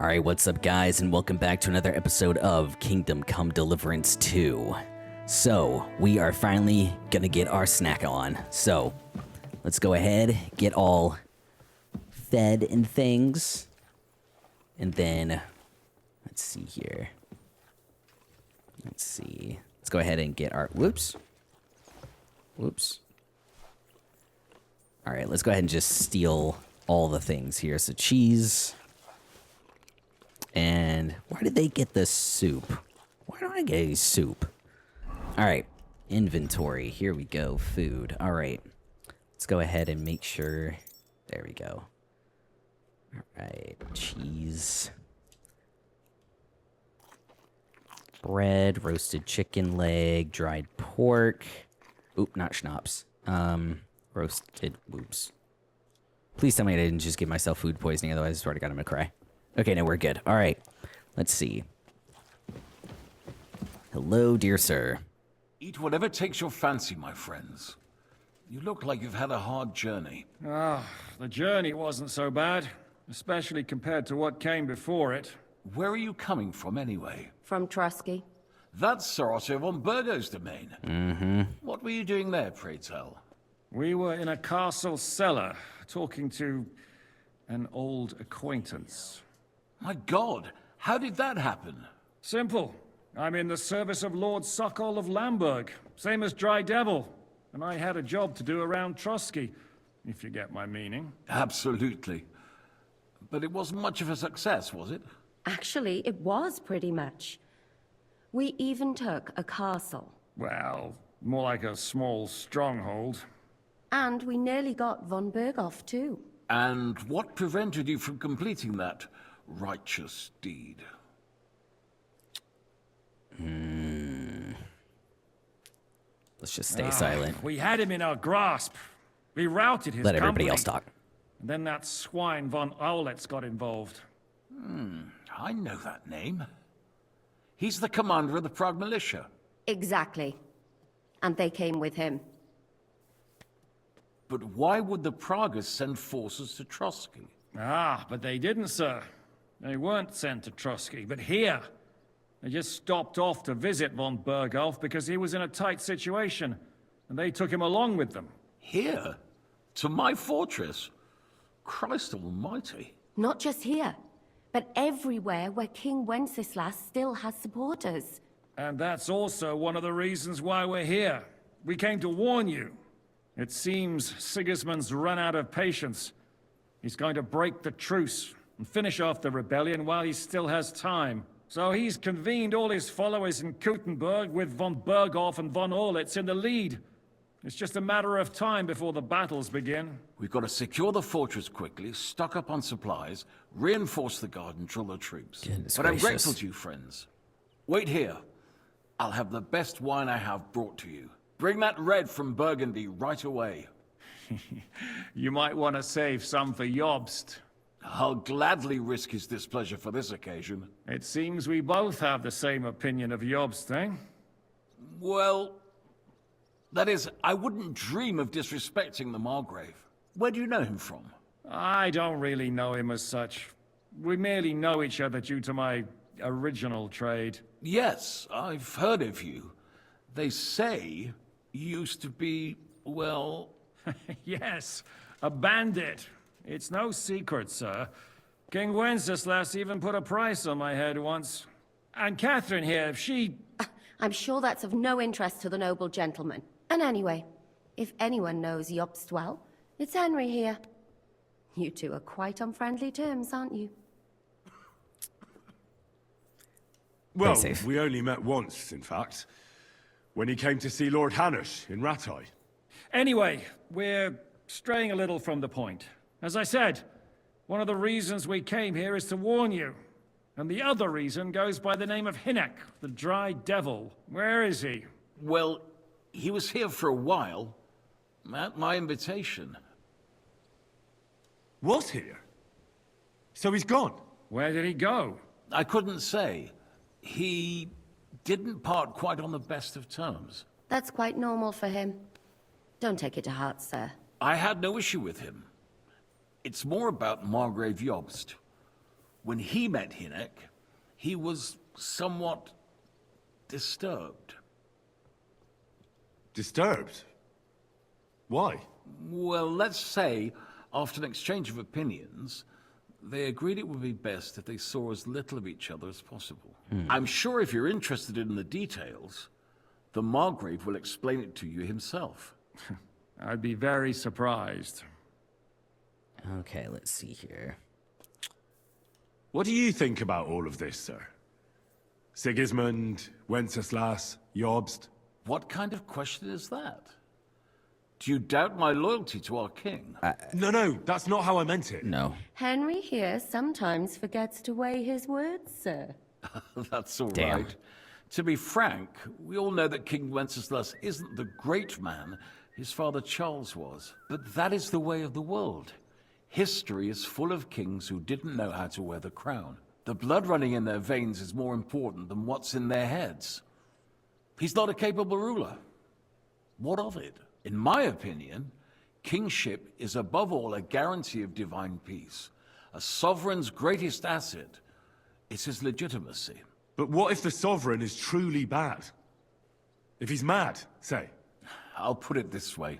Alright, what's up guys, and welcome back to another episode of Kingdom Come Deliverance 2. So, we are finally gonna get our snack on. So, let's go ahead, get all fed and things. And then, let's see here. Let's go ahead and get our, whoops. Alright, let's go ahead and just steal all the things here. So cheese. And why did they get the soup? Why don't I get any soup? Alright, inventory. Here we go. Food. Alright. Let's go ahead and make sure. There we go. Alright, cheese. Bread, roasted chicken leg, dried pork. Oop, not schnapps. Roasted, whoops. Please tell me I didn't just give myself food poisoning, otherwise I swear to God I'm gonna cry. Okay, no, we're good. All right, let's see. Hello, dear sir. Eat whatever takes your fancy, my friends. You look like you've had a hard journey. The journey wasn't so bad, especially compared to what came before it. Where are you coming from, anyway? From Trusky. That's Sir Otto von Burgo's domain. Mm-hmm. What were you doing there, pray tell? We were in a castle cellar, talking to an old acquaintance. My God, how did that happen? Simple. I'm in the service of Lord Sokol of Lamberg, same as Dry Devil. And I had a job to do around Trusky, if you get my meaning. Absolutely. But it wasn't much of a success, was it? Actually, it was pretty much. We even took a castle. Well, more like a small stronghold. And we nearly got von Berghoff, too. And what prevented you from completing that righteous deed? Let's just stay silent. We had him in our grasp. We routed his Let everybody company. else talk. And then that swine von Owletz got involved. I know that name. He's the commander of the Prague militia. Exactly. And they came with him. But why would the Praguers send forces to Trusky? But they didn't, sir. They weren't sent to Trusky, but here. They just stopped off to visit von Berghoff because he was in a tight situation, and they took him along with them. Here? To my fortress? Christ almighty. Not just here, but everywhere where King Wenceslas still has supporters. And that's also one of the reasons why we're here. We came to warn you. It seems Sigismund's run out of patience. He's going to break the truce and finish off the rebellion while he still has time. So he's convened all his followers in Kuttenberg with von Berghoff and von Orlitz in the lead. It's just a matter of time before the battles begin. We've got to secure the fortress quickly, stock up on supplies, reinforce the guard and drill the troops. Goodness But I'm gracious. grateful to you, friends. Wait here. I'll have the best wine I have brought to you. Bring that red from Burgundy right away. You might want to save some for Jobst. I'll gladly risk his displeasure for this occasion. It seems we both have the same opinion of Jobst, eh? Well, that is, I wouldn't dream of disrespecting the Margrave. Where do you know him from? I don't really know him as such. We merely know each other due to my original trade. Yes, I've heard of you. They say you used to be, well... Yes, a bandit. It's no secret, sir. King Wenceslas even put a price on my head once. And Catherine here, she... I'm sure that's of no interest to the noble gentleman. And anyway, if anyone knows Jobst well, it's Henry here. You two are quite on friendly terms, aren't you? Well, safe. we only met once, in fact. When he came to see Lord Hanush in Rattay. Anyway, we're straying a little from the point. As I said, one of the reasons we came here is to warn you. And the other reason goes by the name of Hinek, the Dry Devil. Where is he? Well, he was here for a while. At my invitation. Was here? So he's gone? Where did he go? I couldn't say. He didn't part quite on the best of terms. That's quite normal for him. Don't take it to heart, sir. I had no issue with him. It's more about Margrave Jobst. When he met Hinek, he was somewhat disturbed. Disturbed? Why? Well, let's say, after an exchange of opinions, they agreed it would be best if they saw as little of each other as possible. I'm sure if you're interested in the details, the Margrave will explain it to you himself. I'd be very surprised. Okay, let's see here. What do you think about all of this, sir? Sigismund, Wenceslas, Jobst? What kind of question is that? Do you doubt my loyalty to our king? No, that's not how I meant it. No. Henry here sometimes forgets to weigh his words, sir. That's all Damn. right. To be frank, we all know that King Wenceslas isn't the great man his father Charles was. But that is the way of the world. History is full of kings who didn't know how to wear the crown. The blood running in their veins is more important than what's in their heads. He's not a capable ruler. What of it? In my opinion, kingship is above all a guarantee of divine peace. A sovereign's greatest asset is his legitimacy. But what if the sovereign is truly bad? If he's mad, say. I'll put it this way.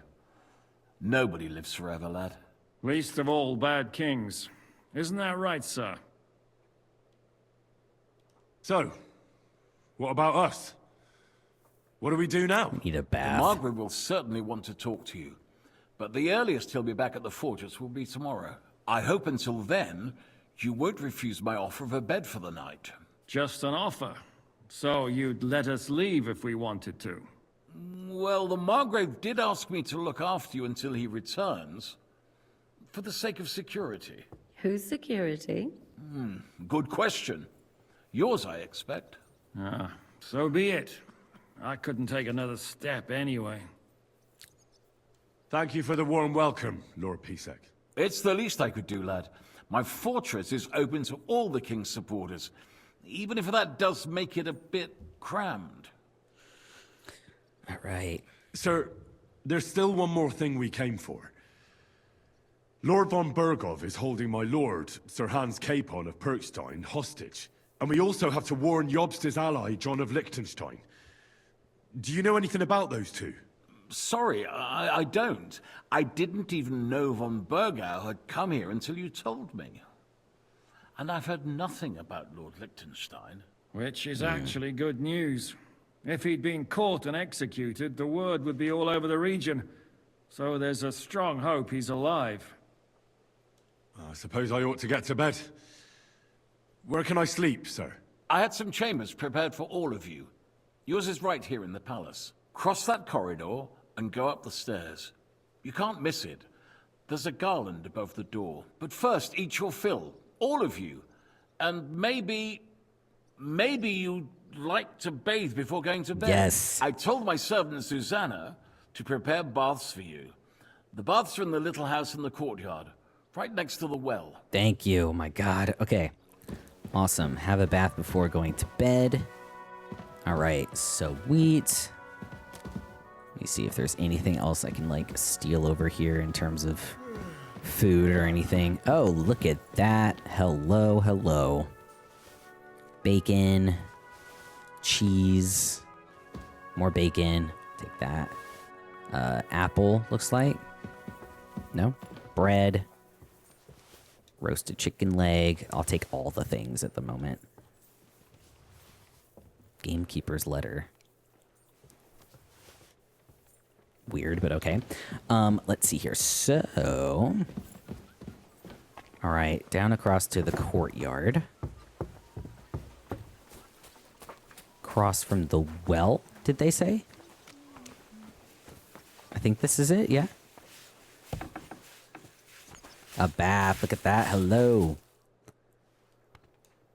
Nobody lives forever, lad. Least of all bad kings. Isn't that right, sir? So, what about us? What do we do now? Need a bath. Margaret will certainly want to talk to you. But the earliest he'll be back at the fortress will be tomorrow. I hope until then, you won't refuse my offer of a bed for the night. Just an offer. So you'd let us leave if we wanted to. Well, the Margrave did ask me to look after you until he returns, for the sake of security. Whose security? Good question. Yours, I expect. So be it. I couldn't take another step anyway. Thank you for the warm welcome, Lord Pisek. It's the least I could do, lad. My fortress is open to all the king's supporters, even if that does make it a bit crammed. All right. Sir, there's still one more thing we came for. Lord von Bergov is holding my lord, Sir Hans Capon of Perkstein, hostage. And we also have to warn Jobst's ally, John of Liechtenstein. Do you know anything about those two? Sorry, I don't. I didn't even know von Bergau had come here until you told me. And I've heard nothing about Lord Liechtenstein. Which is actually good news. If he'd been caught and executed, the word would be all over the region. So there's a strong hope he's alive. I suppose I ought to get to bed. Where can I sleep, sir? I had some chambers prepared for all of you. Yours is right here in the palace. Cross that corridor and go up the stairs. You can't miss it. There's a garland above the door. But first, eat your fill. All of you. And maybe you'd like to bathe before going to bed. Yes. I told my servant Susanna to prepare baths for you. The baths are in the little house in the courtyard, right next to the well. Thank you. Oh my God. Okay. Awesome. Have a bath before going to bed. All right. Sweet. Let me see if there's anything else I can, like, steal over here in terms of food or anything. Oh, look at that. Hello, hello. Bacon. Cheese. More bacon. Take that. Apple, looks like. No? Bread. Roasted chicken leg. I'll take all the things at the moment. Gamekeeper's letter. Weird, but okay. Let's see here. So, all right, down across to the courtyard. Across from the well, did they say? I think this is it, yeah. A bath, look at that, hello.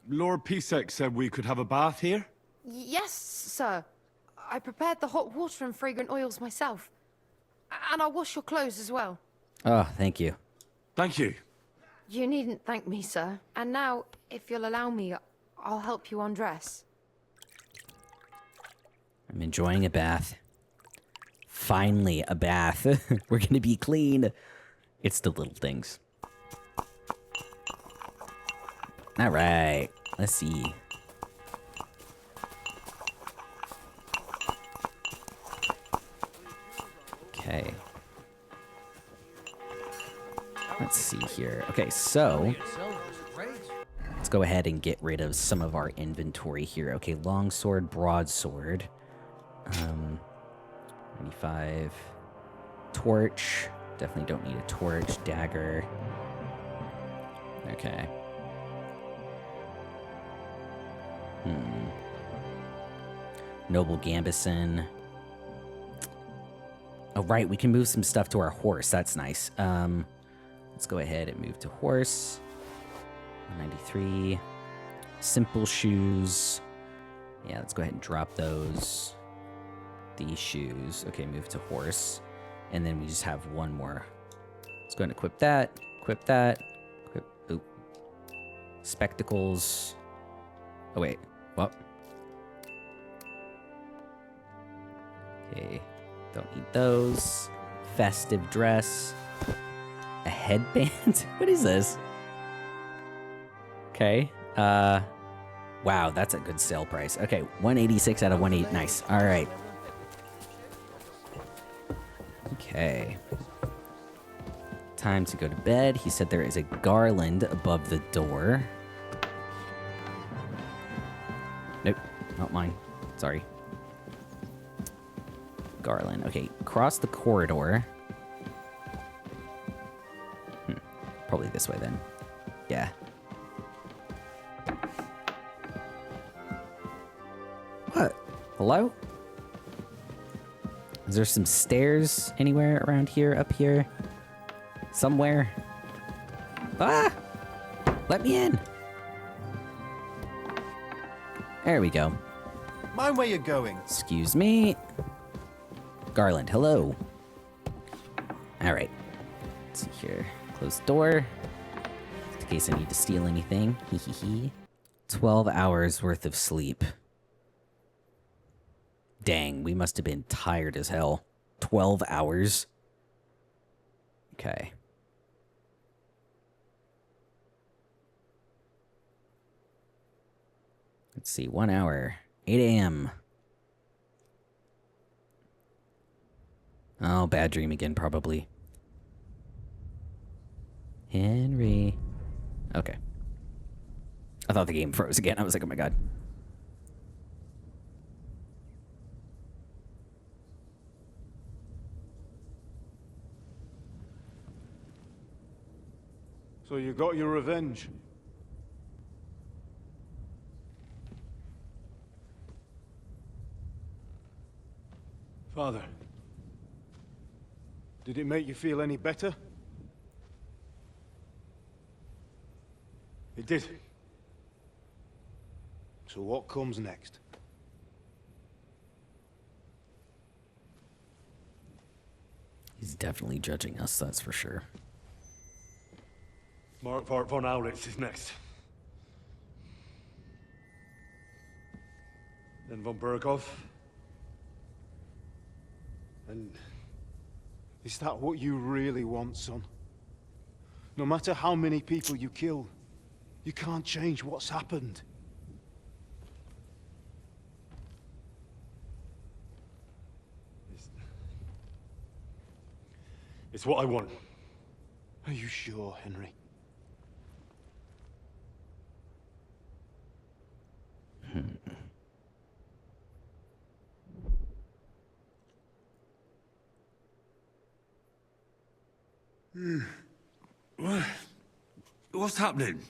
Lord Pisek said we could have a bath here? Yes, sir. I prepared the hot water and fragrant oils myself. And I'll wash your clothes as well. Oh, thank you. Thank you. You needn't thank me, sir. And now, if you'll allow me, I'll help you undress. I'm enjoying a bath. Finally, a bath. We're gonna be clean. It's the little things. All right. Let's see. Okay. Let's see here. Okay, so let's go ahead and get rid of some of our inventory here. Okay, longsword, broadsword. 95. Torch. Definitely don't need a torch. Dagger. Okay. Noble Gambison. Oh, right, we can move some stuff to our horse. That's nice. Let's go ahead and move to horse. 93. Simple shoes. Yeah, let's go ahead and drop those. These shoes. Okay, move to horse. And then we just have one more. Let's go ahead and equip that. Equip that. Equip. Oop. Spectacles. Oh, wait. What? Okay. Don't need those. Festive dress. A headband? What is this? Okay. Wow, that's a good sale price. Okay, 186 out of 180. Nice. All right. Okay. Time to go to bed. He said there is a garland above the door. Nope, not mine. Sorry. Garland. Okay, cross the corridor. Probably this way then. Yeah. What? Hello? Is there some stairs anywhere around here, up here? Somewhere? Ah! Let me in! There we go. Mind where you're going. Excuse me. Garland, hello. Alright. Let's see here. Close the door. In case I need to steal anything. Hee hee hee. 12 hours worth of sleep. Dang, we must have been tired as hell. 12 hours? Okay. Let's see, 1 hour. 8 a.m. Oh, bad dream again, probably. Henry. Okay. I thought the game froze again. I was like, oh my god. So you got your revenge? Father, did it make you feel any better? It did. So what comes next? He's definitely judging us, that's for sure. Mark von Aulitz is next. Then von Burgov. And is that what you really want, son? No matter how many people you kill, you can't change what's happened. It's what I want. Are you sure, Henry? What's happening?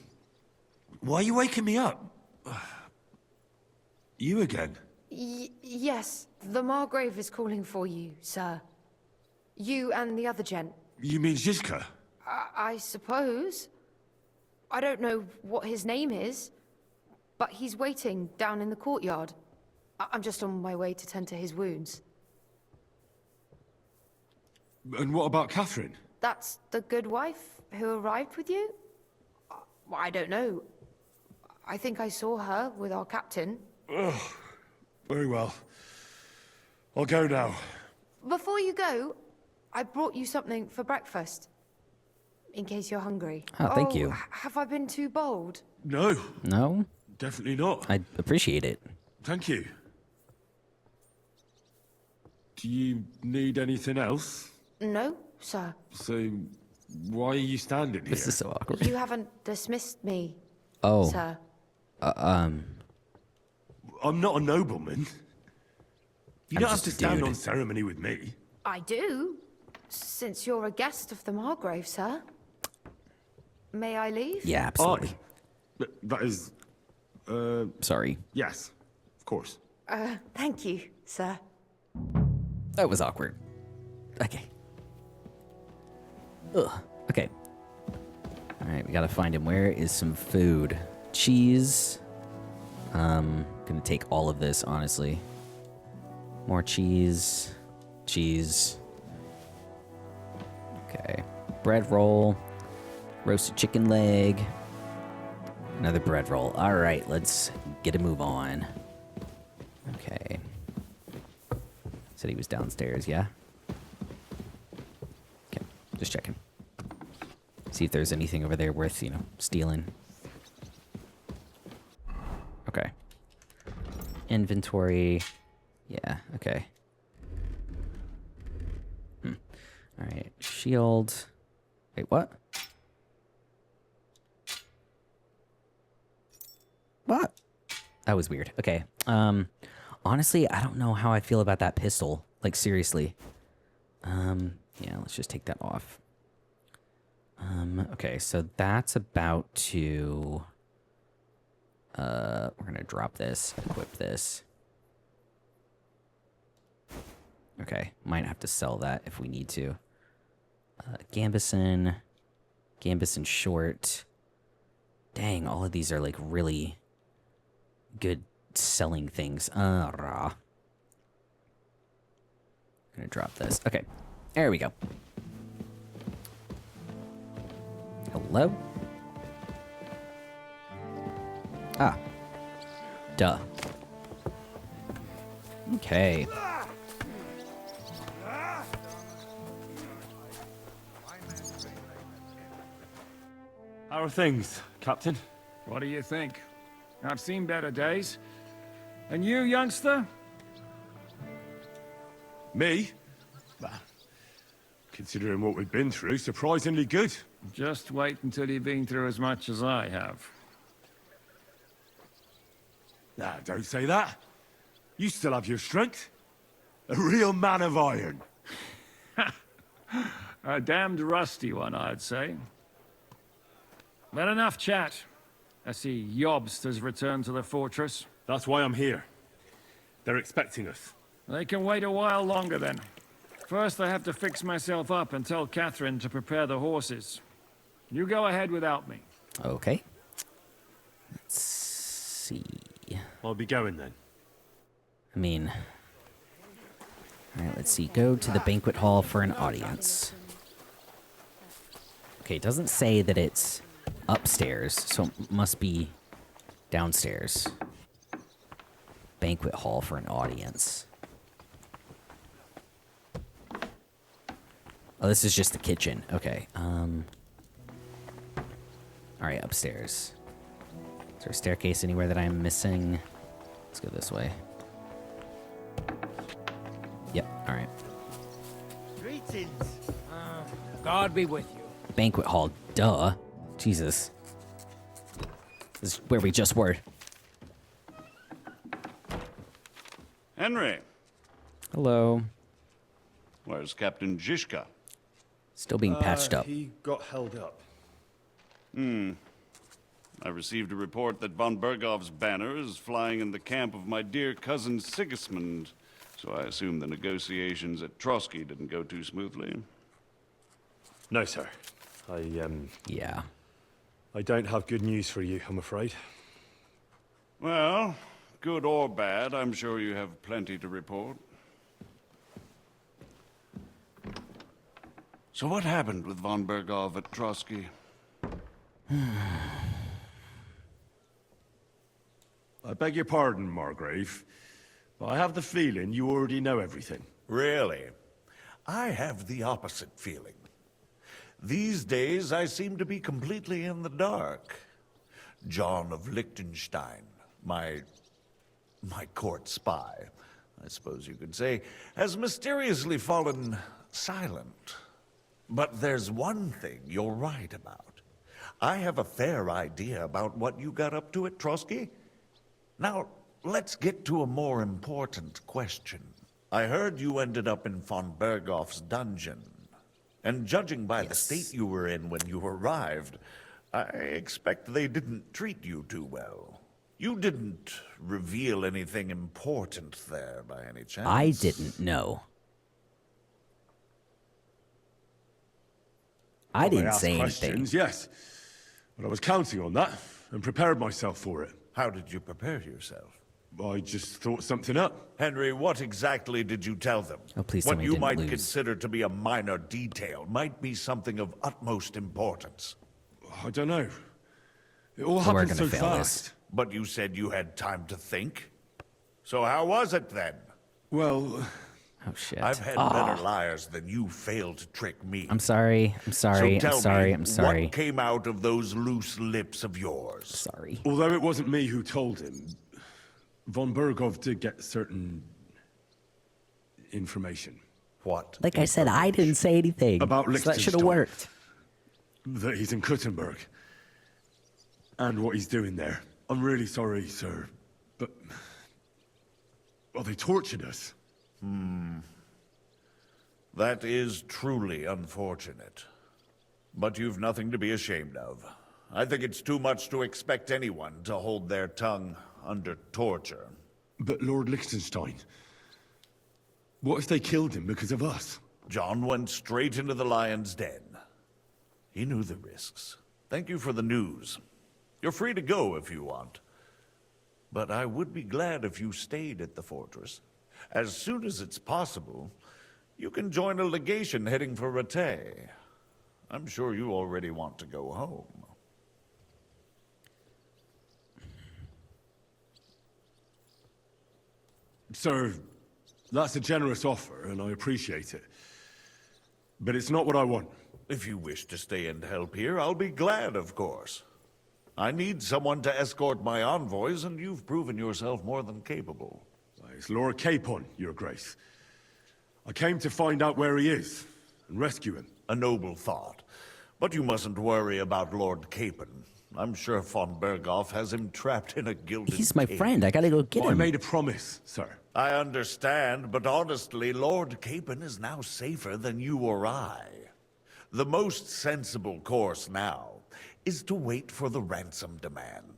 Why are you waking me up? You again? Yes, the Margrave is calling for you, sir. You and the other gent. You mean Zizka? I suppose. I don't know what his name is, but he's waiting down in the courtyard. I'm just on my way to tend to his wounds. And what about Catherine? That's the good wife who arrived with you? I don't know. I think I saw her with our captain. Oh, very well. I'll go now. Before you go, I brought you something for breakfast. In case you're hungry. Oh, thank you. Have I been too bold? No, No? definitely not. I'd appreciate it. Thank you. Do you need anything else? No, sir. So, why are you standing here? This is so awkward. You haven't dismissed me, Oh, sir. I'm not a nobleman. You I'm don't have just to a stand dude. on ceremony with me. I do, since you're a guest of the Margrave, sir. May I leave? yeah, absolutely. That is... Sorry. yes, of course. Thank you, sir. That was awkward. Okay. Ugh. Okay. Alright, we gotta find him. Where is some food? Cheese. Gonna take all of this, honestly. More cheese. Cheese. Okay. Bread roll. Roasted chicken leg. Another bread roll. Alright, let's get a move on. Okay. Said he was downstairs, yeah? Okay, just checking. See if there's anything over there worth, stealing. Okay. Inventory. Yeah, okay. Alright, shield. Wait, what? What? That was weird. Okay. Honestly, I don't know how I feel about that pistol. Like, seriously. Yeah, let's just take that off. Okay, so that's about to... we're gonna drop this, equip this. Okay, might have to sell that if we need to. Gambison short. Dang, all of these are like really good selling things. Rah. Gonna drop this. Okay, there we go. Hello? Ah. Duh. Okay. How are things, Captain? What do you think? I've seen better days. And you, youngster? Me? Well, considering what we've been through, surprisingly good. Just wait until you've been through as much as I have. Nah, don't say that. You still have your strength. A real man of iron. A damned rusty one, I'd say. But enough chat. I see Jobst has returned to the fortress. That's why I'm here. They're expecting us. They can wait a while longer then. First, I have to fix myself up and tell Catherine to prepare the horses. You go ahead without me. Okay. Let's see. I'll be going then. I mean... Alright, let's see. Go to the banquet hall for an audience. Okay, it doesn't say that it's upstairs, so it must be downstairs. Banquet hall for an audience. Oh, this is just the kitchen. Okay, Alright, upstairs. Is there a staircase anywhere that I'm missing? Let's go this way. Yep, alright. Greetings. God be with you. Banquet hall, duh. Jesus. This is where we just were. Henry, Hello. where's Captain Zizka? Still being patched up. He got held up. I received a report that von Bergov's banner is flying in the camp of my dear cousin Sigismund, so I assume the negotiations at Trotsky didn't go too smoothly. No, sir. Yeah. I don't have good news for you, I'm afraid. Well, good or bad, I'm sure you have plenty to report. So what happened with von Bergov at Trotsky? I beg your pardon, Margrave, but I have the feeling you already know everything. Really? I have the opposite feeling. These days, I seem to be completely in the dark. John of Liechtenstein, my court spy, I suppose you could say, has mysteriously fallen silent. But there's one thing you're right about. I have a fair idea about what you got up to at Trotsky. Now, let's get to a more important question. I heard you ended up in von Berghoff's dungeon. And judging by the state you were in when you arrived, I expect they didn't treat you too well. You didn't reveal anything important there by any chance? I didn't know. I didn't say anything. Yes, but I was counting on that and prepared myself for it. How did you prepare yourself? I just thought something up. Henry, what exactly did you tell them? Oh, please tell What me you didn't might lose. consider to be a minor detail might be something of utmost importance. I don't know. It all We're happened gonna so fail fast. this. But you said you had time to think. So how was it then? Well, Oh shit. I've had better liars than you failed to trick me. I'm sorry. I'm sorry. So tell I'm sorry. me, I'm sorry. what came out of those loose lips of yours? Sorry. although it wasn't me who told him, von Berghoff did get certain information. What? Like I said, I didn't say anything. About so that should have Liechtenstein. worked. That he's in Kuttenberg. And what he's doing there. I'm really sorry, sir, but... well, they tortured us. That is truly unfortunate. But you've nothing to be ashamed of. I think it's too much to expect anyone to hold their tongue under torture. But Lord Liechtenstein... what if they killed him because of us? John went straight into the lion's den. He knew the risks. Thank you for the news. You're free to go if you want. But I would be glad if you stayed at the fortress. As soon as it's possible, you can join a legation heading for Rattay. I'm sure you already want to go home. Sir, that's a generous offer, and I appreciate it. But it's not what I want. If you wish to stay and help here, I'll be glad, of course. I need someone to escort my envoys, and you've proven yourself more than capable. It's Lord Capon, Your Grace. I came to find out where he is, and rescue him. A noble thought. But you mustn't worry about Lord Capon. I'm sure von Berghoff has him trapped in a gilded He's my cage. friend. I gotta go get I him. made a promise, sir. I understand, but honestly, Lord Capon is now safer than you or I. The most sensible course now is to wait for the ransom demand.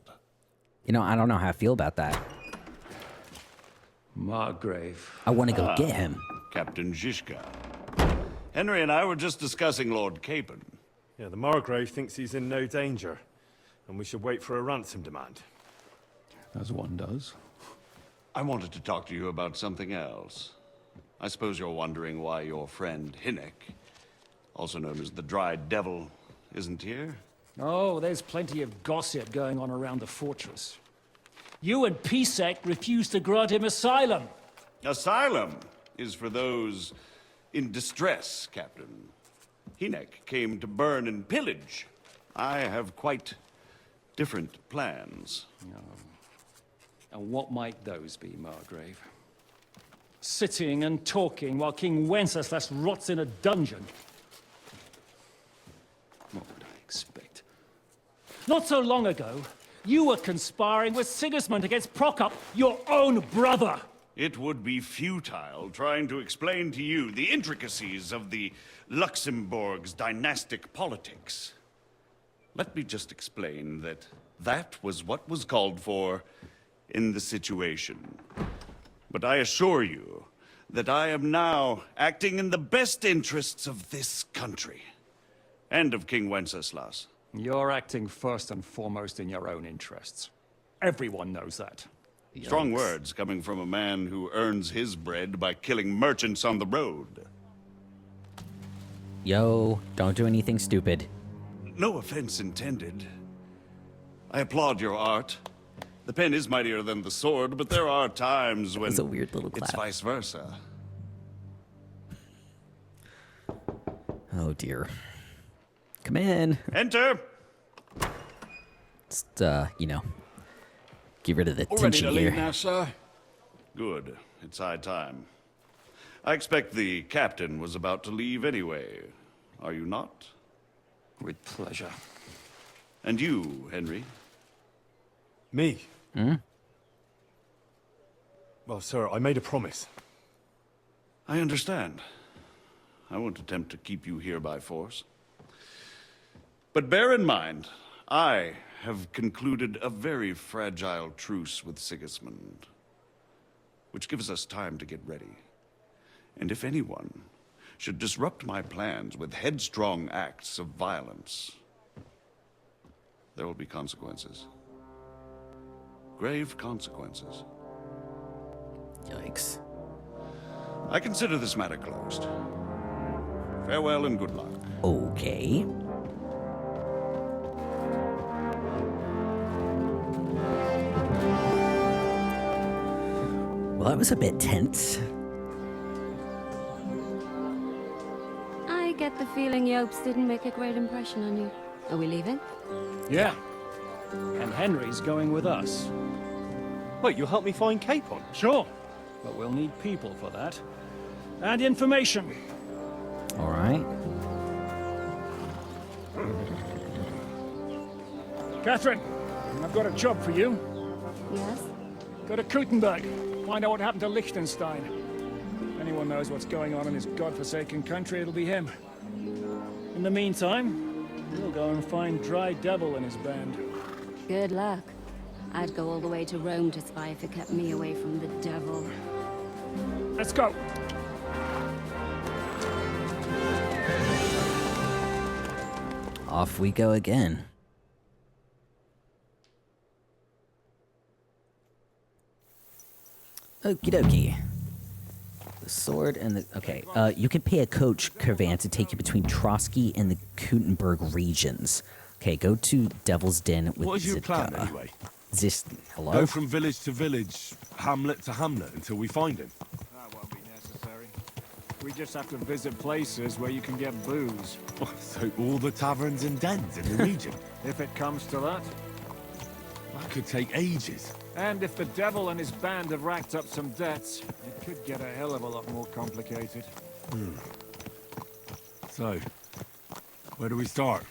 You know, I don't know how I feel about that. Margrave. I want to go get him. Captain Zizka. Henry and I were just discussing Lord Capon. Yeah, the Margrave thinks he's in no danger, and we should wait for a ransom demand. As one does. I wanted to talk to you about something else. I suppose you're wondering why your friend Hinnek, also known as the Dried Devil, isn't here? Oh, there's plenty of gossip going on around the fortress. You and Pisek refused to grant him asylum. Asylum is for those in distress, Captain. Hinnek came to burn and pillage. I have quite different plans. And what might those be, Margrave? Sitting and talking while King Wenceslas rots in a dungeon. What would I expect? Not so long ago, you were conspiring with Sigismund against Prokop, your own brother. It would be futile trying to explain to you the intricacies of the Luxembourg's dynastic politics. Let me just explain that that was what was called for in the situation. But I assure you that I am now acting in the best interests of this country and of King Wenceslas. You're acting first and foremost in your own interests. Everyone knows that. Strong words coming from a man who earns his bread by killing merchants on the road. Yo, don't do anything stupid. No offense intended. I applaud your art. The pen is mightier than the sword, but there are times when It's a weird little it's clap. vice versa. Oh dear. Come in. Enter! Just, you know, get rid of the All ready tension to leave here. now, sir? Good. It's high time. I expect the captain was about to leave anyway. Are you not? With pleasure. And you, Henry? Me? Hmm? Well, sir, I made a promise. I understand. I won't attempt to keep you here by force. But bear in mind, I have concluded a very fragile truce with Sigismund, which gives us time to get ready. And if anyone should disrupt my plans with headstrong acts of violence, there will be consequences. Grave consequences. Yikes. I consider this matter closed. Farewell and good luck. Okay. Well, that was a bit tense. I get the feeling Yopes didn't make a great impression on you. Are we leaving? Yeah. And Henry's going with us. Wait, you'll help me find Capon? Sure. But we'll need people for that. And information. All right. Catherine, I've got a job for you. Yes? Go to Kuttenberg. Find out what happened to Liechtenstein. If anyone knows what's going on in his godforsaken country, it'll be him. In the meantime, we'll go and find Dry Devil and his band. Good luck. I'd go all the way to Rome to spy if it kept me away from the devil. Let's go. Off we go again. Okie dokie. The sword and the... Okay, you can pay a coach caravan to take you between Trotsky and the Kuttenberg regions. Okay, go to Devil's Den with What is your plan, Zitka. anyway? This... Hello? Go from village to village, hamlet to hamlet, until we find him. That won't be necessary. We just have to visit places where you can get booze. Oh, so all the taverns and dens in the region? If it comes to that. That could take ages. And if the devil and his band have racked up some debts, it could get a hell of a lot more complicated. So, where do we start?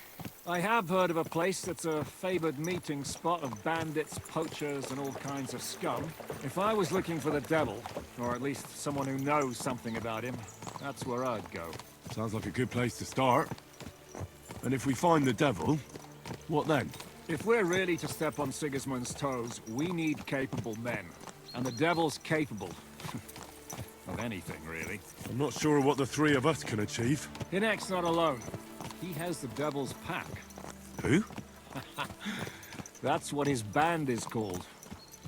I have heard of a place that's a favored meeting spot of bandits, poachers, and all kinds of scum. If I was looking for the devil, or at least someone who knows something about him, that's where I'd go. Sounds like a good place to start. And if we find the devil, what then? If we're really to step on Sigismund's toes, we need capable men. And the devil's capable. Of anything, really. I'm not sure what the three of us can achieve. Hinek's not alone. He has the devil's pack. Who? That's what his band is called.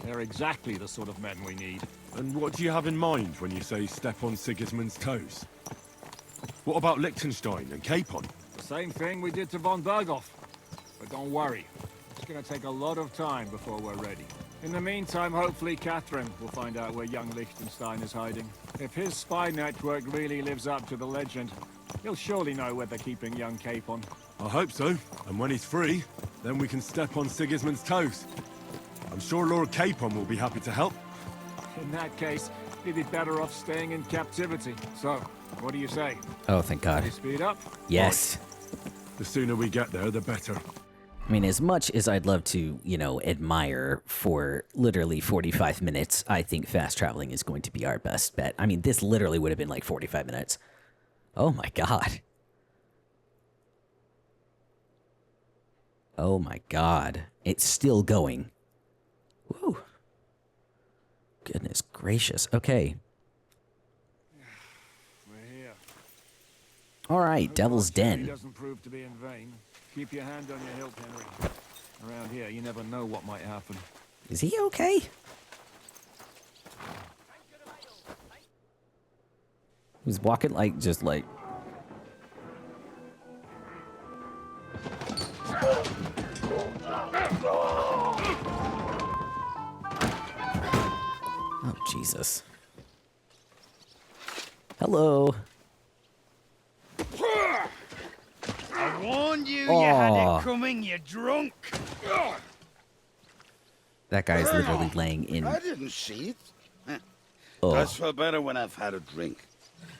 They're exactly the sort of men we need. And what do you have in mind when you say step on Sigismund's toes? What about Liechtenstein and Capon? The same thing we did to von Berghoff. But don't worry. It's gonna take a lot of time before we're ready. In the meantime, hopefully Catherine will find out where young Liechtenstein is hiding. If his spy network really lives up to the legend, he'll surely know where they're keeping young Capon. I hope so. And when he's free, then we can step on Sigismund's toes. I'm sure Lord Capon will be happy to help. In that case, he'd be better off staying in captivity. So, what do you say? Oh, thank God. You speed up? Yes. The sooner we get there, the better. I mean, as much as I'd love to, you know, admire for literally 45 minutes, I think fast traveling is going to be our best bet. I mean, this literally would have been like 45 minutes. Oh my God. Oh my God. It's still going. Woo. Goodness gracious. Okay. We're here. All right, Devil's He Den. doesn't prove to be in vain. Keep your hand on your hilt, Henry. Around here, you never know what might happen. Is he okay? He's walking like, just like... Oh, Jesus. Hello. I warned you, Aw. you had it coming, you drunk. That guy's literally laying in. I didn't see it. Oh. Does feel better when I've had a drink.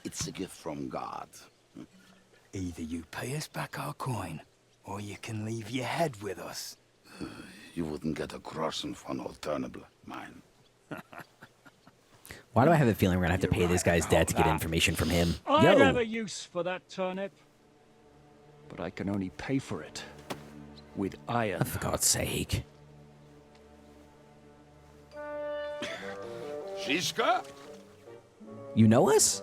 It's a gift from God. Either you pay us back our coin, or you can leave your head with us. You wouldn't get a groschen for no turnip, mine. Why do I have a feeling we're gonna have to pay this guy's dad to get information from him? I Yo! have a use for that turnip, but I can only pay for it with iron. For God's sake. Shiska? You know us?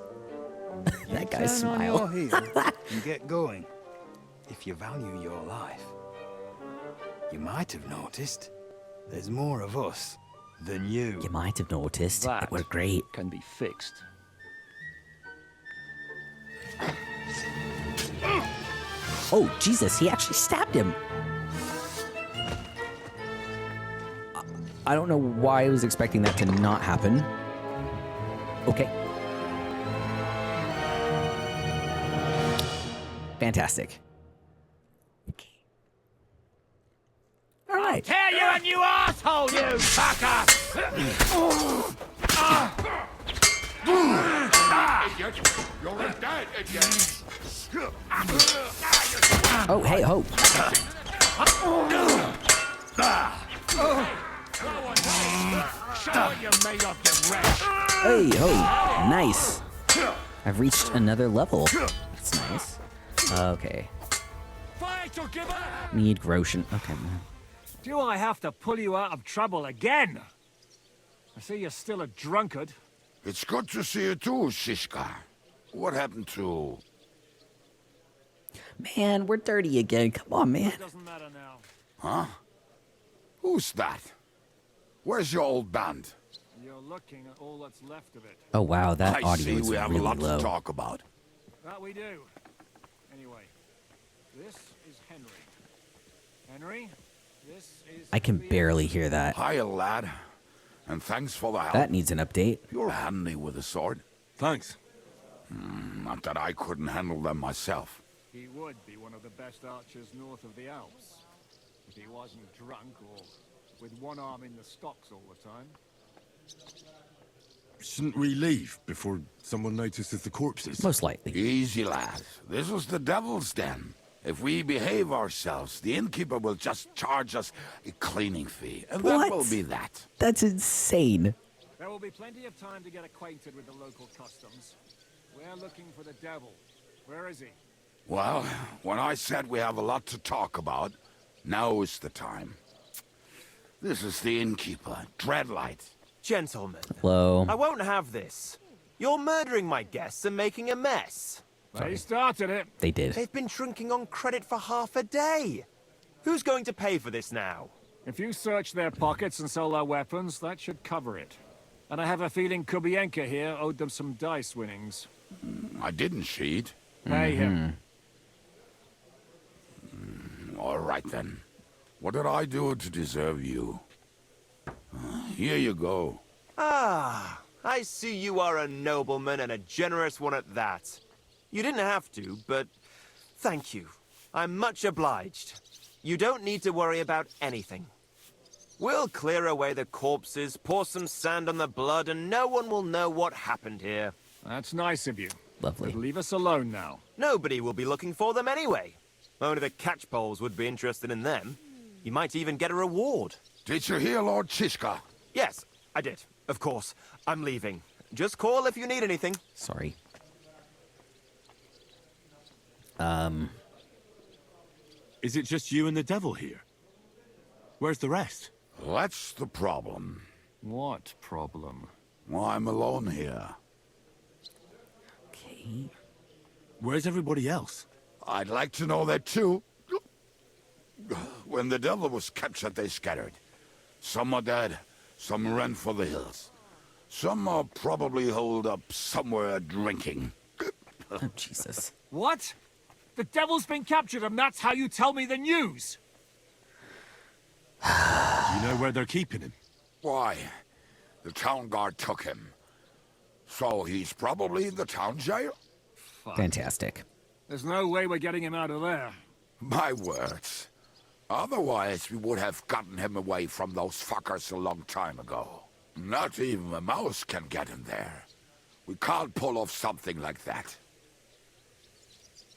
That guy's Turn on smile. your heel and get going. If you value your life. You might have noticed there's more of us than you. You might have noticed. That We're great. can be fixed. Oh, Jesus, he actually stabbed him. I don't know why I was expecting that to not happen. Okay. Fantastic. Okay. All right. Tear you a new asshole, you fucker! You're dead again. Oh, hey, ho. Hey, ho. Nice. I've reached another level. That's nice. Okay. Need Groshen. Okay. Do I have to pull you out of trouble again? I see you're still a drunkard. It's good to see you too, Shiska. What happened to... Man, we're dirty again. Come on, man. Doesn't matter now. Huh? Who's that? Where's your old band? You're looking at all that's left of it. Oh, wow. That I audio see is we have really a lot low. to talk about. That we do. Anyway, this is Henry. Henry, this is... I can barely hear that. Hiya, lad. And thanks for the help. That needs an update. You're handy with a sword. Thanks. Not that I couldn't handle them myself. He would be one of the best archers north of the Alps. If he wasn't drunk or with one arm in the stocks all the time. Shouldn't we leave before someone notices the corpses? Most likely. Easy, lad. This was the devil's den. If we behave ourselves, the innkeeper will just charge us a cleaning fee. And that will be that. That's insane. There will be plenty of time to get acquainted with the local customs. We're looking for the devil. Where is he? Well, when I said we have a lot to talk about, now is the time. This is the innkeeper, Dreadlight. Gentlemen. Hello. I won't have this. You're murdering my guests and making a mess. They started it. They did. They've been drinking on credit for half a day. Who's going to pay for this now? If you search their pockets and sell their weapons, that should cover it. And I have a feeling Kubienka here owed them some dice winnings. I didn't cheat. Pay him. All right, then. What did I do to deserve you? Here you go. Ah, I see you are a nobleman and a generous one at that. You didn't have to, but thank you. I'm much obliged. You don't need to worry about anything. We'll clear away the corpses, pour some sand on the blood, and no one will know what happened here. That's nice of you. Lovely. But leave us alone now. Nobody will be looking for them anyway. Only the catchpoles would be interested in them. You might even get a reward. Did you hear Lord Chishka? Yes, I did. Of course. I'm leaving. Just call if you need anything. Sorry. Is it just you and the devil here? Where's the rest? That's the problem. What problem? Well, I'm alone here. Okay. Where's everybody else? I'd like to know that too. When the devil was captured, they scattered. Some are dead, some ran for the hills. Some are probably holed up somewhere drinking. Oh, Jesus. What? The devil's been captured and that's how you tell me the news? Do you know where they're keeping him? Why? The town guard took him. So he's probably in the town jail? Fantastic. There's no way we're getting him out of there. My words. Otherwise, we would have gotten him away from those fuckers a long time ago. Not even a mouse can get him there. We can't pull off something like that.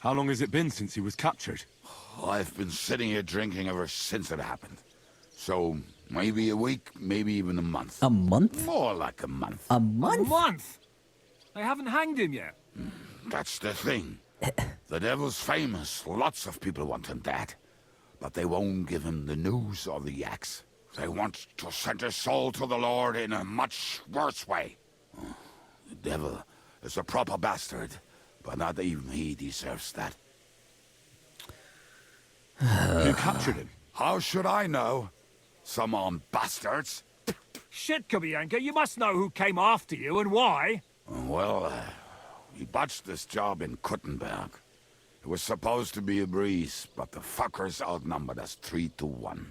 How long has it been since he was captured? I've been sitting here drinking ever since it happened. So, maybe a week, maybe even a month. A month? More like a month. A month? A month? They haven't hanged him yet. That's the thing. The devil's famous. Lots of people want him dead. But they won't give him the news or the axe. They want to send his soul to the Lord in a much worse way. The devil is a proper bastard, but not even he deserves that. Who captured him? How should I know? Some armed bastards? Shit, Kubianka, you must know who came after you and why. Well, we botched this job in Kuttenberg. It was supposed to be a breeze, but the fuckers outnumbered us 3-1.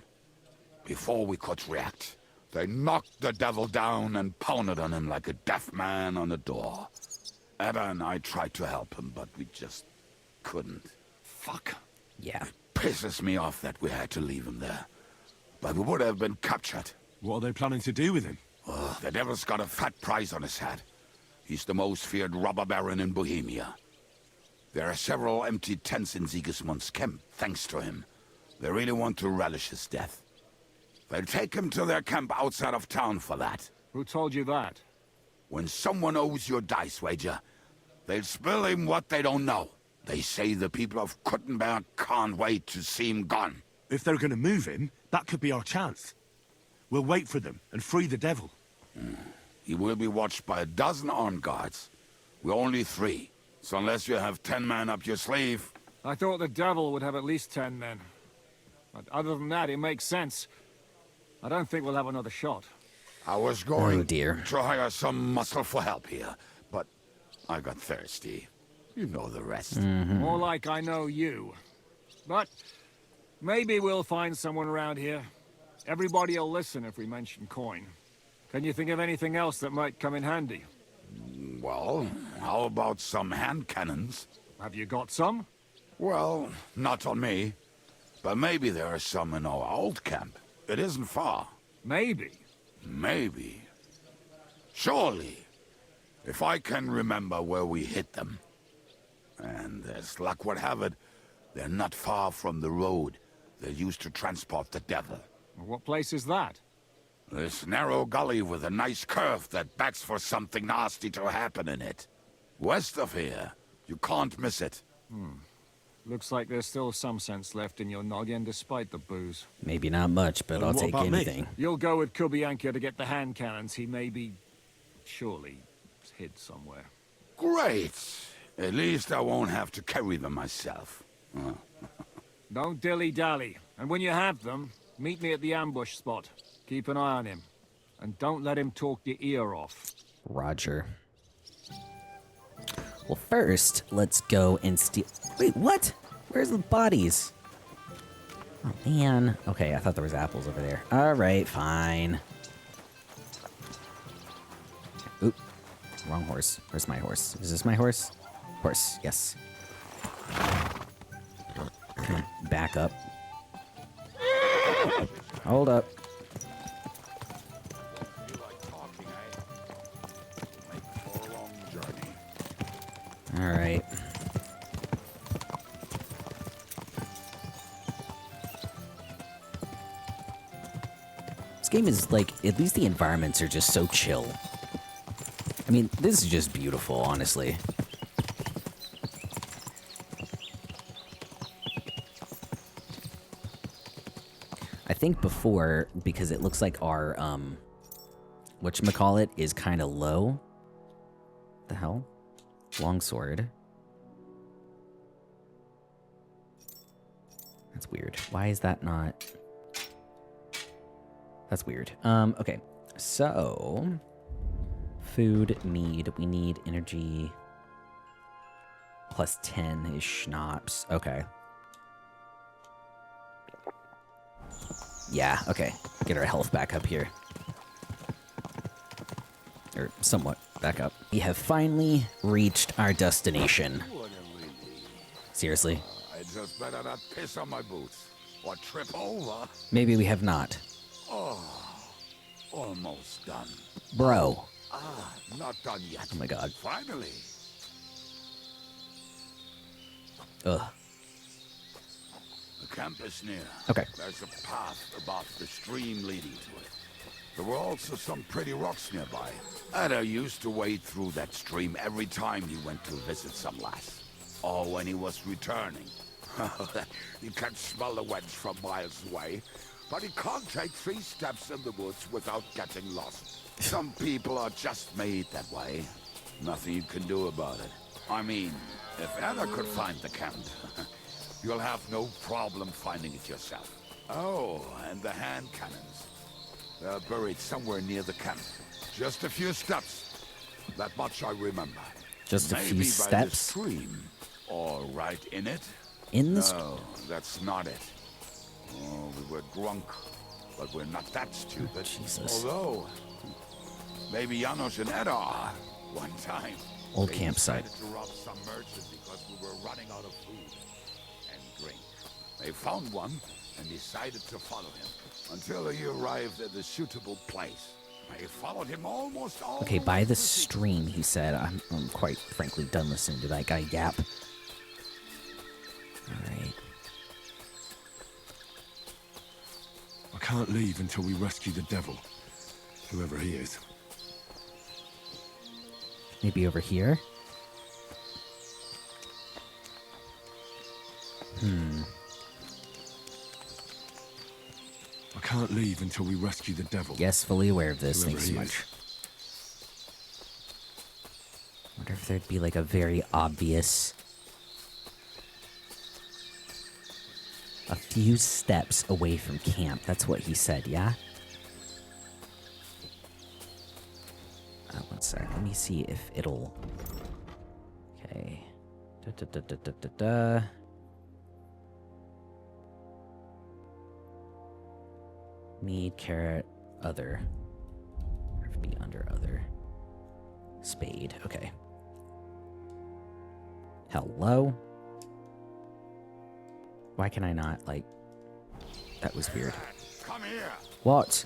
Before we could react, they knocked the devil down and pounded on him like a deaf man on a door. Ada and I tried to help him, but we just couldn't. Fuck. Yeah. It pisses me off that we had to leave him there. But we would have been captured. What are they planning to do with him? The devil's got a fat price on his head. He's the most feared robber baron in Bohemia. There are several empty tents in Sigismund's camp, thanks to him. They really want to relish his death. They'll take him to their camp outside of town for that. Who told you that? When someone owes you a dice wager, they'll spill him what they don't know. They say the people of Kuttenberg can't wait to see him gone. If they're gonna move him, that could be our chance. We'll wait for them and free the devil. He will be watched by a dozen armed guards. We're only 3. So unless you have 10 men up your sleeve... I thought the devil would have at least 10 men. But other than that, it makes sense. I don't think we'll have another shot. I was going dear. to hire some muscle for help here, but I got thirsty. You know the rest. More like I know you. But maybe we'll find someone around here. Everybody will listen if we mention coin. Can you think of anything else that might come in handy? Well, how about some hand cannons? Have you got some? Well, not on me. But maybe there are some in our old camp. It isn't far. Maybe. Maybe. Surely. If I can remember where we hid them. And as luck would have it, they're not far from the road they used to transport the devil. What place is that? This narrow gully with a nice curve that backs for something nasty to happen in it. West of here. You can't miss it. Looks like there's still some sense left in your noggin despite the booze. Maybe not much, but I'll what take about me? anything. You'll go with Kubianka to get the hand cannons. He may be... surely hid somewhere. Great. At least I won't have to carry them myself. Don't dilly-dally. And when you have them, meet me at the ambush spot. Keep an eye on him. And don't let him talk your ear off. Roger. Well, first, let's go and steal... Wait, what? Where's the bodies? Oh, man. Okay, I thought there was apples over there. All right, fine. Oop. Wrong horse. Where's my horse? Is this my horse? Horse, yes. Back up. Hold up. All right. This game is like, at least the environments are just so chill. I mean, this is just beautiful, honestly. I think before, because it looks like our, whatchamacallit is kind of low. The hell? Longsword. That's weird. Why is that not... That's weird. Okay. So... Food, need. We need energy. Plus 10 is schnapps. Okay. Yeah, okay. Get our health back up here. Or somewhat back up. We have finally reached our destination. Seriously? I just better not piss on my boots. or trip over. Maybe we have not. Oh, almost done. Bro. Not done yet. Oh my god. Finally. Ugh. The camp is near. Okay. There's a path above the stream leading to it. There were also some pretty rocks nearby. Ada used to wade through that stream every time he went to visit some lass. Or when he was returning. You can smell the wench from miles away, but he can't take 3 steps in the woods without getting lost. Some people are just made that way. Nothing you can do about it. I mean, if Ada could find the camp, you'll have no problem finding it yourself. Oh, and the hand cannons. They're buried somewhere near the camp. Just a few steps. That much I remember. Just a Maybe few by steps? the stream, or right in it. In the No, that's not it. Oh, we were drunk, but we're not that stupid. Jesus. Although, maybe Janos and Eda are. One time, Old they campsite. decided to rob some merchant because we were running out of food and drink. They found one and decided to follow him until he arrived at a suitable place. They followed him almost all Okay, the by way the to stream, he said. I'm quite frankly done listening to that guy yap. Alright. I can't leave until we rescue the devil. Whoever he is. Maybe over here? I can't leave until we rescue the devil. Yes, fully aware of this. Whoever Thanks so he much. is. Wonder if there'd be like a very obvious... A few steps away from camp. That's what he said, yeah? One sec. Let me see if it'll... Okay. Da. Need carrot other. Be under other. Spade. Okay. Hello? Why can I not, like... That was weird. Come here. What?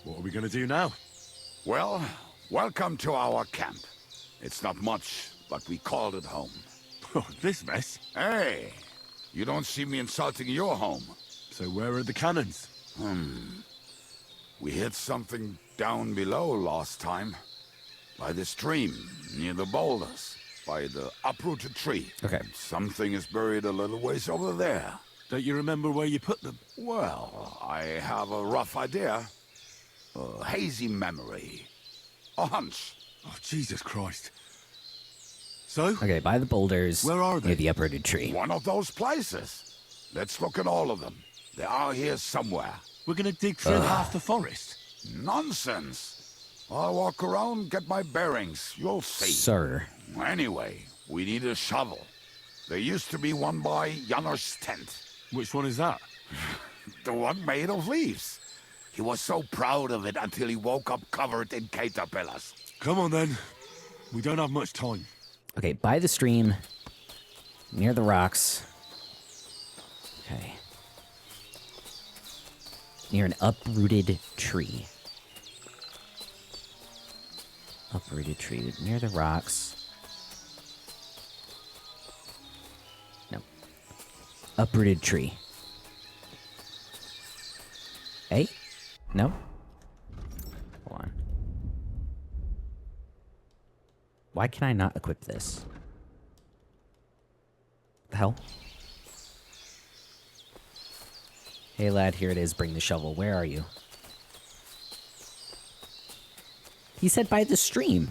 What are we gonna do now? Well, welcome to our camp. It's not much, but we called it home. Oh, this mess? Hey, you don't see me insulting your home. So where are the cannons? We hit something down below last time. By the stream, near the boulders. By the uprooted tree. Okay. Something is buried a little ways over there. Don't you remember where you put them? Well, I have a rough idea. A hazy memory. A hunch. Oh, Jesus Christ. So? Okay, by the boulders. Where are they? Near the uprooted tree. One of those places. Let's look at all of them. They are here somewhere. We're gonna dig through half the forest. Nonsense. I'll walk around, get my bearings. You'll see. Sir. Anyway, we need a shovel. There used to be one by Janos' tent. Which one is that? The one made of leaves. He was so proud of it until he woke up covered in caterpillars. Come on then. We don't have much time. Okay, by the stream. Near the rocks. Okay. Near an uprooted tree. Uprooted tree. Near the rocks. No. Uprooted tree. Hey? No? Hold on. Why can I not equip this? The hell? Hey lad, here it is. Bring the shovel. Where are you? He said by the stream.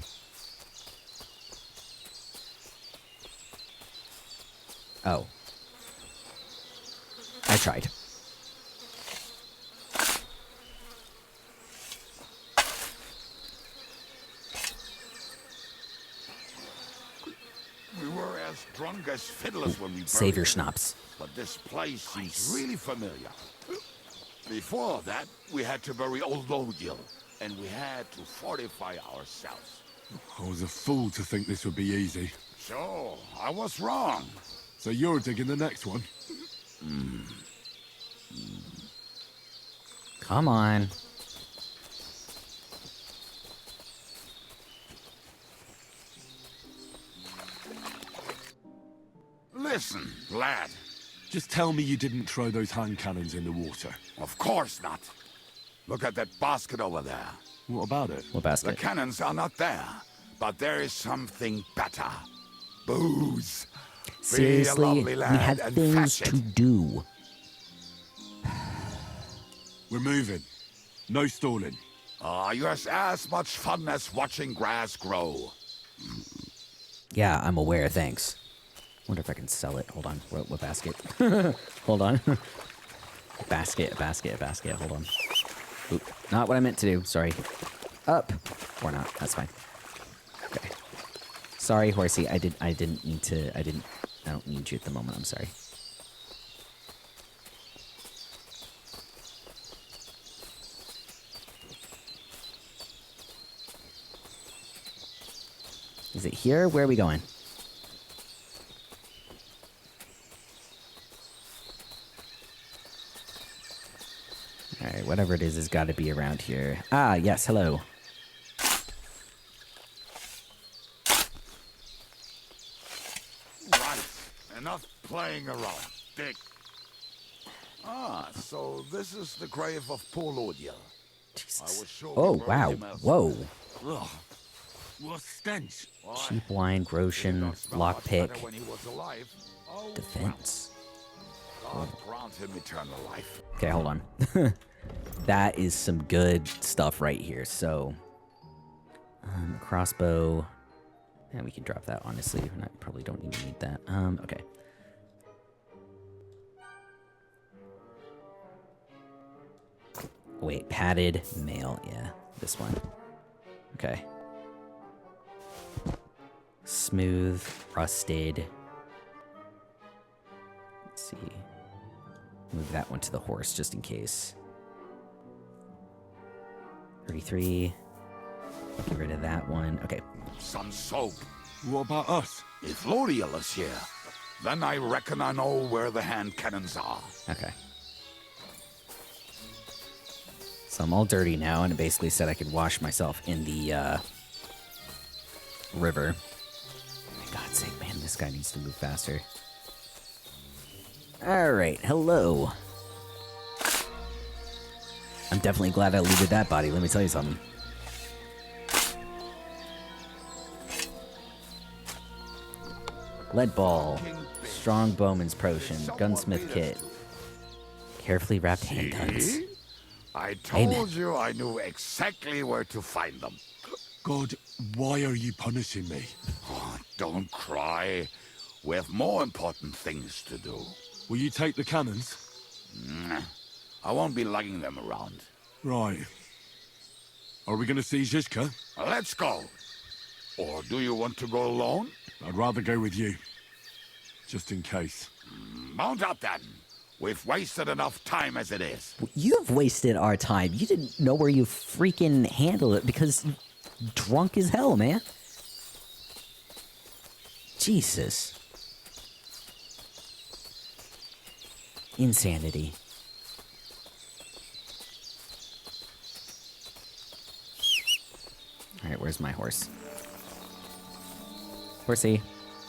Oh. I tried. We were as drunk as fiddlers when we buried Save your him. schnapps. But this place seems really familiar. Before that, we had to bury old Lodil, and we had to fortify ourselves. I was a fool to think this would be easy. So, I was wrong. So you're digging the next one? Come on. Listen, lad. Just tell me you didn't throw those hand cannons in the water. Of course not. Look at that basket over there. What about it? What The basket? cannons are not there, but there is something better. Booze. Be a Seriously, lovely we lad had and things fetch to it. do. We're moving. No stalling. You have as much fun as watching grass grow. Yeah, I'm aware, thanks. Wonder if I can sell it. Hold on. What basket? Hold on. basket, hold on. Oop, not what I meant to do, sorry. Up. Or not, that's fine. Okay. Sorry, horsey, I don't need you at the moment, I'm sorry. Is it here? Where are we going? Alright, whatever it is has got to be around here. Ah, yes, hello. Right. Enough playing around. Dig. So this is the grave of poor Lodiel. I was sure Oh, we buried wow. him elsewhere. Whoa. Ugh. What stench? Cheap wine, Groshen, Did not smell much better lockpick, when he was alive. Oh, defense. well. God grant him eternal life. Okay, hold on. That is some good stuff right here. So, crossbow. And we can drop that, honestly. I probably don't even need that. Okay. Wait, padded mail. Yeah, this one. Okay. Smooth, rusted. Let's see. Move that one to the horse just in case. 33. Get rid of that one. Okay. Some soap. What about us? If Lodiel is here, then I reckon I know where the hand cannons are. Okay. So I'm all dirty now, and it basically said I could wash myself in the river. For God's sake, man, this guy needs to move faster. Alright, hello. I'm definitely glad I looted that body, let me tell you something. Lead ball, strong bowman's potion, gunsmith kit, carefully wrapped handguns. See? I Amen. told you I knew exactly where to find them. God, why are you punishing me? Oh, don't cry. We have more important things to do. Will you take the cannons? I won't be lugging them around. Right. Are we going to see Zizka? Let's go. Or do you want to go alone? I'd rather go with you. Just in case. Mount up then. We've wasted enough time as it is. You've wasted our time. You didn't know where you freaking handle it because you're drunk as hell, man. Jesus. Insanity. Alright, where's my horse? Horsey.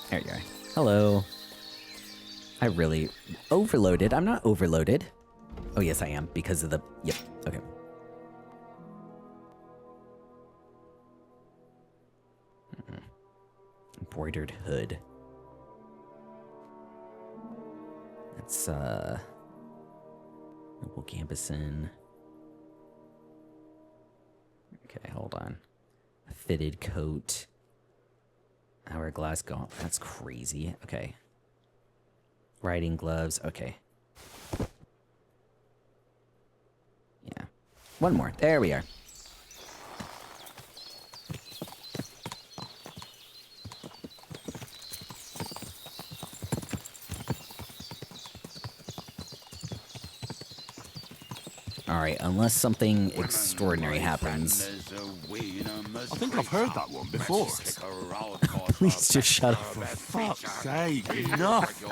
There you are. Hello. I really overloaded. I'm not overloaded. Oh, yes, I am because of the... Yep. Okay. Embroidered hood. That's, Noble Gambison. Okay, hold on. A fitted coat. Hourglass gauntlet. That's crazy. Okay. Riding gloves. Okay. Yeah. One more. There we are. Alright, unless something extraordinary happens. I think I've heard that one before. Please just shut up. For fuck's sake, enough!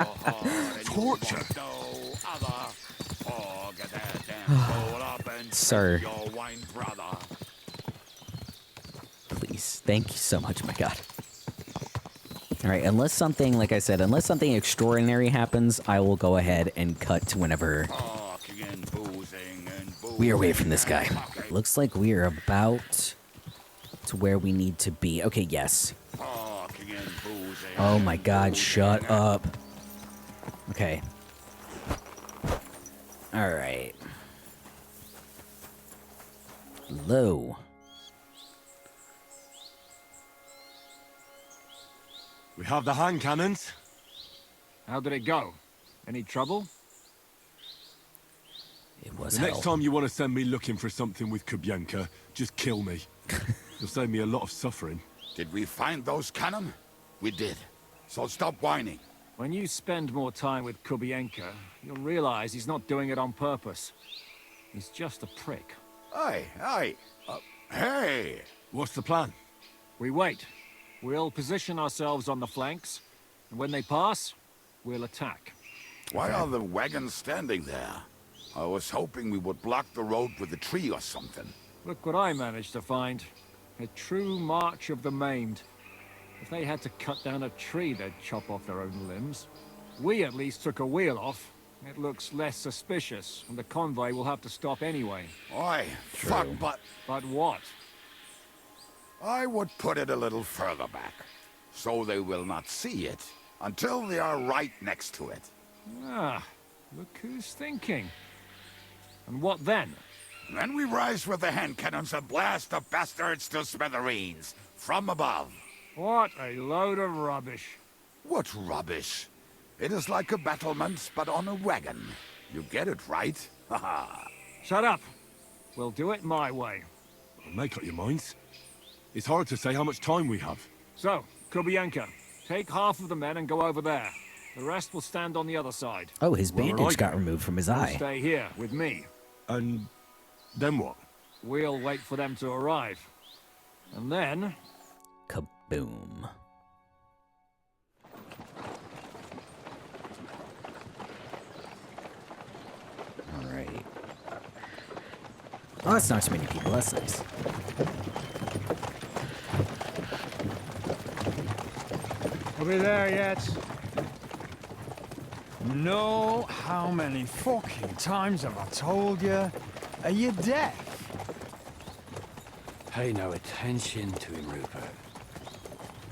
Torture! Sir. Please. Thank you so much, my god. Alright, unless something, like I said, unless something extraordinary happens, I will go ahead and cut to whenever we are away from this guy. Looks like we are about to where we need to be. Okay, yes. Oh my god, shut up. Okay. Alright. Hello. We have the hand cannons. How did it go? Any trouble? It was The next time you want to send me looking for something with Kubienka, just kill me. You'll save me a lot of suffering. Did we find those cannon? We did. So stop whining. When you spend more time with Kubienka, you'll realize he's not doing it on purpose. He's just a prick. Aye. Hey! What's the plan? We wait. We'll position ourselves on the flanks, and when they pass, we'll attack. Why are the wagons standing there? I was hoping we would block the road with a tree or something. Look what I managed to find. A true march of the maimed. If they had to cut down a tree, they'd chop off their own limbs. We at least took a wheel off. It looks less suspicious, and the convoy will have to stop anyway. Oi, fuck, but... But what? I would put it a little further back, so they will not see it until they are right next to it. Ah, look who's thinking. And what then? Then we rise with the hand cannons and blast the bastards to smithereens, from above. What a load of rubbish. What rubbish? It is like a battlement, but on a wagon. You get it, right? Haha. Shut up. We'll do it my way. Well, make up your minds. It's hard to say how much time we have. So, Kubienka, take half of the men and go over there. The rest will stand on the other side. Oh, his bandage got removed from his You'll eye. stay here with me. And then what? We'll wait for them to arrive. And then... Kaboom. Alright. Oh, that's not too many people. That's nice. Are we there yet? No, how many fucking times have I told you? Are you deaf? Pay no attention to him, Rupert.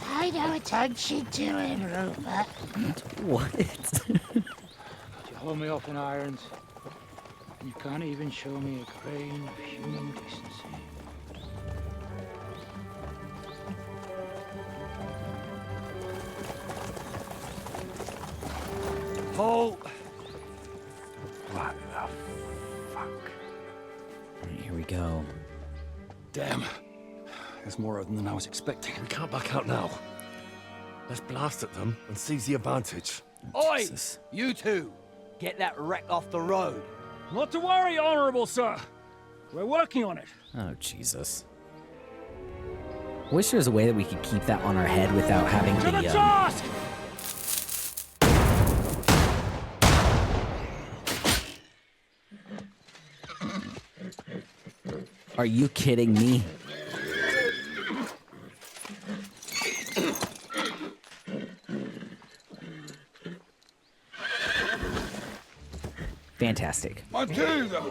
Pay no attention to him, Rupert. What? You hold me up in irons, and you can't even show me a grain of human decency. Halt! What the fuck? Alright, here we go. Damn. There's more of them than I was expecting. We can't back out now. Let's blast at them and seize the advantage. Oi! Jesus. You two! Get that wreck off the road. Not to worry, Honorable Sir. We're working on it. Oh, Jesus. Wish there was a way that we could keep that on our head without having To the the, task! Are you kidding me? Fantastic. Matilda!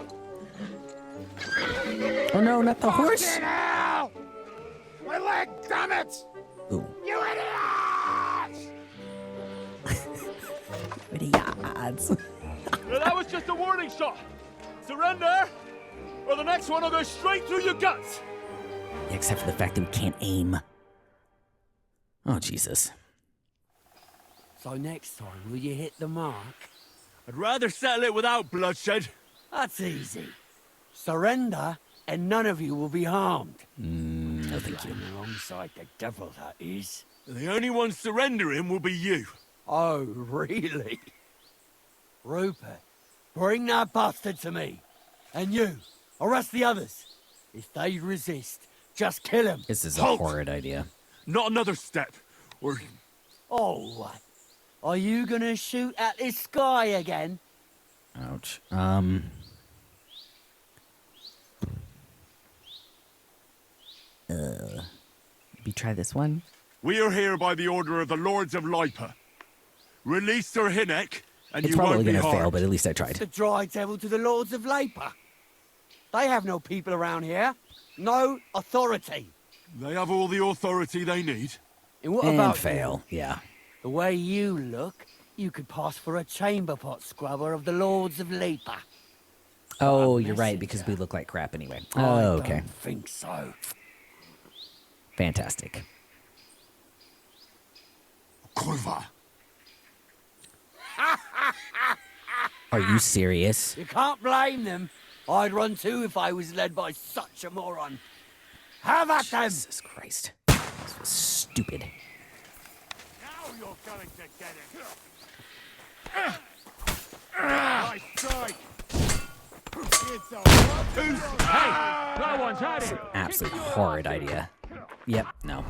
Oh no, not the horse! Fucking hell! My leg, damn it! Ooh. You idiots! Idiots. Well, that was just a warning shot. Surrender, or the next one will go straight through your guts. Except for the fact that we can't aim. Oh, Jesus. So next time, will you hit the mark? I'd rather settle it without bloodshed. That's easy. Surrender, and none of you will be harmed. No, thank you. Alongside the devil, that is. The only one surrendering will be you. Oh, really? Rupert, bring that bastard to me. And you, Arrest the others. If they resist, just kill them. This is a Halt! horrid idea. Not another step, or... Oh, what? Are you gonna shoot at this sky again? Ouch. Maybe try this one. We are here by the order of the Lords of Lipa. Release Sir Hinnek, and It's you probably won't be gonna fail, harmed. but at least I tried. The dry devil to the Lords of Labour. They have no people around here. No authority. They have all the authority they need. And what And about fail, you? yeah. The way you look, you could pass for a chamber pot scrubber of the Lords of Labour. Oh, you're right, because we look like crap anyway. I Oh, okay. don't think so. Fantastic. Kurva. Are you serious? You can't blame them. I'd run too if I was led by such a moron. Have at them! Jesus Christ. This was stupid. Now you're going to get it. Nice strike. It's a hey, no one's had it. Absolute horrid idea. Yep, no.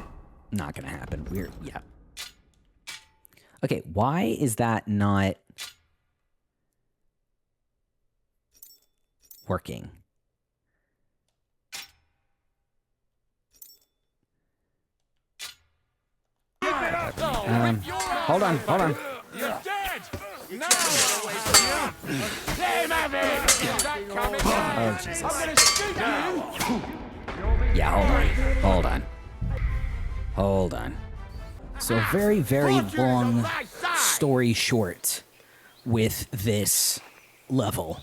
Not gonna happen. We're, yeah. Okay, why is that not working? Hold on. You're dead. No. Let him have it. Is that coming? Oh, Jesus. I'm gonna shoot you. Yeah, hold on. So a very, very long story short with this level.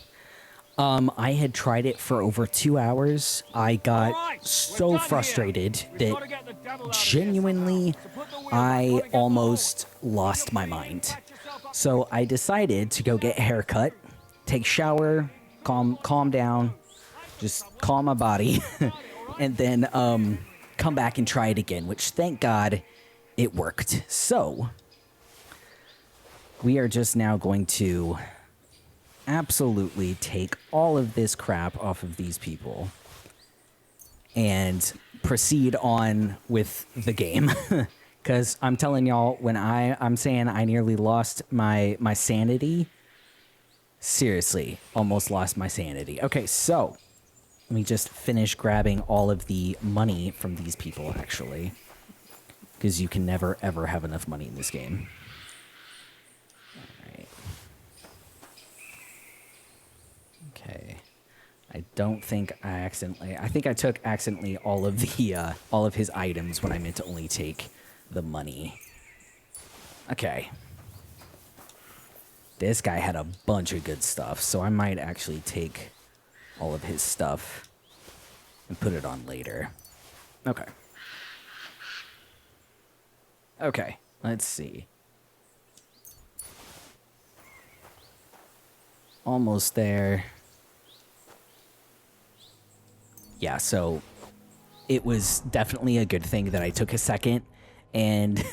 I had tried it for over 2 hours. I got so frustrated that genuinely I almost lost my mind. So I decided to go get a haircut, take a shower, calm down, just calm my body, and then come back and try it again, which thank God it worked. So we are just now going to absolutely take all of this crap off of these people and proceed on with the game. Because I'm telling y'all, when I'm saying I nearly lost my sanity, seriously, almost lost my sanity. Okay, so let me just finish grabbing all of the money from these people, actually. Because you can never, ever have enough money in this game. Alright. Okay. I don't think I think I took accidentally all of his items when I meant to only take the money. Okay. This guy had a bunch of good stuff, so I might actually take all of his stuff and put it on later. Okay. Okay, let's see. Almost there. Yeah, so it was definitely a good thing that I took a second and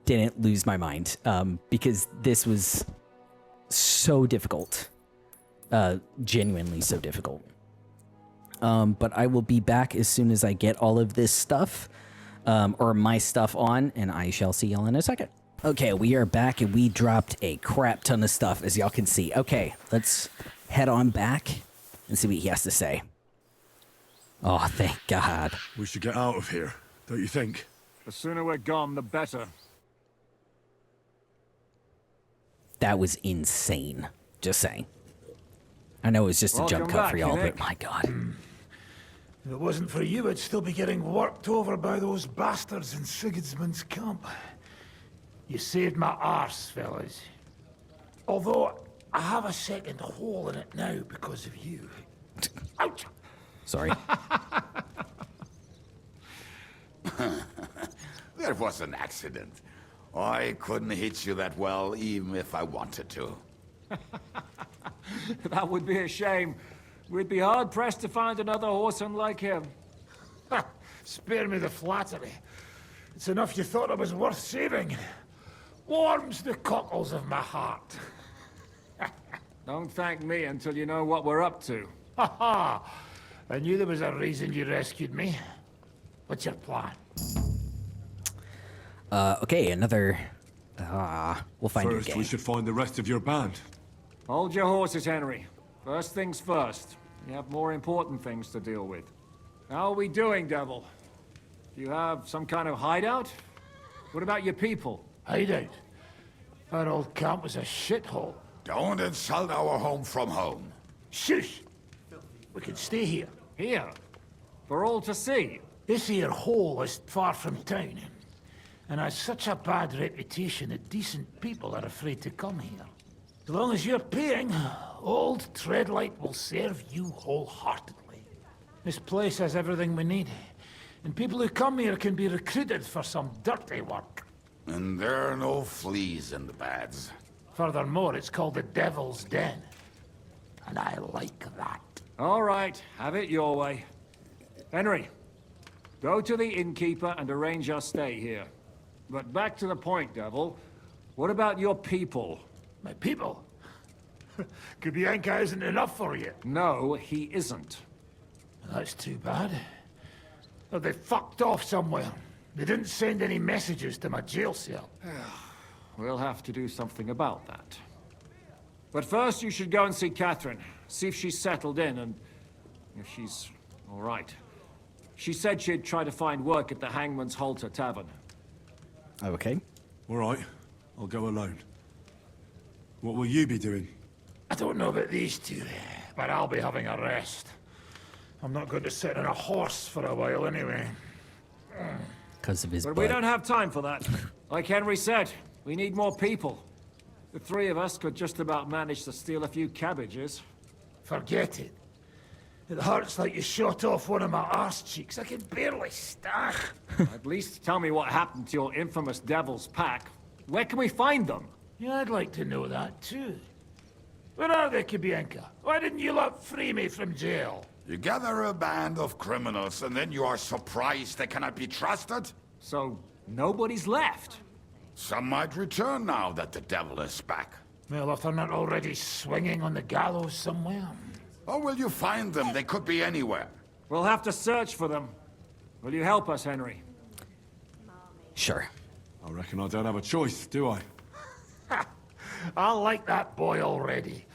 didn't lose my mind, because this was so difficult. Genuinely so difficult. But I will be back as soon as I get all of this stuff, or my stuff on, and I shall see y'all in a second. Okay, we are back, and we dropped a crap ton of stuff, as y'all can see. Okay, let's head on back and see what he has to say. Oh, thank God. We should get out of here, don't you think? The sooner we're gone, the better. That was insane. Just saying. I know it was just a jump cut for y'all, but my God. If it wasn't for you, I'd still be getting worked over by those bastards in Sigismund's camp. You saved my arse, fellas. Although, I have a second hole in it now because of you. Ouch! Sorry. There was an accident. I couldn't hit you that well, even if I wanted to. That would be a shame. We'd be hard-pressed to find another horseman like him. Spare me the flattery. It's enough you thought it was worth saving. Warms the cockles of my heart. Don't thank me until you know what we're up to. Ha ha! I knew there was a reason you rescued me. What's your plan? Okay, another... we'll find your First, game. we should find the rest of your band. Hold your horses, Henry. First things first. You have more important things to deal with. How are we doing, Devil? Do you have some kind of hideout? What about your people? Hideout? Our old camp was a shithole. Don't insult our home from home. Shush! We can stay here. Here? For all to see? This here hole is far from town, and has such a bad reputation that decent people are afraid to come here. As long as you're paying, old Treadlight will serve you wholeheartedly. This place has everything we need, and people who come here can be recruited for some dirty work. And there are no fleas in the beds. Furthermore, it's called the Devil's Den, and I like that. All right, have it your way. Henry, go to the innkeeper and arrange our stay here. But back to the point, Devil. What about your people? My people? Kubienka isn't enough for you. No, he isn't. That's too bad. Well, they fucked off somewhere. They didn't send any messages to my jail cell. We'll have to do something about that. But first, you should go and see Catherine. See if she's settled in and if she's all right. She said she'd try to find work at the Hangman's Halter Tavern. Okay. All right. I'll go alone. What will you be doing? I don't know about these two, but I'll be having a rest. I'm not going to sit on a horse for a while anyway. Because of his But butt. we don't have time for that. Like Henry said, we need more people. The three of us could just about manage to steal a few cabbages. Forget it. It hurts like you shot off one of my arse cheeks. I can barely stand. At least tell me what happened to your infamous Devil's Pack. Where can we find them? Yeah, I'd like to know that too. Where are they, Kubienka? Why didn't you lot free me from jail? You gather a band of criminals and then you are surprised they cannot be trusted? So, nobody's left? Some might return now that the devil is back. Well, if they're not already swinging on the gallows somewhere. Or will you find them? They could be anywhere. We'll have to search for them. Will you help us, Henry? Sure. I reckon I don't have a choice, do I? I like that boy already.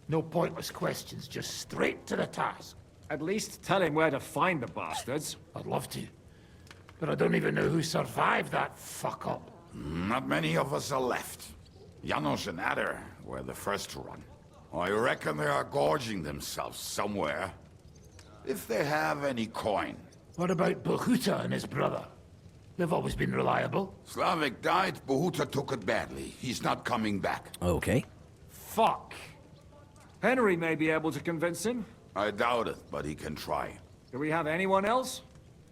No pointless questions, just straight to the task. At least tell him where to find the bastards. I'd love to. But I don't even know who survived that fuck-up. Not many of us are left. Janos and Adder were the first to run. I reckon they are gorging themselves somewhere. If they have any coin. What about Bohuta and his brother? They've always been reliable. Slavik died, Bohuta took it badly. He's not coming back. Okay. Fuck. Henry may be able to convince him. I doubt it, but he can try. Do we have anyone else?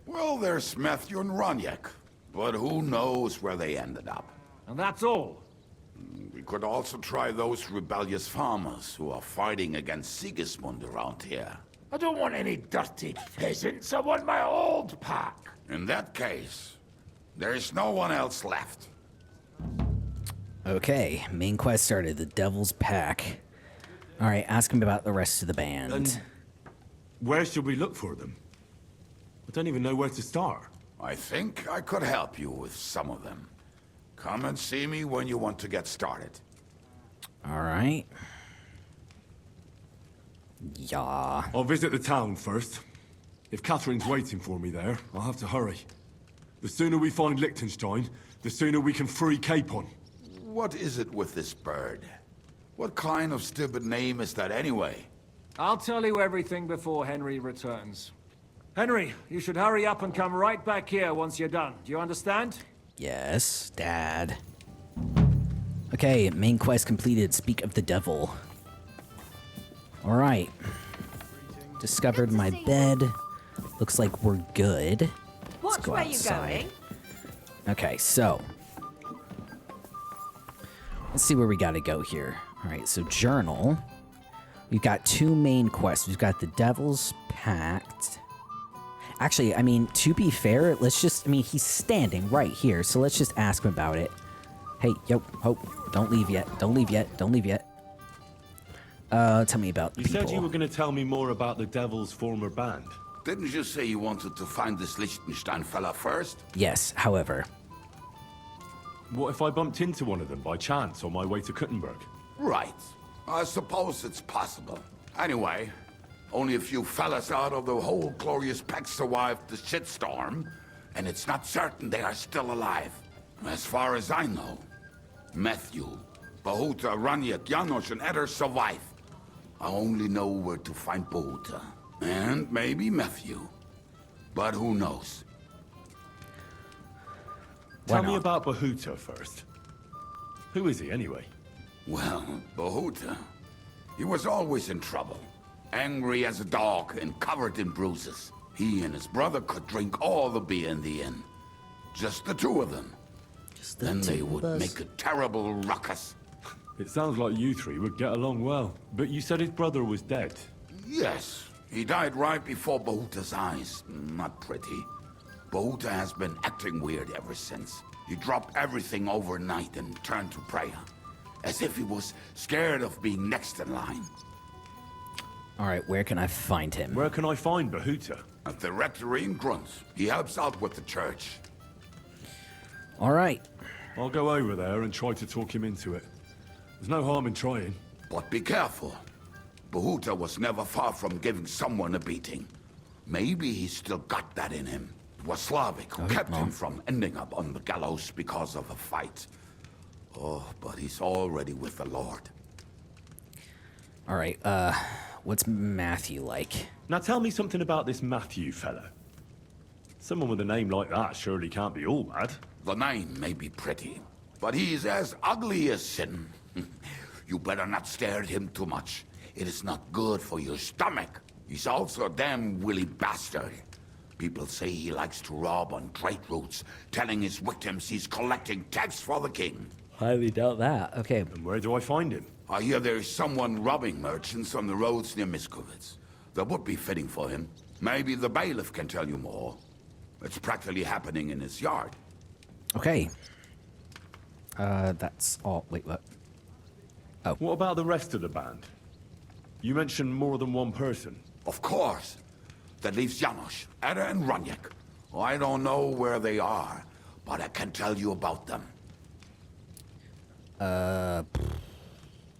Well, there's Matthew and Roniak. But who knows where they ended up. And that's all. We could also try those rebellious farmers who are fighting against Sigismund around here. I don't want any dirty peasants. I want my old pack. In that case, there is no one else left. Okay, main quest started. The Devil's Pack. All right, ask him about the rest of the band. And where should we look for them? I don't even know where to start. I think I could help you with some of them. Come and see me when you want to get started. All right. Yeah. I'll visit the town first. If Catherine's waiting for me there, I'll have to hurry. The sooner we find Liechtenstein, the sooner we can free Capon. What is it with this bird? What kind of stupid name is that anyway? I'll tell you everything before Henry returns. Henry, you should hurry up and come right back here once you're done. Do you understand? Yes, Dad. Okay, main quest completed. Speak of the devil. All right. Discovered my bed. Looks like we're good. Let's go outside. Okay, so let's see where we gotta go here. All right, so journal. We've got two main quests. We've got the Devil's Pact. Actually, I mean, to be fair, let's just, I mean, he's standing right here, so let's just ask him about it. Hey, yo, Hope, don't leave yet. Don't leave yet. Don't leave yet. Tell me about the You people. said you were going to tell me more about the Devil's former band. Didn't you say you wanted to find this Liechtenstein fella first? Yes, however. What if I bumped into one of them by chance on my way to Kuttenberg? Right. I suppose it's possible. Anyway, only a few fellas out of the whole glorious pack survived the shitstorm, and it's not certain they are still alive. As far as I know, Matthew, Bahuta, Raniak, Janos, and Eder survive. I only know where to find Bahuta. And maybe Matthew. But who knows? Tell me about Bahuta first. Who is he, anyway? Well, Bahuta, he was always in trouble. Angry as a dog and covered in bruises. He and his brother could drink all the beer in the inn. Just the two of them. Then they would make a terrible ruckus. It sounds like you three would get along well. But you said his brother was dead. Yes, he died right before Bahuta's eyes. Not pretty. Bahuta has been acting weird ever since. He dropped everything overnight and turned to prayer. As if he was scared of being next in line. Alright, where can I find him? Where can I find Bahuta? At the rectory in Grunts. He helps out with the church. Alright. I'll go over there and try to talk him into it. There's no harm in trying. But be careful. Bahuta was never far from giving someone a beating. Maybe he's still got that in him. It was Slavic who kept him from ending up on the gallows because of a fight. Oh, but he's already with the Lord. Alright, what's Matthew like? Now tell me something about this Matthew fella. Someone with a name like that surely can't be all bad. The name may be pretty, but he's as ugly as sin. You better not stare at him too much. It is not good for your stomach. He's also a damn willy bastard. People say he likes to rob on trade routes, telling his victims he's collecting tax for the king. Highly doubt that. Okay. And where do I find him? I hear there is someone robbing merchants on the roads near Miskovitz. That would be fitting for him. Maybe the bailiff can tell you more. It's practically happening in his yard. Okay. That's all. Wait, what? Oh. What about the rest of the band? You mentioned more than one person. Of course. That leaves Janos, Eder, and Raniak. I don't know where they are, but I can tell you about them.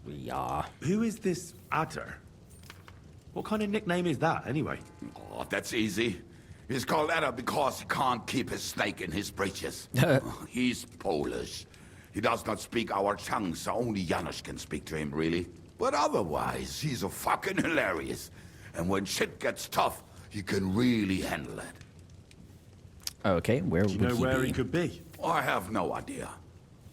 Yeah. Who is this Adder? What kind of nickname is that, anyway? Oh, that's easy. He's called Eder because he can't keep his snake in his breeches. He's Polish. He does not speak our tongue, so only Janos can speak to him, really. But otherwise, he's a fucking hilarious. And when shit gets tough, he can really handle it. Okay, where would he be? Do you know where he could be? I have no idea.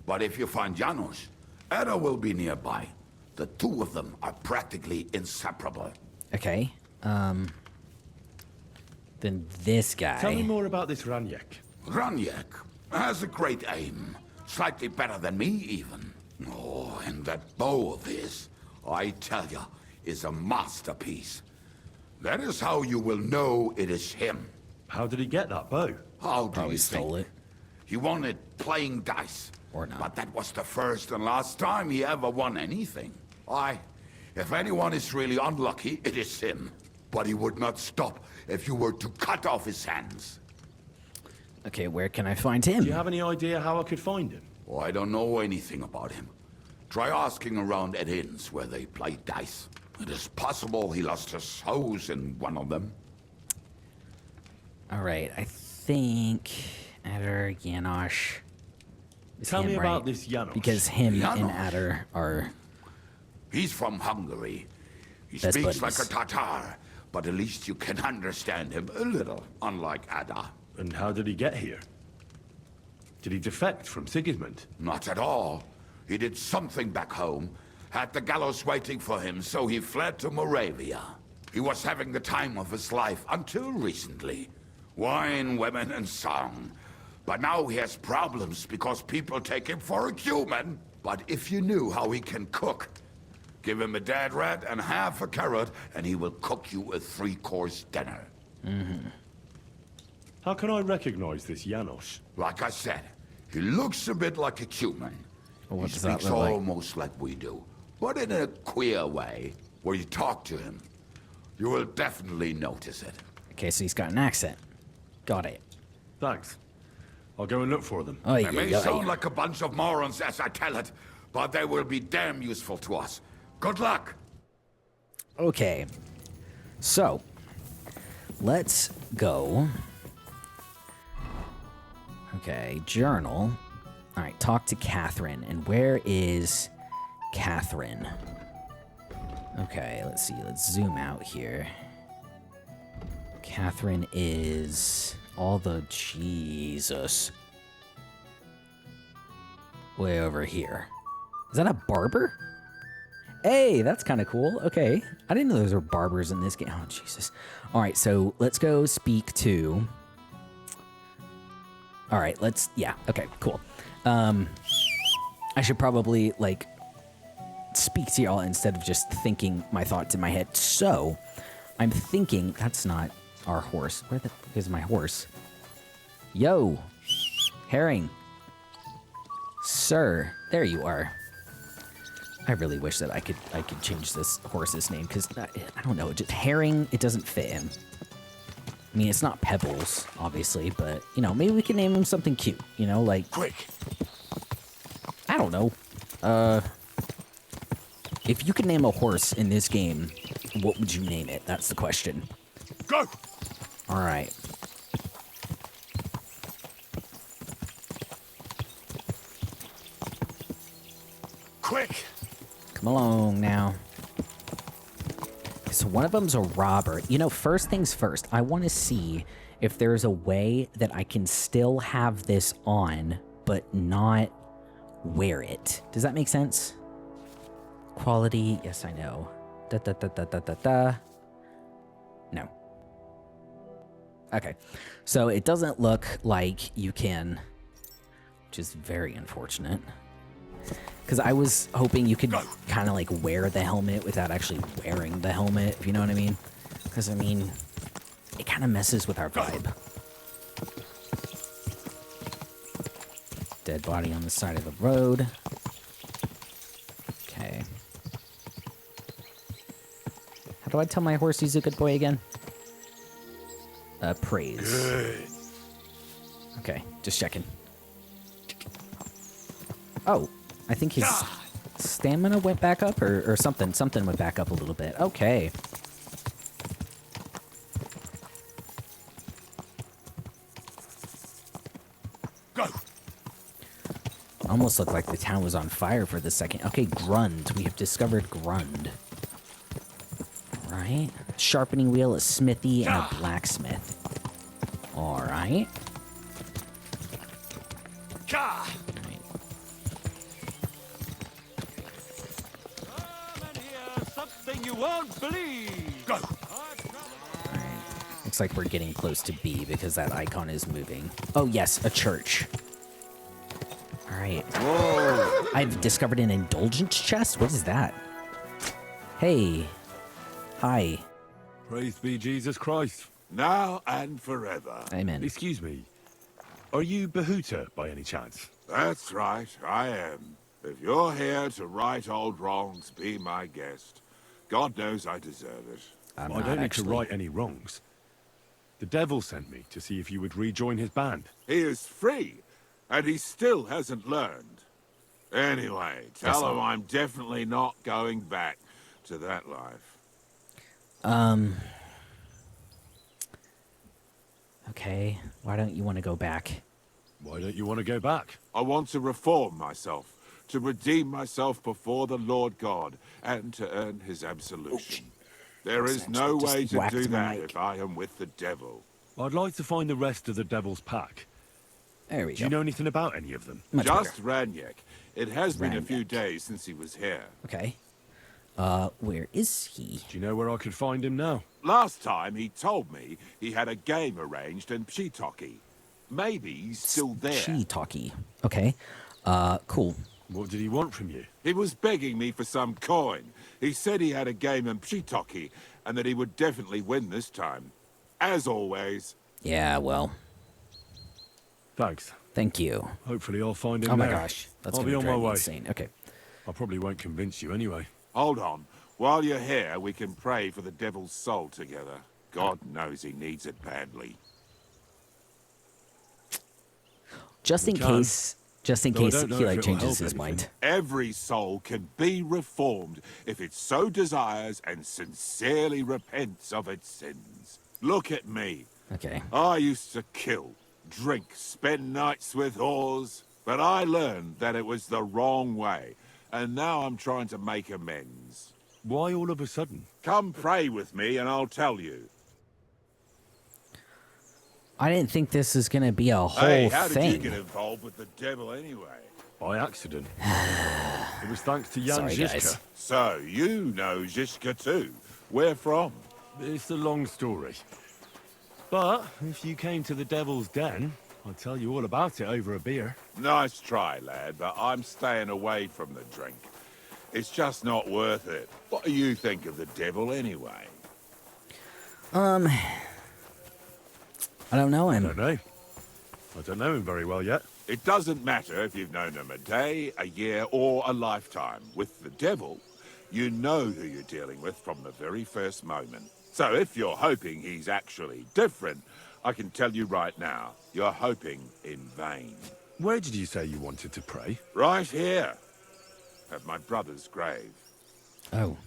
But if you find Janos, Eder will be nearby. The two of them are practically inseparable. Okay. Then this guy. Tell me more about this Raniak. Raniak has a great aim. Slightly better than me, even. Oh, and that bow of his, I tell ya, is a masterpiece. That is how you will know it is him. How did he get that bow? How do Probably you stole think? it. He won it playing dice. Or not. But that was the first and last time he ever won anything. If anyone is really unlucky, it is him. But he would not stop if you were to cut off his hands. Okay, where can I find him? Do you have any idea how I could find him? Oh, I don't know anything about him. Try asking around at inns where they play dice. It is possible he lost his hose in one of them. Alright, I think Adder, Janosch. Tell me about this Janos. Because him Janos? and Adder are... He's from Hungary. He Best speaks buddies. like a Tatar, but at least you can understand him a little, unlike Ada. And how did he get here? Did he defect from Sigismund? Not at all. He did something back home, had the gallows waiting for him, so he fled to Moravia. He was having the time of his life until recently. Wine, women, and song. But now he has problems because people take him for a human. But if you knew how he can cook, give him a dead rat and half a carrot, and he will cook you a 3-course dinner. Mm-hmm. How can I recognize this Janos? Like I said, he looks a bit like a human. Well, what He does that speaks look like? almost like we do, but in a queer way. where you talk to him. You will definitely notice it. Okay, so he's got an accent. Got it. Thanks. I'll go and look for them. Oh, They may sound like a bunch of morons as I tell it, but they will be damn useful to us. Good luck! Okay. So, let's go. Okay, journal. All right, talk to Catherine. And where is Catherine? Okay, let's see. Let's zoom out here. Catherine is all the Jesus. Way over here. Is that a barber? Hey, that's kind of cool. Okay. I didn't know there were barbers in this game. Oh, Jesus. All right, so let's go speak to... All right, let's... Yeah, okay, cool. I should probably, like, speak to y'all instead of just thinking my thoughts in my head. So, I'm thinking... That's not our horse. Where the fuck is my horse? Yo! Herring. Sir. There you are. I really wish that I could change this horse's name, because I don't know, just Herring, it doesn't fit him. I mean, it's not Pebbles, obviously, but, you know, maybe we can name him something cute, you know, like... Quick! I don't know. If you could name a horse in this game, what would you name it? That's the question. Go! Alright. Quick! Come along now. So one of them's a robber. You know, first things first, I want to see if there's a way that I can still have this on, but not wear it. Does that make sense? Quality, yes, I know. No. Okay. So it doesn't look like you can, which is very unfortunate. Because I was hoping you could kind of like wear the helmet without actually wearing the helmet, if you know what I mean. Because, I mean, it kind of messes with our vibe. Dead body on the side of the road. Okay. How do I tell my horse he's a good boy again? Praise. Good. Okay, just checking. Oh. I think his stamina went back up, or something. Something went back up a little bit. Okay. Go. Almost looked like the town was on fire for the second. Okay, Grund. We have discovered Grund. Right. Sharpening wheel, a smithy, and a blacksmith. All right. You won't believe. Go. Alright. Looks like we're getting close to B because that icon is moving. Oh, yes, a church. Alright. Whoa. I've discovered an indulgence chest? What is that? Hey. Hi. Praise be Jesus Christ. Now and forever. Amen. Excuse me. Are you Behuta by any chance? That's right, I am. If you're here to right old wrongs, be my guest. God knows I deserve it. I don't need to right any wrongs. The devil sent me to see if you would rejoin his band. He is free, and he still hasn't learned. Anyway, tell him I'm definitely not going back to that life. Okay. Why don't you want to go back? Why don't you want to go back? I want to reform myself, to redeem myself before the Lord God, and to earn his absolution. There is no way to do that if I am with the devil. I'd like to find the rest of the devil's pack. There we go. Do you know anything about any of them? Just Ranyek. It has been a few days since he was here. Okay. Where is he? Do you know where I could find him now? Last time he told me he had a game arranged in Pshitoki. Maybe he's still there. Pshitoki. Okay. Cool. What did he want from you? He was begging me for some coin. He said he had a game in Pshitoki, and that he would definitely win this time. As always. Yeah, well. Thanks. Thank you. Hopefully I'll find him Oh my there. gosh. That's I'll gonna be on my drive me way. insane. Okay. I probably won't convince you anyway. Hold on. While you're here, we can pray for the devil's soul together. God knows he needs it badly. Just in case he like changes his mind. Every soul can be reformed if it so desires and sincerely repents of its sins. Look at me. Okay. I used to kill, drink, spend nights with whores, but I learned that it was the wrong way, and now I'm trying to make amends. Why all of a sudden? Come pray with me and I'll tell you. I didn't think this was gonna be a whole Hey, how thing. did you get involved with the devil anyway? By accident. It was thanks to Jan Sorry, Žižka. guys. So, you know Žižka too. Where from? It's a long story. But if you came to the Devil's Den, I'll tell you all about it over a beer. Nice try, lad, but I'm staying away from the drink. It's just not worth it. What do you think of the devil anyway? I don't know him. I don't know. I don't know him very well yet. It doesn't matter if you've known him a day, a year, or a lifetime. With the devil, you know who you're dealing with from the very first moment. So if you're hoping he's actually different, I can tell you right now, you're hoping in vain. Where did you say you wanted to pray? Right here, at my brother's grave. Oh.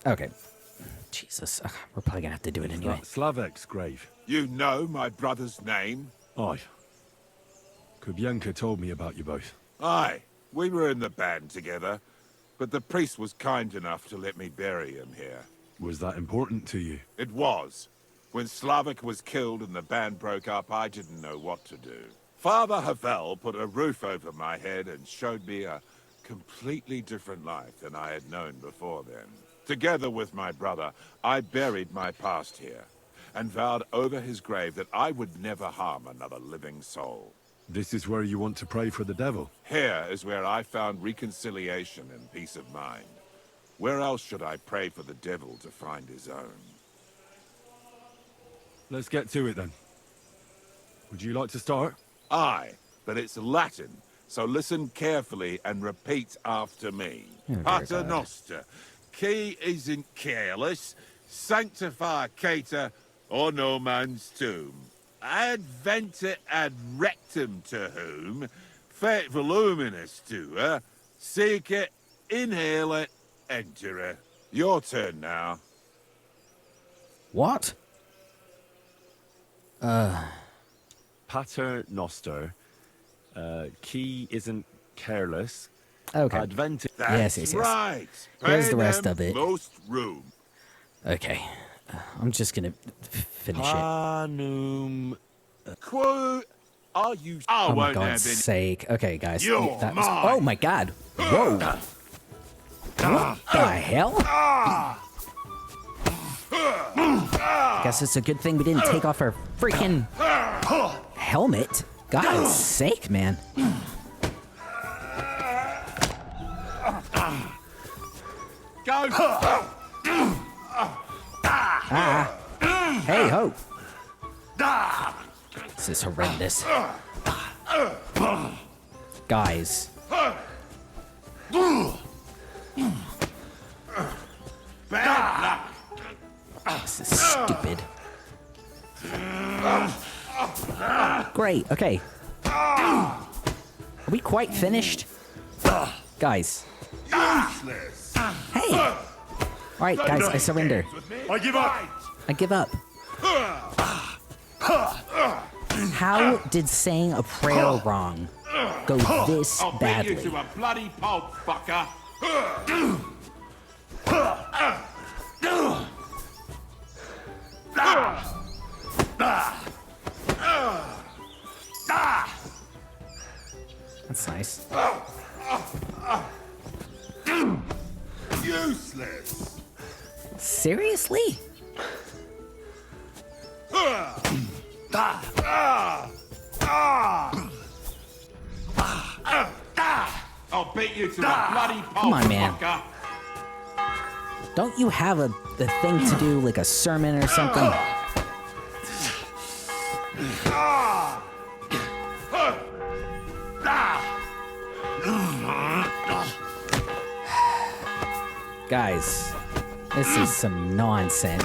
Okay. Jesus, we're probably gonna have to do it anyway. Slavek's grave. You know my brother's name? Aye. Kubienka told me about you both. Aye, we were in the band together, but the priest was kind enough to let me bury him here. Was that important to you? It was. When Slavek was killed and the band broke up, I didn't know what to do. Father Havel put a roof over my head and showed me a completely different life than I had known before then. Together with my brother, I buried my past here, and vowed over his grave that I would never harm another living soul. This is where you want to pray for the devil? Here is where I found reconciliation and peace of mind. Where else should I pray for the devil to find his own? Let's get to it then. Would you like to start? Aye, but it's Latin, so listen carefully and repeat after me. Pater Noster, qui isn't careless, sanctificator, or no man's tomb. Adventure ad rectum to whom, fet voluminous to her, seek it, inhale it, enter it. Your turn now. What? Pater Noster. Key isn't careless. Okay. Adventure. Yes, yes, yes. Right. Here's the rest of it. Most room. Okay. I'm just gonna finish it. Panum. Quote. Are you? I Oh my won't God's have any. sake. Okay, guys. You're that was, mine. oh my God. Whoa. What the hell? Guess it's a good thing we didn't take off our freaking helmet. God's sake, man. Go. Hey ho. This is horrendous. Guys. This is stupid. Great, okay. Are we quite finished? Guys. Useless. Hey! Alright, guys, I surrender. I give up. I give up. How did saying a prayer wrong go this I'll beat badly? you to a bloody pulp, fucker. That's nice. Useless. Seriously? I'll beat you to a bloody pulp, Come on, man. fucker. Don't you have a thing to do, like a sermon or something? Guys, this is some nonsense.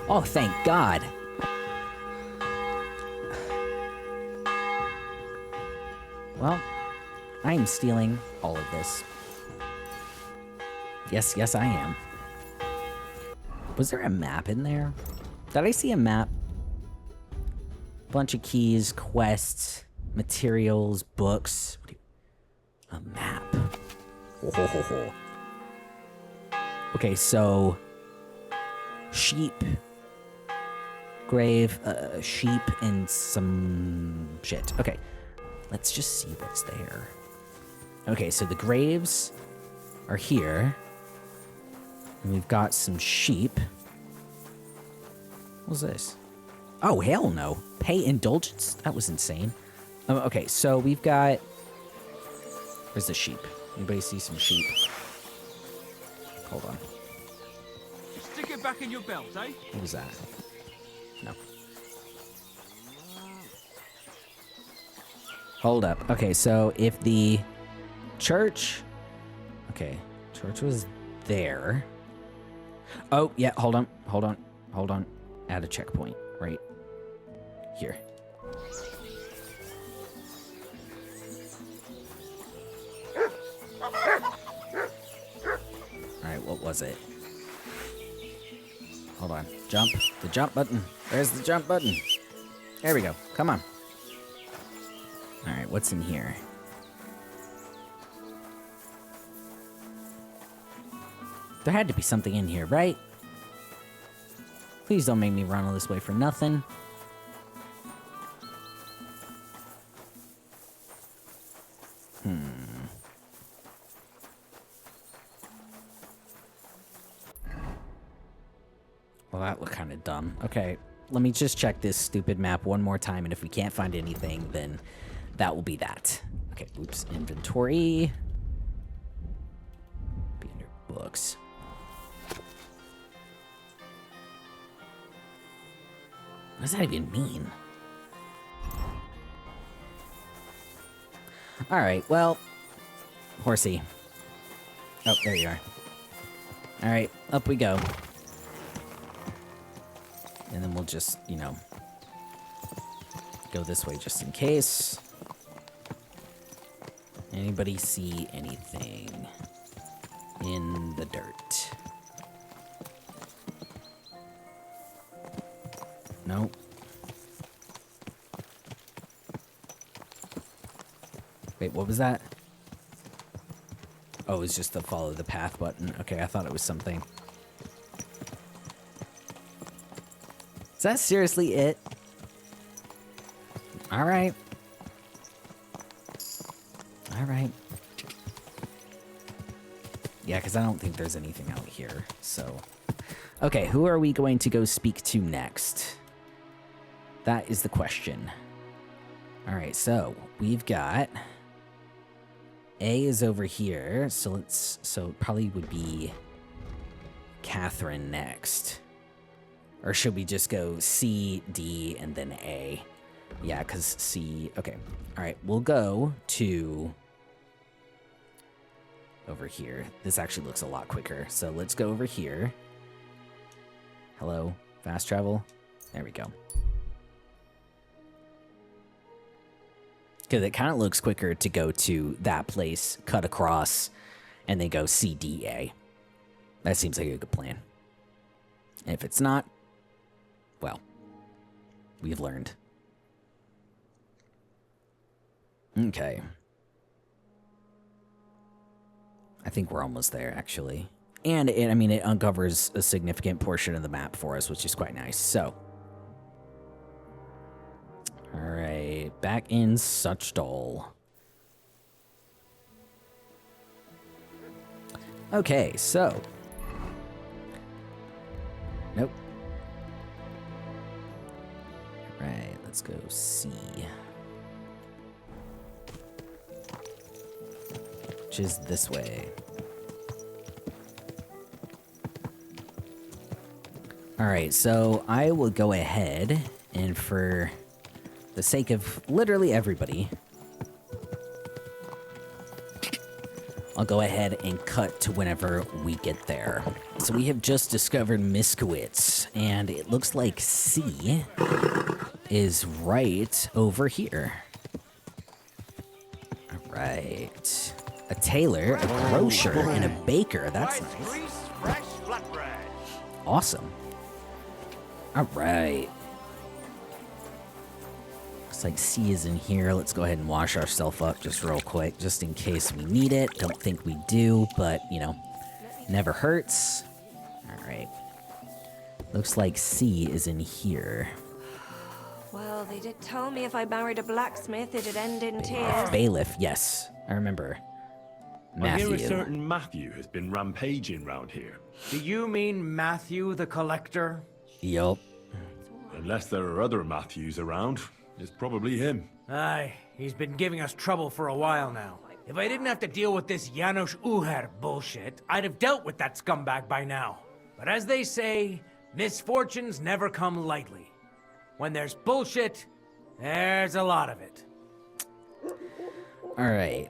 Oh, thank God. Well, I'm stealing all of this. Yes, I am. Was there a map in there? Did I see a map? Bunch of keys, quests, materials, books. A map. Oh. Okay, so sheep, grave, sheep, and some shit. Okay, let's just see what's there. Okay, so the graves are here. And we've got some sheep. What's this? Oh, hell no. Pay indulgence? That was insane. Okay, so we've got... Where's the sheep? Anybody see some sheep? Hold on. Stick it back in your belt, eh? What was that? No. Hold up. Okay, so if the church... Okay, church was there. Oh, yeah, hold on. Add a checkpoint right here. Alright, what was it? Hold on. Jump. The jump button. There's the jump button. There we go. Come on. Alright, what's in here? There had to be something in here, right? Please don't make me run all this way for nothing. Well, that looked kind of dumb. Okay, let me just check this stupid map one more time, and if we can't find anything, then that will be that. Okay, oops, inventory. Be under books. What does that even mean? Alright, well... Horsey. Oh, there you are. Alright, up we go. And then we'll just, you know... go this way just in case. Anybody see anything in the dirt? Nope. Wait, what was that? Oh, it was just the follow the path button. Okay, I thought it was something. Is that seriously it? Alright. Alright. Yeah, because I don't think there's anything out here, so... Okay, who are we going to go speak to next? That is the question. Alright, so we've got... A is over here, so it probably would be Catherine next. Or should we just go C, D, and then A? Yeah, because C... Okay. Alright, we'll go to... over here. This actually looks a lot quicker, so let's go over here. Hello, fast travel. There we go. Because it kind of looks quicker to go to that place, cut across, and then go CDA. That seems like a good plan. And if it's not, well, we've learned. Okay. I think we're almost there, actually. And, I mean, it uncovers a significant portion of the map for us, which is quite nice. So... Alright, back in Suchdol. Okay, so... Nope. Right, let's go C. Which is this way. Alright, so I will go ahead and for... the sake of literally everybody, I'll go ahead and cut to whenever we get there. So we have just discovered Miskowitz, and it looks like C is right over here. All right. A tailor, a grocer, and a baker. That's nice. Awesome. All right. Looks like C is in here. Let's go ahead and wash ourselves up just real quick, just in case we need it. Don't think we do, but, you know, never hurts. All right. Looks like C is in here. Well, they did tell me if I married a blacksmith, it'd end in tears. Bailiff, yes. I remember. Matthew. I hear a certain Matthew has been rampaging round here. Do you mean Matthew the Collector? Yup. Unless there are other Matthews around, it's probably him. Aye, he's been giving us trouble for a while now. If I didn't have to deal with this Janos Uher bullshit, I'd have dealt with that scumbag by now. But as they say, misfortunes never come lightly. When there's bullshit, there's a lot of it. All right.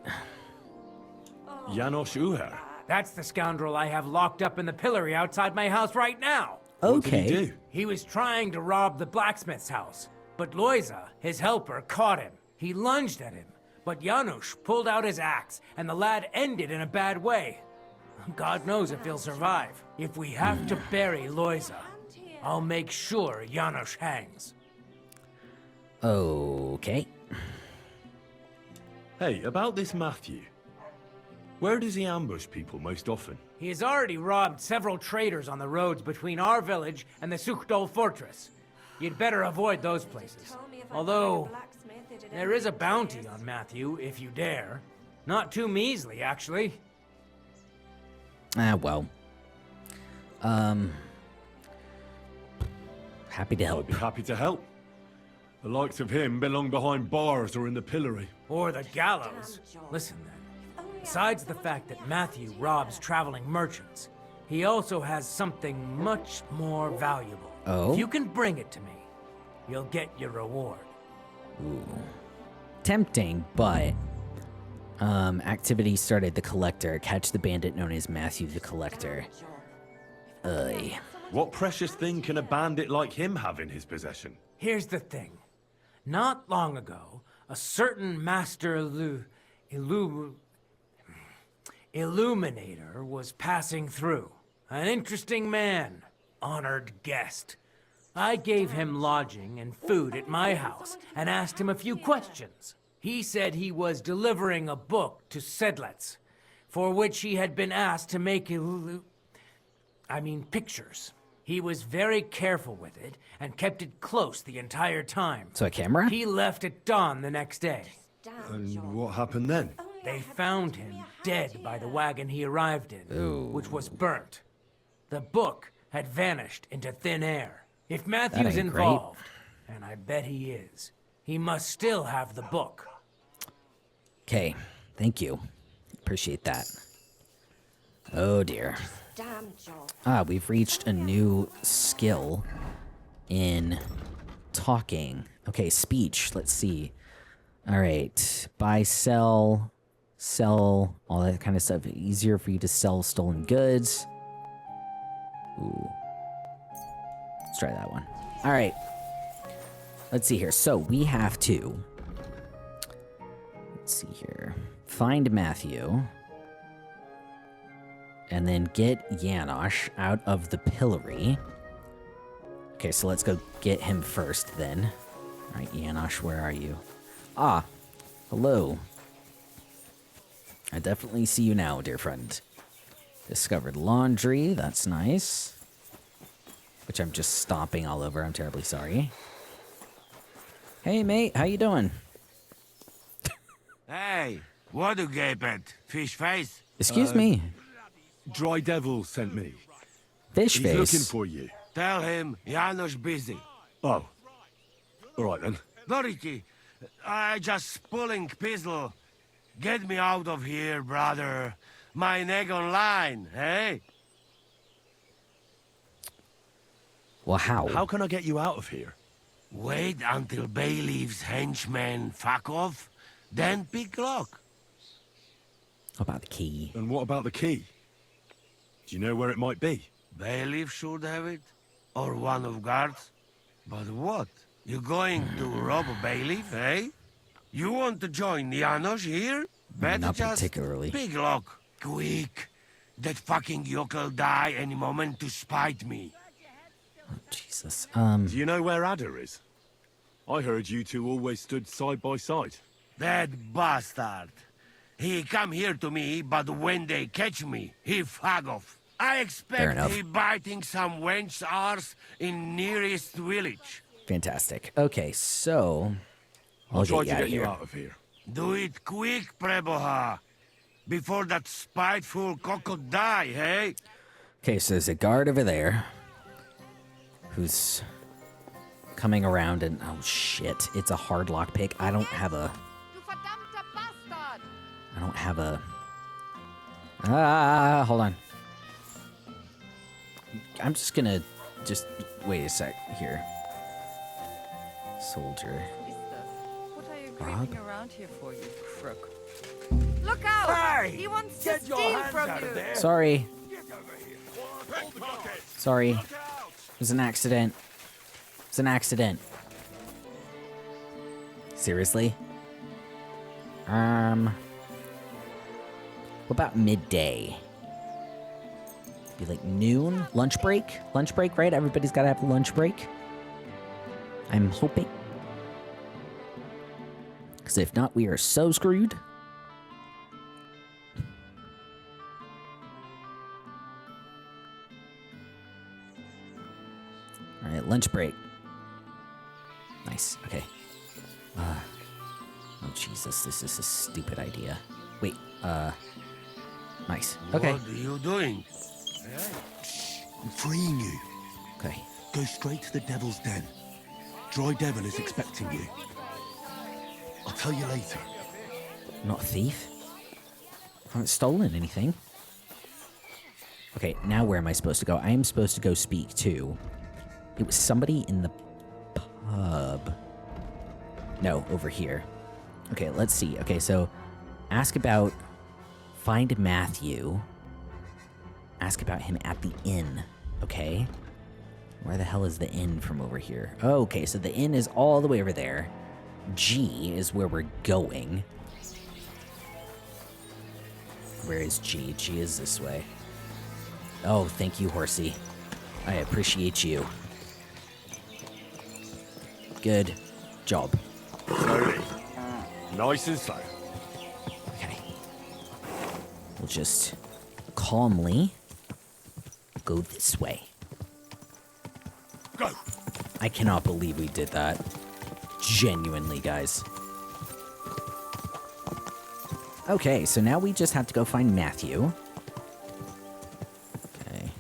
Janos Uher. That's the scoundrel I have locked up in the pillory outside my house right now. Okay. What did he do? He was trying to rob the blacksmith's house, but Loiza, his helper, caught him. He lunged at him, but Janusz pulled out his axe, and the lad ended in a bad way. God knows if he'll survive. If we have to bury Loiza, I'll make sure Janusz hangs. Okay. Hey, about this Matthew. Where does he ambush people most often? He has already robbed several traders on the roads between our village and the Suchdol fortress. You'd better avoid those places. Although, there is a bounty on Matthew, if you dare. Not too measly, actually. Well. Happy to help. I'd be happy to help. The likes of him belong behind bars or in the pillory. Or the gallows. Listen then. Besides the fact that Matthew robs traveling merchants, he also has something much more valuable. Oh? If you can bring it to me, you'll get your reward. Ooh. Tempting, but... activity started. The Collector. Catch the bandit known as Matthew the Collector. What precious thing can a bandit like him have in his possession? Here's the thing. Not long ago, a certain master Illuminator was passing through. An interesting man, honored guest. I gave him lodging and food at my house and asked him a few questions. He said he was delivering a book to Sedlets, for which he had been asked to make pictures. He was very careful with it and kept it close the entire time. So a camera? He left at dawn the next day. And what happened then? They found him dead by the wagon he arrived in, which was burnt. The book had vanished into thin air. If Matthew's involved, and I bet he is, he must still have the book. Okay, thank you. Appreciate that. Oh dear. We've reached a new skill in talking. Okay, speech. Let's see. All right. Buy, sell, all that kind of stuff. Easier for you to sell stolen goods. Ooh. Let's try that one. All right. Let's see here. So we have to... Let's see here. Find Matthew. And then get Janos out of the pillory. Okay, so let's go get him first then. All right, Janos, where are you? Ah, hello. I definitely see you now, dear friend. Discovered laundry, that's nice. Which I'm just stomping all over, I'm terribly sorry. Hey, mate, how you doing? Hey, what do gape at? Fish face? Excuse me. Dry Devil sent me. Fish face? He's looking for you. Tell him Janos busy. Oh. All right, then. Doriki, I just pulling pistol. Get me out of here, brother. My neck on line, hey? Well, how? How can I get you out of here? Wait until Bailiff's henchmen fuck off, then pick lock. What about the key? And what about the key? Do you know where it might be? Bailiff should have it? Or one of guards? But what? You going to rob a bailiff, eh? You want to join Janos here? Better Not just particularly. big lock. Quick. That fucking yokel die any moment to spite me. Jesus. Do you know where Ada is? I heard you two always stood side by side. That bastard. He come here to me, but when they catch me, he fag off. I expect he biting some wench's arse in nearest village. Fantastic. Okay, so I'll try get to get you you out out of here. Do it quick, Preboha. Before that spiteful cock die, hey? Okay, so there's a guard over there who's coming around and oh shit, it's a hard lockpick. I don't have a hold on. I'm just gonna wait a sec here. Soldier. What are you Bob? creeping around here for, you crook? Look out! Hey! He wants to Get your steal hands from out of you! there. Sorry. Sorry. It was an accident. It's an accident. Seriously? What about midday? Be like noon? Lunch break? Lunch break, right? Everybody's gotta have a lunch break. I'm hoping. Because if not, we are so screwed. Alright, lunch break. Nice, okay. Oh, Jesus, this is a stupid idea. Wait, nice. Okay. What are you doing? I'm freeing you. Okay. Go straight to the Devil's Den. Dry Devil is expecting you. I'll tell you later. I'm not a thief. I haven't stolen anything. Okay, now where am I supposed to go? I am supposed to go speak to... It was somebody in the pub. No, over here. Okay, let's see. Okay, so ask about... Find Matthew. Ask about him at the inn. Okay. Where the hell is the inn from over here? Oh, okay, so the inn is all the way over there. G is where we're going. Where is G? G is this way. Oh, thank you, horsey. I appreciate you. Good job. Slowly. Nice and slow. Okay. We'll just calmly go this way. Go! I cannot believe we did that. Genuinely, guys. Okay, so now we just have to go find Matthew. Okay.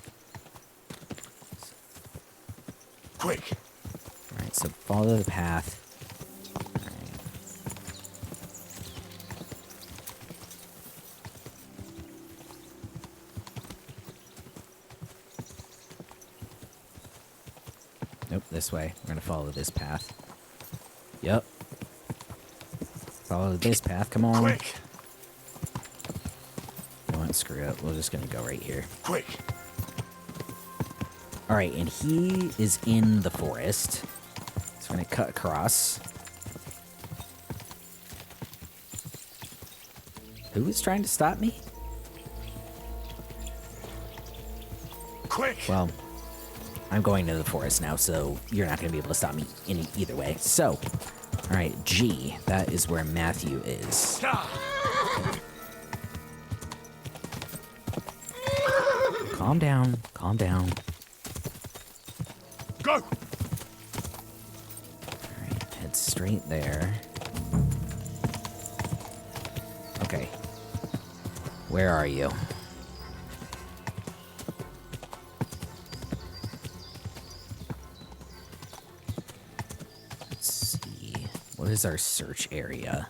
Quick! Alright, so follow the path. Nope, this way. We're gonna follow this path. Yep. Follow this path, come on. Quick! You won't screw it. We're just gonna go right here. Quick! Alright, and he is in the forest. So we're gonna cut across. Who is trying to stop me? Quick! Well, I'm going to the forest now, so you're not going to be able to stop me in either way. So, all right, G, that is where Matthew is. Calm down, calm down. Go! All right, head straight there. Okay. Where are you? What is our search area?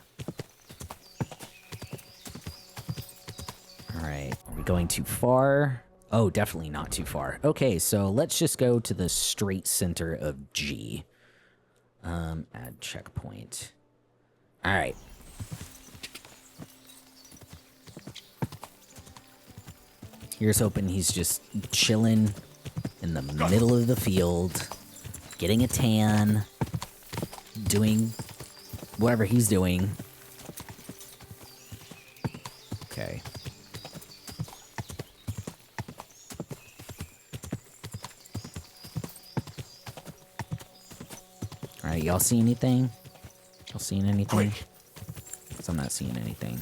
Alright, are we going too far? Oh, definitely not too far. Okay, so let's just go to the straight center of G. Add checkpoint. Alright. Here's hoping he's just chilling in the middle of the field, getting a tan, doing whatever he's doing. Okay. Alright, y'all see anything? Y'all seeing anything? 'Cause I'm not seeing anything.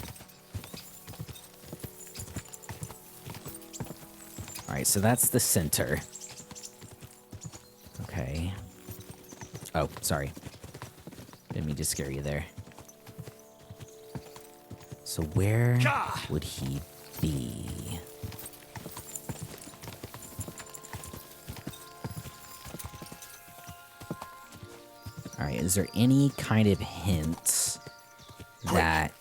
Alright, so that's the center. Okay. Oh, sorry. Didn't mean to scare you there. So where would he be? Alright, is there any kind of hints that...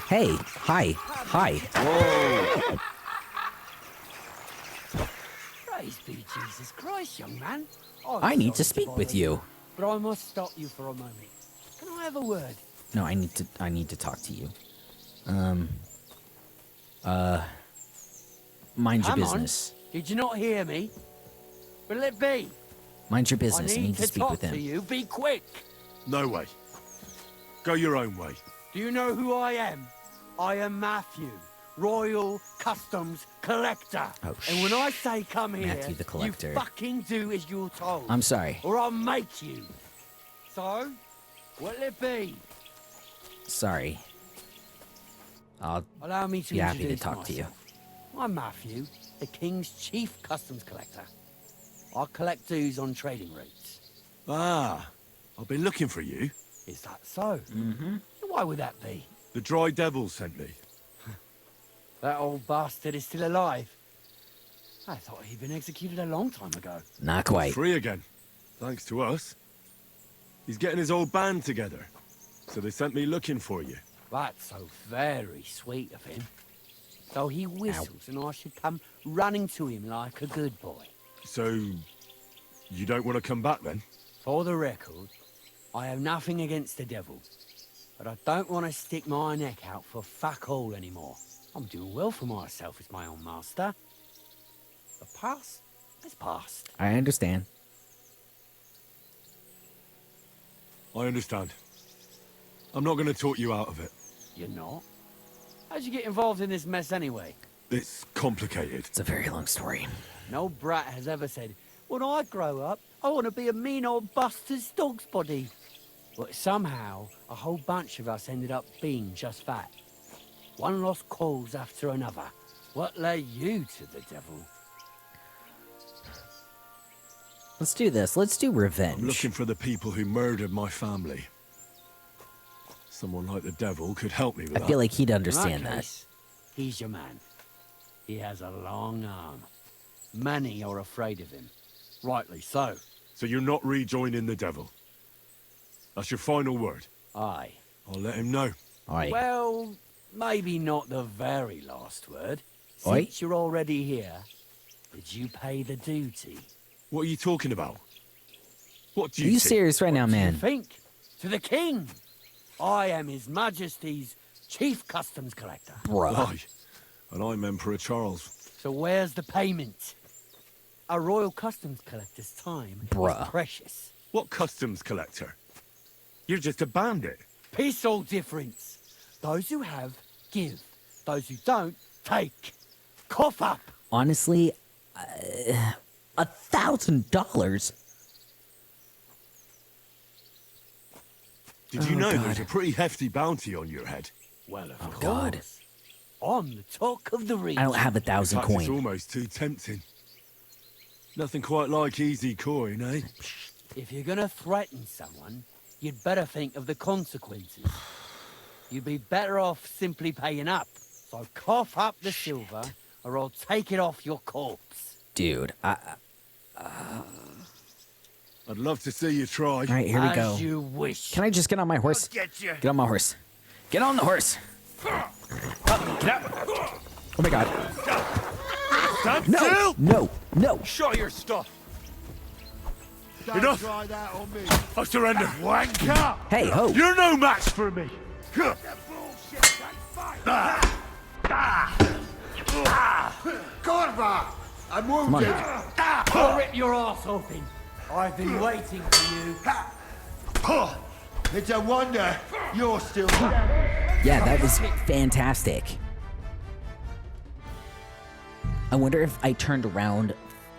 Hey, hi. Whoa. Praise be Jesus Christ, young man. I need to speak with you. But I must stop you for a moment. Can I have a word? No, I need to talk to you. Mind your business. Did you not hear me? Will it be? Mind your business. I need to speak with him. To you. Be quick. No way. Go your own way. Do you know who I am? I am Matthew, Royal Customs Collector. Oh, and when I say come here, Matthew the Collector. you fucking do as you're told. I'm sorry. Or I'll make you. So, what'll it be? Sorry. I'll Allow me to be happy to introduce talk to you. myself. I'm Matthew, the King's Chief Customs Collector. I collect dues on trading routes. Ah, I've been looking for you. Is that so? Mm-hmm. Why would that be? The Dry Devil sent me. That old bastard is still alive. I thought he'd been executed a long time ago. Not quite. Free again. Thanks to us. He's getting his old band together. So they sent me looking for you. That's so very sweet of him. So he whistles and I should come running to him like a good boy. So, you don't want to come back then? For the record, I have nothing against the devil. But I don't want to stick my neck out for fuck all anymore. I'm doing well for myself as my own master. The past is past. I understand. I understand. I'm not going to talk you out of it. You're not? How'd you get involved in this mess anyway? It's complicated. It's a very long story. No brat has ever said, when I grow up, I want to be a mean old bastard's dog's body. But somehow, a whole bunch of us ended up being just that. One lost cause after another. What led you to the devil? Let's do this. Let's do revenge. I'm looking for the people who murdered my family. Someone like the devil could help me with that. I feel like he'd understand that. He's your man. He has a long arm. Many are afraid of him. Rightly so. So you're not rejoining the devil? That's your final word? Aye. I'll let him know. Aye. Well, maybe not the very last word. Oi. Since you're already here, did you pay the duty? What are you talking about? What Are you serious right now, man? Think. To the king. I am His Majesty's Chief Customs Collector. Bruh. Aye. And I'm Emperor Charles. So where's the payment? A Royal Customs Collector's time Bruh. is precious. What customs collector? You're just a bandit. Peace all difference. Those who have, give. Those who don't, take. Cough up. Honestly, $1,000. Did you know there's a pretty hefty bounty on your head? Well, of course. God. On the talk of the region. I don't have 1,000 In fact, coin. It's almost too tempting. Nothing quite like easy coin, eh? If you're gonna threaten someone, you'd better think of the consequences. You'd be better off simply paying up. So cough up the silver, or I'll take it off your corpse. Dude, I'd love to see you try. All right, here we go. As you wish. Can I just get on my horse? Get you. Get on my horse. Get on the horse. Oh my god. Stand No, still! no, no. Show your stuff. Don't Enough. try that on me. I surrender. Wanker! Hey, ho. You're no match for me. Corva! I'm wounded! I'll rip your arse open. I've been waiting for you. It's a wonder you're still... Yeah, that was fantastic. I wonder if I turned around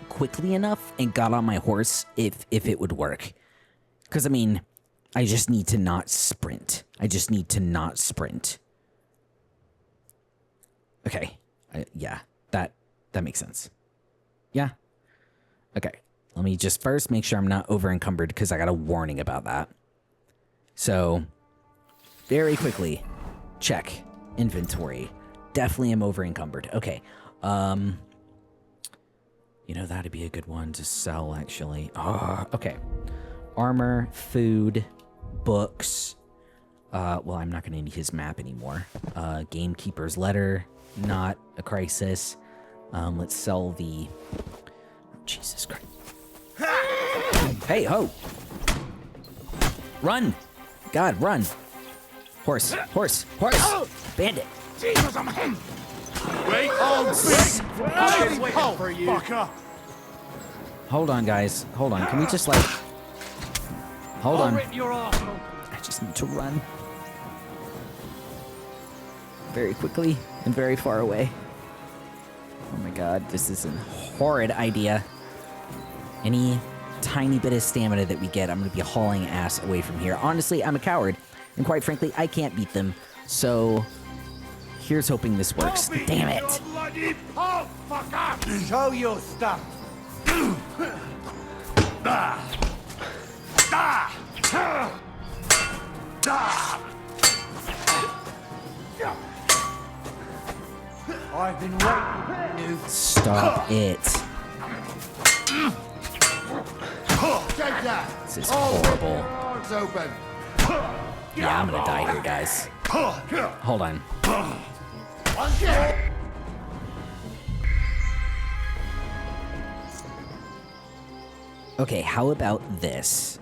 quickly enough and got on my horse, if it would work. Because, I mean, I just need to not sprint. Okay. Yeah, that makes sense. Yeah. Okay. Let me just first make sure I'm not over encumbered because I got a warning about that. So, very quickly, check inventory. Definitely am over encumbered. Okay. You know, that'd be a good one to sell, actually. Oh, okay. Armor, food, books. Well, I'm not going to need his map anymore. Gamekeeper's letter, not a crisis. Let's sell the... Jesus Christ. Hey, ho! Run! God, run! Horse, horse, horse! Bandit! Jesus, I'm him! Wait! I'm waiting for you! Fucker! Hold on, guys. Hold on. Can we just, like... Hold on. Rip your arse open. I just need to run. Very quickly and very far away. Oh my god, this is a horrid idea. Any tiny bit of stamina that we get, I'm going to be hauling ass away from here. Honestly, I'm a coward. And quite frankly, I can't beat them. So, here's hoping this works. Damn it! Show your stuff! I've been waiting for you. Stop it. Take that! This is horrible. Arms open! Yeah, I'm gonna die here, guys. Hold on. Okay, how about this?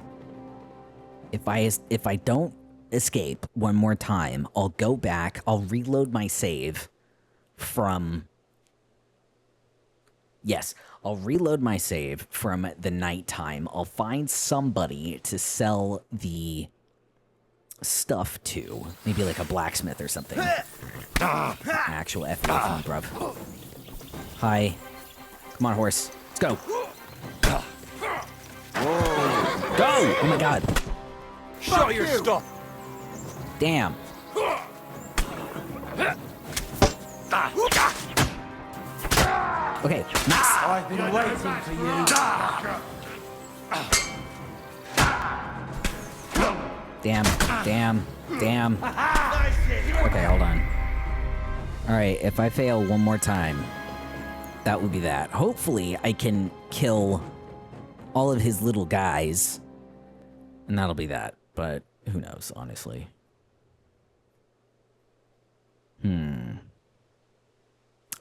If I don't escape one more time, I'll go back, I'll reload my save from... Yes, I'll reload my save from the nighttime. I'll find somebody to sell the stuff to. Maybe like a blacksmith or something. Actual F-A-F, bruv. Hi. Come on, horse. Let's go. Whoa. Go! Oh my god. Show your stuff! Damn. Okay, nice. I've been waiting for you. Damn, damn, damn. Okay, hold on. Alright, if I fail one more time, that would be that. Hopefully, I can kill all of his little guys, and that'll be that. But who knows, honestly.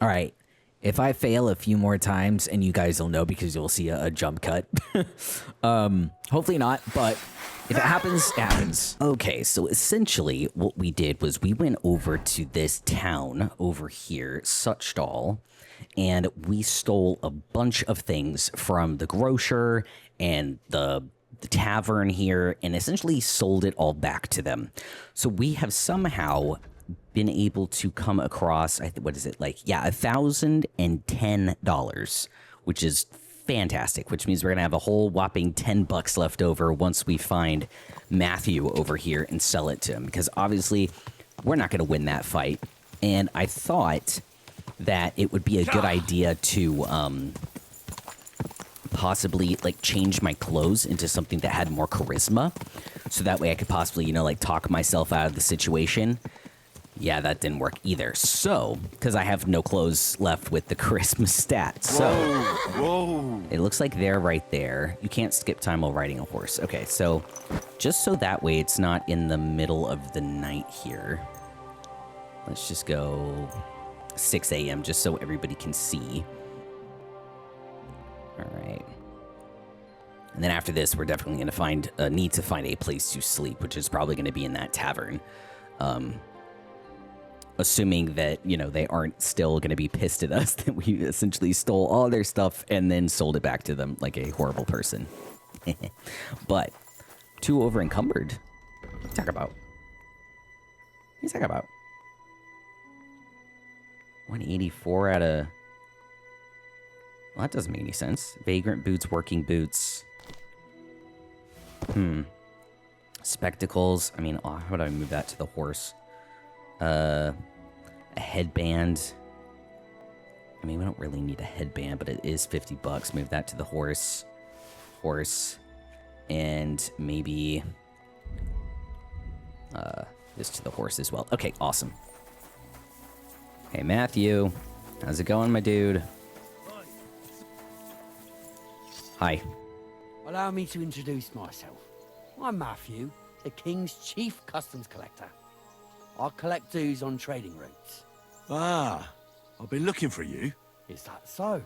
Alright. If I fail a few more times, and you guys will know because you'll see a jump cut. Hopefully not, but if it happens, it happens. Okay, so essentially what we did was we went over to this town over here, Suchdal, and we stole a bunch of things from the grocer and the tavern here and essentially sold it all back to them. So we have somehow been able to come across, what is it, like, yeah, $1,010, which is fantastic, which means we're gonna have a whole whopping $10 left over once we find Matthew over here and sell it to him, because obviously we're not gonna win that fight. And I thought that it would be a good idea to possibly like change my clothes into something that had more charisma, so that way I could possibly, you know, like talk myself out of the situation. Yeah, that didn't work either. So, because I have no clothes left with the charisma stat. So, Whoa. It looks like they're right there. You can't skip time while riding a horse. Okay, so just so that way it's not in the middle of the night here. Let's just go 6 a.m. just so everybody can see. All right. And then after this, we're definitely going to need to find a place to sleep, which is probably going to be in that tavern. Assuming that, you know, they aren't still going to be pissed at us that we essentially stole all their stuff and then sold it back to them like a horrible person. But too over encumbered. What are you talking about? What are you talking about? 184 out of... Well, that doesn't make any sense. Vagrant boots, working boots. Spectacles. I mean, how would I move that to the horse? A headband. I mean, we don't really need a headband, but it is $50. Move that to the horse. And maybe this to the horse as well. Okay, awesome. Hey, Matthew. How's it going, my dude? Hi. Allow me to introduce myself. I'm Matthew, the King's chief customs collector. I collect dues on trading routes. Ah, I've been looking for you. Is that so?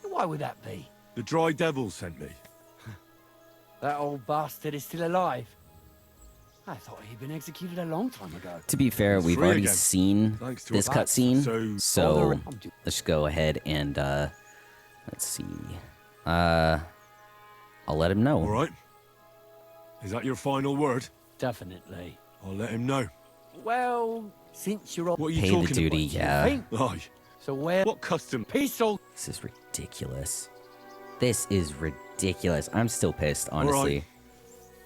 Why would that be? The Dry Devil sent me. That old bastard is still alive. I thought he'd been executed a long time ago. To be fair, we've already seen this cutscene, so let's go ahead and, let's see. I'll let him know. All right. Is that your final word? Definitely. I'll let him know. Well, since you're all... What are you Pay talking the duty, about? yeah. Aye. So where... What custom? Pistol. This is ridiculous. This is ridiculous. I'm still pissed, honestly. Right.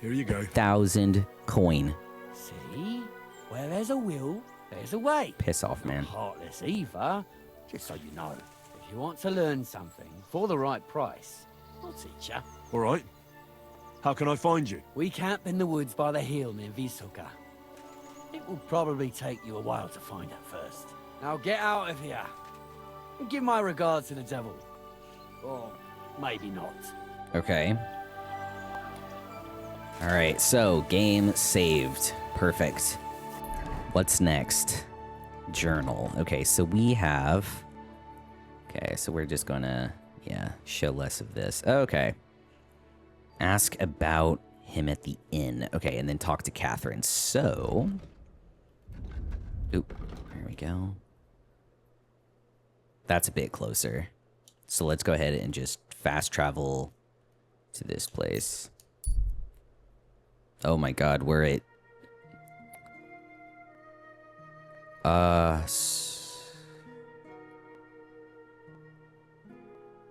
Here you go. 1,000 coin. See? Where there's a will, there's a way. Piss off, man. Not heartless either. Just so you know. If you want to learn something for the right price, I'll teach you. All right. How can I find you? We camp in the woods by the hill near Visuka. It will probably take you a while to find it first. Now get out of here. And give my regards to the devil. Or maybe not. Okay. Alright, so game saved. Perfect. What's next? Journal. Okay, so we have... Okay, so we're just gonna, show less of this. Okay. Ask about him at the inn. Okay, and then talk to Catherine. So... Oop, there we go. That's a bit closer. So let's go ahead and just fast travel to this place. Oh my god, we're at...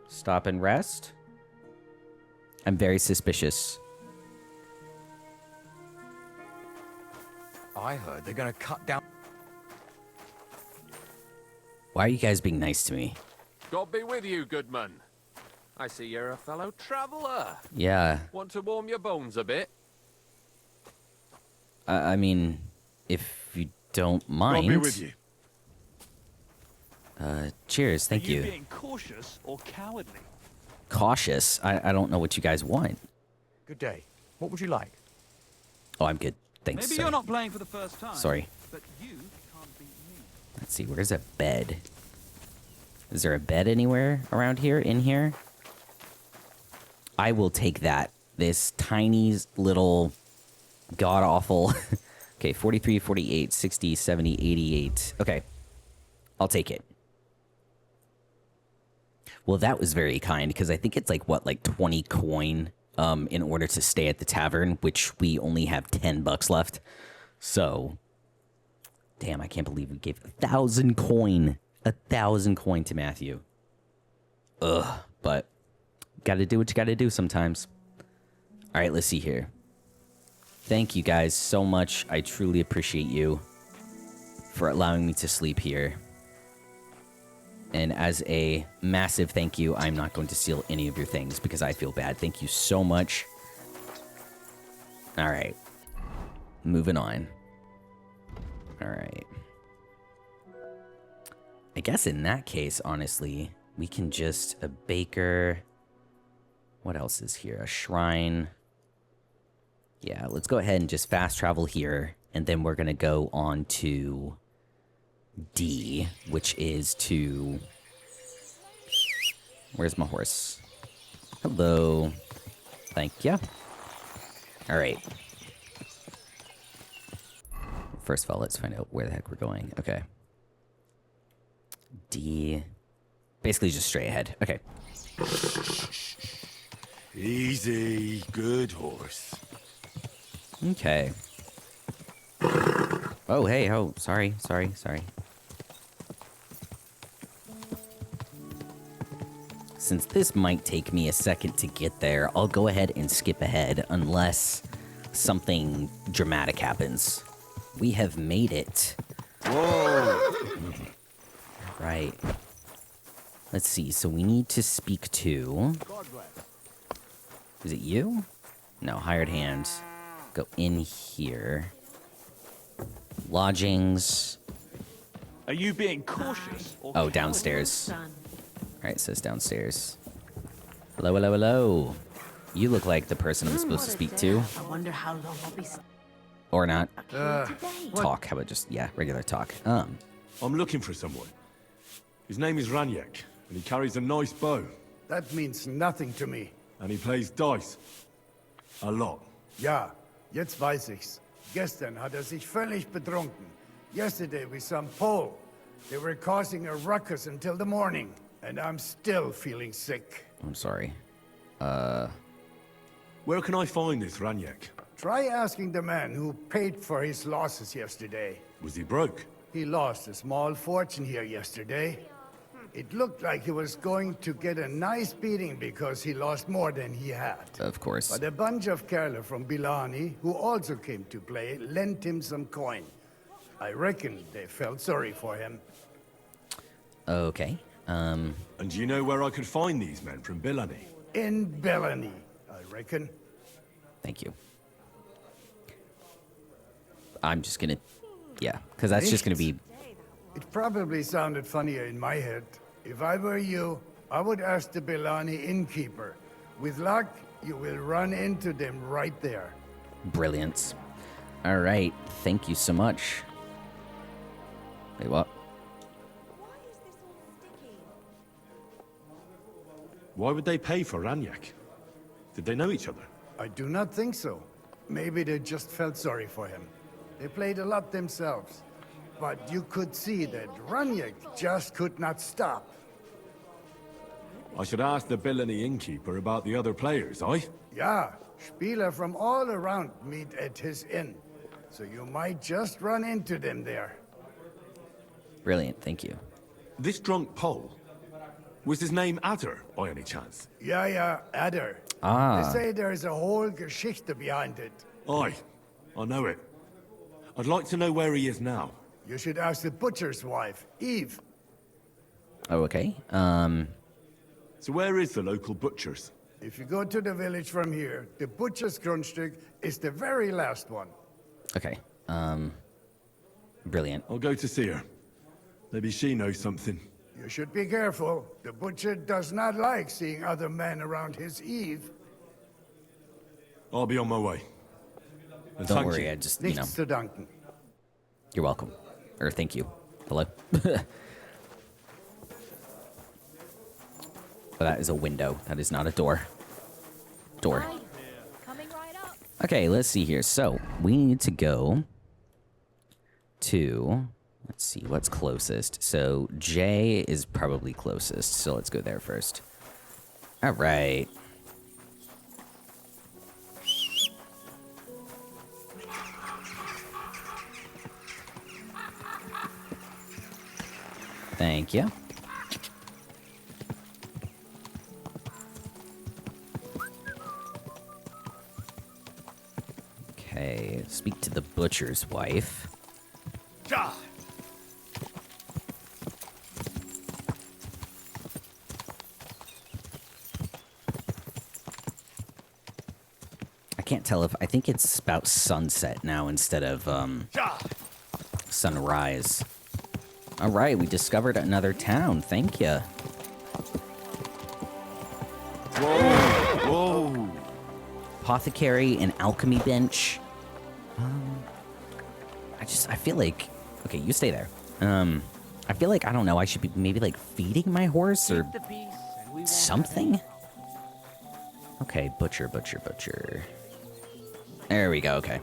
Stop and rest? I'm very suspicious. I heard they're gonna cut down... Why are you guys being nice to me? God be with you, Goodman. I see you're a fellow traveler. Yeah. Want to warm your bones a bit? I mean, if you don't mind. I'll be with you. Cheers, thank you. Are you being cautious or cowardly? Cautious? I don't know what you guys want. Good day. What would you like? Oh, I'm good. Thanks. Maybe you're not playing for the first time. Sorry. But you can't beat me. Let's see, where's a bed? Is there a bed anywhere around here? In here? I will take that. This tiny little god-awful... Okay, 43, 48, 60, 70, 88. Okay. I'll take it. Well, that was very kind, because I think it's like, what, like 20 coin in order to stay at the tavern, which we only have 10 bucks left. So, damn, I can't believe we gave 1,000 coin. 1,000 coin to Matthew. Ugh, but gotta do what you gotta do sometimes. All right, let's see here. Thank you guys so much. I truly appreciate you for allowing me to sleep here. And as a massive thank you, I'm not going to steal any of your things because I feel bad. Thank you so much. All right. Moving on. All right. I guess in that case, honestly, we can just... A baker... What else is here? A shrine. Yeah, let's go ahead and just fast travel here. And then we're going to go on to D, which is to... Where's my horse? Hello. Thank you. All right. First of all, let's find out where the heck we're going. Okay. D. Basically just straight ahead. Okay. Easy, good horse. Okay. Oh, hey, oh, sorry. Since this might take me a second to get there, I'll go ahead and skip ahead unless something dramatic happens. We have made it. Whoa! Right. Let's see, so we need to speak to... Is it you? No, hired hand. Go in here. Lodgings. Are you being cautious? Or Oh, downstairs. Alright, it says downstairs. Hello. You look like the person I'm supposed to speak to. I wonder how long I'll be. Or not. What? Talk. How about just, yeah, regular talk. I'm looking for someone. His name is Raniek, and he carries a nice bow. That means nothing to me. And he plays dice. A lot. Ja, jetzt weiß ich's. Gestern hat sich völlig betrunken. Yesterday with some Pole. They were causing a ruckus until the morning, and I'm still feeling sick. I'm sorry. Where can I find this Raniek? Try asking the man who paid for his losses yesterday. Was he broke? He lost a small fortune here yesterday. It looked like he was going to get a nice beating because he lost more than he had. Of course. But a bunch of Kerler from Bilani, who also came to play, lent him some coin. I reckon they felt sorry for him. Okay. And do you know where I could find these men from Bilani? In Bilani, I reckon. Thank you. I'm just gonna... Yeah, because that's just gonna be... It probably sounded funnier in my head. If I were you, I would ask the Bilani innkeeper. With luck, you will run into them right there. Brilliant. All right. Thank you so much. Wait, what? Why would they pay for Raniek? Did they know each other? I do not think so. Maybe they just felt sorry for him. They played a lot themselves. But you could see that Raniek just could not stop. I should ask the Bilani innkeeper about the other players, aye? Yeah, Spieler from all around meet at his inn. So you might just run into them there. Brilliant, thank you. This drunk Pole, was his name Adder, by any chance? Yeah, Adder. Ah. They say there's a whole Geschichte behind it. Aye, I know it. I'd like to know where he is now. You should ask the butcher's wife, Eve. Oh, okay. So where is the local butcher's? If you go to the village from here, the butcher's Grundstück is the very last one. Okay. Brilliant. I'll go to see her. Maybe she knows something. You should be careful. The butcher does not like seeing other men around his Eve. I'll be on my way. And Don't thank worry, you. I just, you know. Nichts zu danken. You're welcome. Or thank you. Hello? Well, that is a window. That is not a door. Door. Coming right up. Okay, let's see here. So, we need to go to... Let's see, what's closest? So, J is probably closest, so let's go there first. All right. Thank you. Okay, speak to the butcher's wife. Ja. I can't tell if... I think it's about sunset now instead of, sunrise. All right, we discovered another town. Thank you. Whoa! Apothecary and alchemy bench. I feel like... Okay, you stay there. I feel like, I don't know, I should be maybe like feeding my horse or something? Okay, butcher. There we go, okay.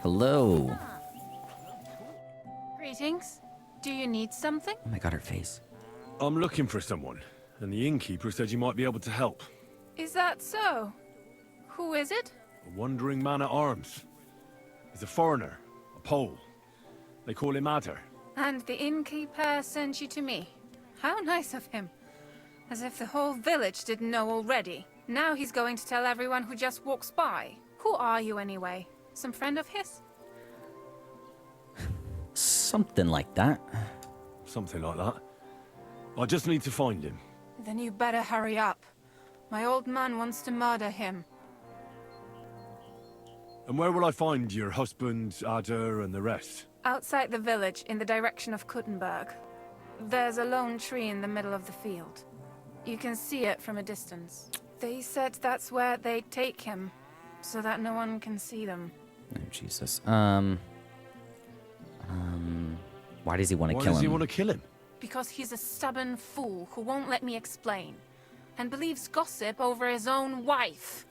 Hello. Greetings. Do you need something? Oh my god, her face. I'm looking for someone, and the innkeeper said you might be able to help. Is that so? Who is it? A wandering man at arms. He's a foreigner, a Pole. They call him Adder. And the innkeeper sent you to me. How nice of him. As if the whole village didn't know already. Now he's going to tell everyone who just walks by. Who are you anyway? Some friend of his? Something like that. Something like that. I just need to find him. Then you better hurry up. My old man wants to murder him. And where will I find your husband, Adder, and the rest? Outside the village, in the direction of Kuttenberg. There's a lone tree in the middle of the field. You can see it from a distance. They said that's where they'd take him, so that no one can see them. Oh, Jesus. Why does he want to kill him? Why does he want to kill him? Because he's a stubborn fool who won't let me explain. And believes gossip over his own wife.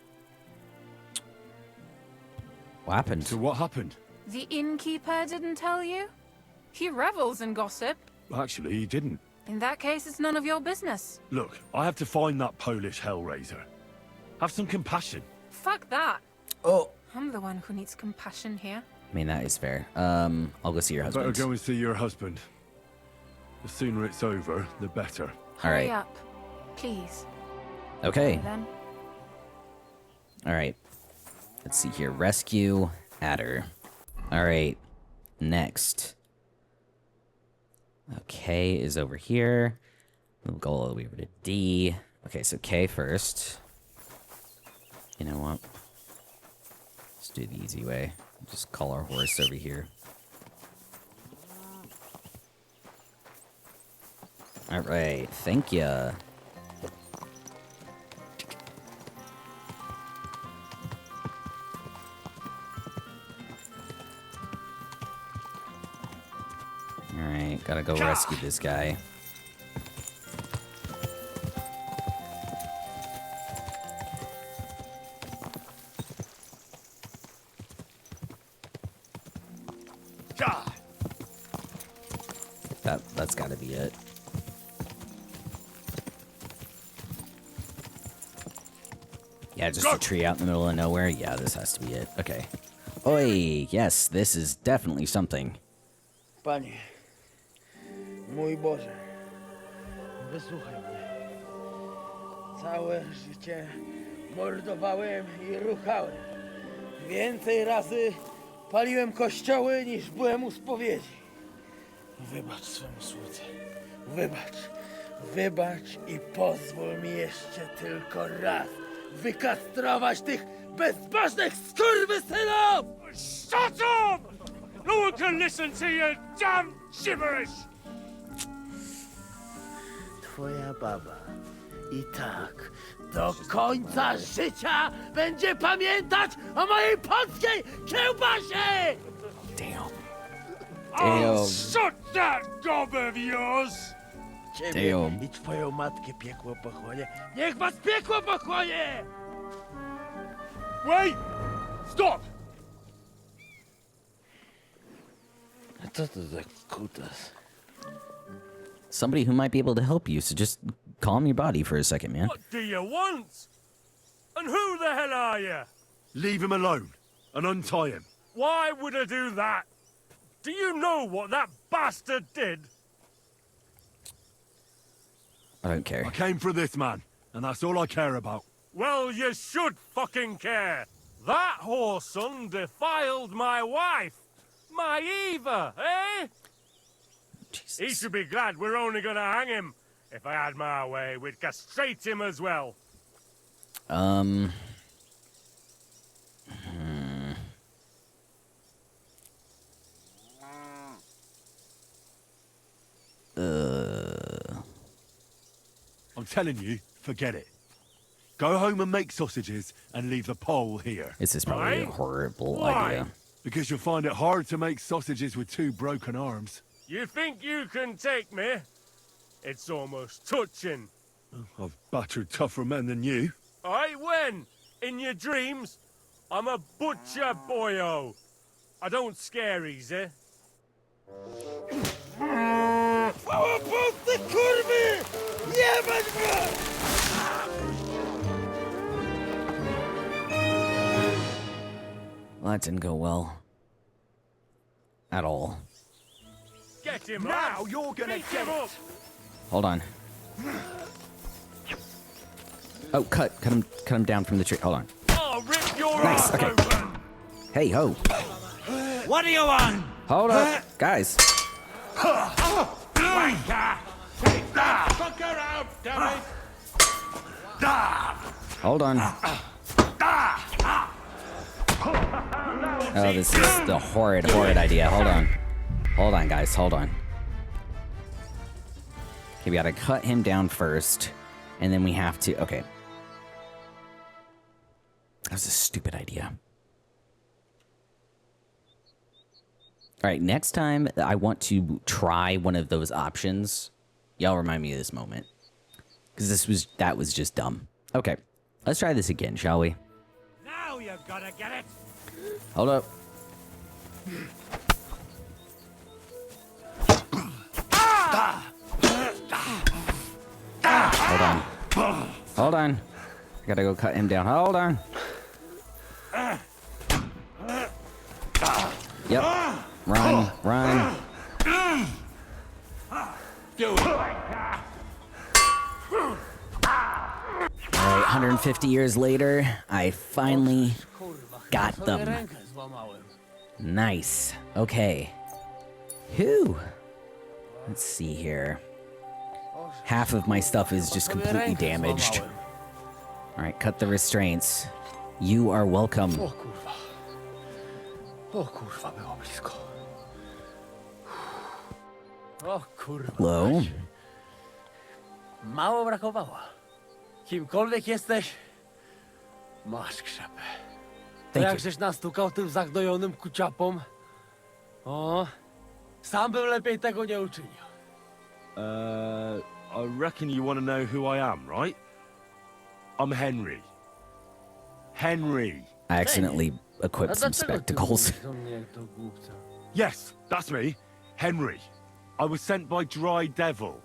What happened? So what happened? The innkeeper didn't tell you? He revels in gossip. Actually, he didn't. In that case, it's none of your business. Look, I have to find that Polish hellraiser. Have some compassion. Fuck that. Oh. I'm the one who needs compassion here. I mean, that is fair. I'll go see your husband. Better go and see your husband. The sooner it's over, the better. All right. Hurry up, please. Okay. Then. All right. Let's see here. Rescue Adder. All right. Next. Okay is over here. We'll go all the way over to D. Okay, so K first. You know what? Let's do the easy way. Just call our horse over here. All right. Thank ya. Alright, gotta go rescue this guy. That's gotta be it. Yeah, just a tree out in the middle of nowhere. Yeah, this has to be it. Okay. Oi, yes, this is definitely something. Panie, mój Boże, wysłuchaj mnie. Całe życie mordowałem i ruchałem. Więcej razy paliłem kościoły niż byłem u spowiedzi. Wybacz swemu słudze. Wybacz i pozwól mi jeszcze tylko raz wykastrować tych bezbożnych skurwysynów! Shut up! No one can listen to your damn gibberish! Twoja baba i tak do końca życia będzie pamiętać o mojej polskiej kiełbasie! Damn. Oh, shut that gob of yours! Ciebie Damn. i twoją matkę piekło pochłonie. Niech was piekło pochłonie! Wait! Stop! A co to za kutas? Somebody who might be able to help you, so just calm your body for a second, man. What do you want? And who the hell are you? Leave him alone and untie him. Why would I do that? Do you know what that bastard did? I don't care. I came for this man, and that's all I care about. Well, you should fucking care. That whoreson defiled my wife. My Eva, eh? Jesus. He should be glad we're only gonna hang him. If I had my way, we'd castrate him as well. I'm telling you, forget it. Go home and make sausages and leave the pole here. This is probably a Why? horrible Why? idea. Because you'll find it hard to make sausages with two broken arms. You think you can take me? It's almost touching. I've battered tougher men than you. Aye, when? In your dreams? I'm a butcher, boyo. I don't scare easy. Well, that didn't go well. At all. Get him now, you're gonna get up. Hold on. Oh, cut him down from the tree. Hold on. I'll rip your Nice, ass okay. open. Hey, ho. What do you want? Hold up, guys. Wanker! Take that fucker out, damn it! Hold on. Oh, this is the horrid idea. Hold on. Hold on, guys. Hold on. Okay, we gotta cut him down first. And then we have to... Okay. That was a stupid idea. Alright, next time I want to try one of those options. Y'all remind me of this moment. Because that was just dumb. Okay. Let's try this again, shall we? Now you're gonna get it. Hold up. Hold on. Hold on. I gotta go cut him down. Hold on. Yep. Run. Run. Do it. Alright, 150 years later, I finally got them. Nice. Okay. Whew. Let's see here. Half of my stuff is just completely damaged. Alright, cut the restraints. You are welcome. Hello? Mało brakowało. Kimkolwiek jesteś, masz krzepę. To Thank jak you. żeś nastukał tym zagnojonym kuciapom, o, sam bym lepiej tego nie uczynił. I reckon you want to know who I am, right? I'm Henry. Henry. I accidentally equipped some spectacles. Yes, that's me. Henry. I was sent by Dry Devil.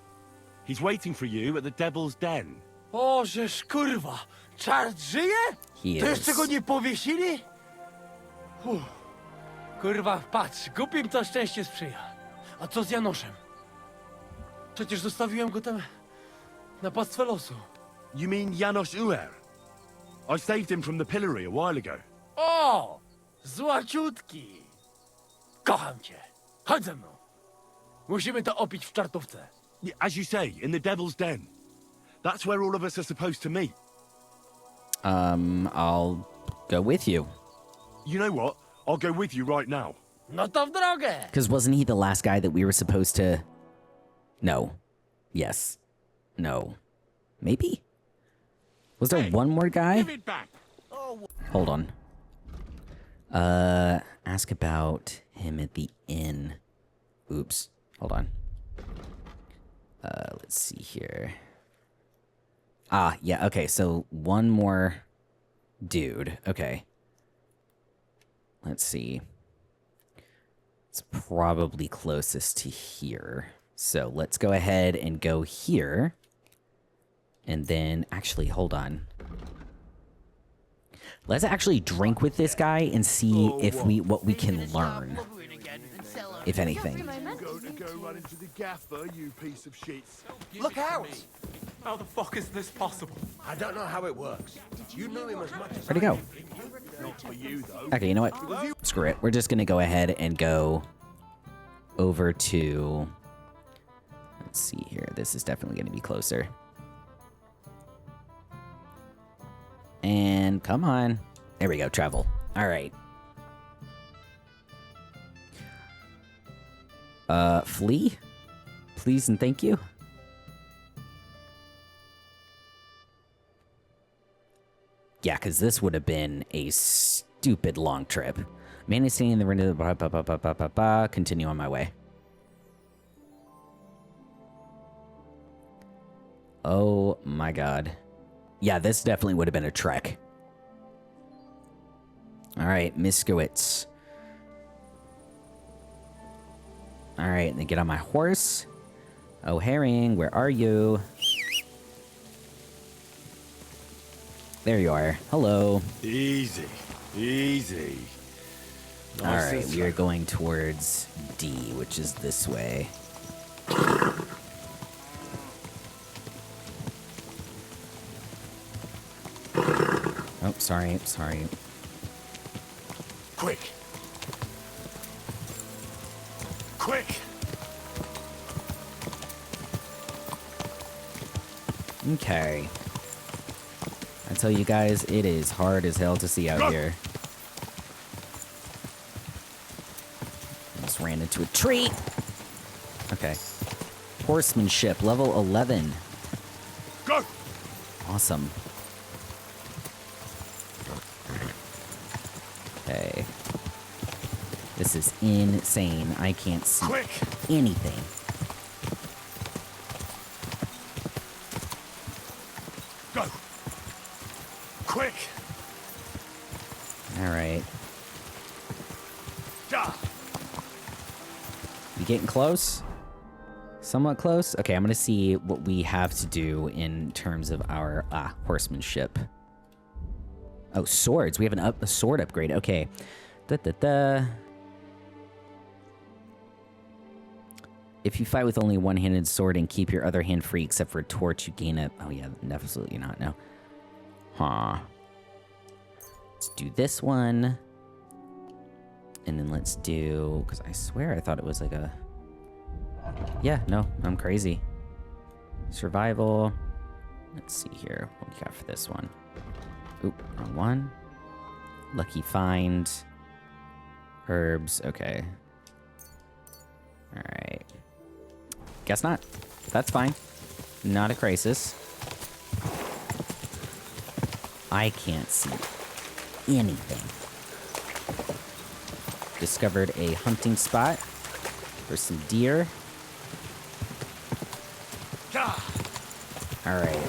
He's waiting for you at the Devil's Den. O, żeż kurwa, czart żyje? He To jeszcze is. go nie powiesili? Kurwa, patrz, głupim to szczęście sprzyja. A co z Janoszem? Przecież zostawiłem go tam na pastwę losu. You mean Janos Uer? I saved him from the pillory a while ago. O! Złaciutki! Kocham cię. Chodź ze mną. Musimy to opić w czartówce. As you say, in the Devil's Den. That's where all of us are supposed to meet. I'll go with you. You know what? I'll go with you right now. No to w drogę! Because wasn't he the last guy that we were supposed to... No. Yes. No. Maybe? Was there one more guy? Give it back. Oh, Hold on. Ask about him at the inn. Oops. Hold on. Let's see here. Ah, yeah, okay, so one more dude. Okay. Let's see. It's probably closest to here. So let's go ahead and go here. And then, actually, hold on. Let's actually drink with this guy and see if what we can learn. If anything. Going to go run into the gaffer, you piece of shit. Look out! How the fuck is this possible? I don't know how it works. You knew him as much as Where'd he go? Not for you, though. Okay, you know what? Screw it. We're just gonna go ahead and go over to... Let's see here. This is definitely gonna be closer. And come on. There we go, travel. All right. Flee? Please and thank you. Yeah, because this would have been a stupid long trip. Managing the window, continue on my way. Oh my god. Yeah, this definitely would have been a trek. Alright, Miskowitz. Alright, then get on my horse. Oh, Herring, where are you? There you are. Hello. Easy. Easy. Alright, we are going towards D, which is this way. Oh, sorry. Quick. Quick. Okay. I tell you guys, it is hard as hell to see out here. Just ran into a tree. Okay. Horsemanship, level 11. Go. Awesome. Okay. This is insane. I can't see anything. Go. Quick. All right. We getting close? Somewhat close? Okay, I'm gonna see what we have to do in terms of our horsemanship. Oh, swords. We have a sword upgrade. Okay. If you fight with only one-handed sword and keep your other hand free except for a torch, you gain a... Oh, yeah, absolutely not. No. Huh. Let's do this one. And then let's do... Because I swear I thought it was like a... Yeah, no, I'm crazy. Survival. Let's see here. What do you got for this one? Oop, wrong one. Lucky find. Herbs, okay. Alright. Guess not. That's fine. Not a crisis. I can't see anything. Discovered a hunting spot for some deer. Alright.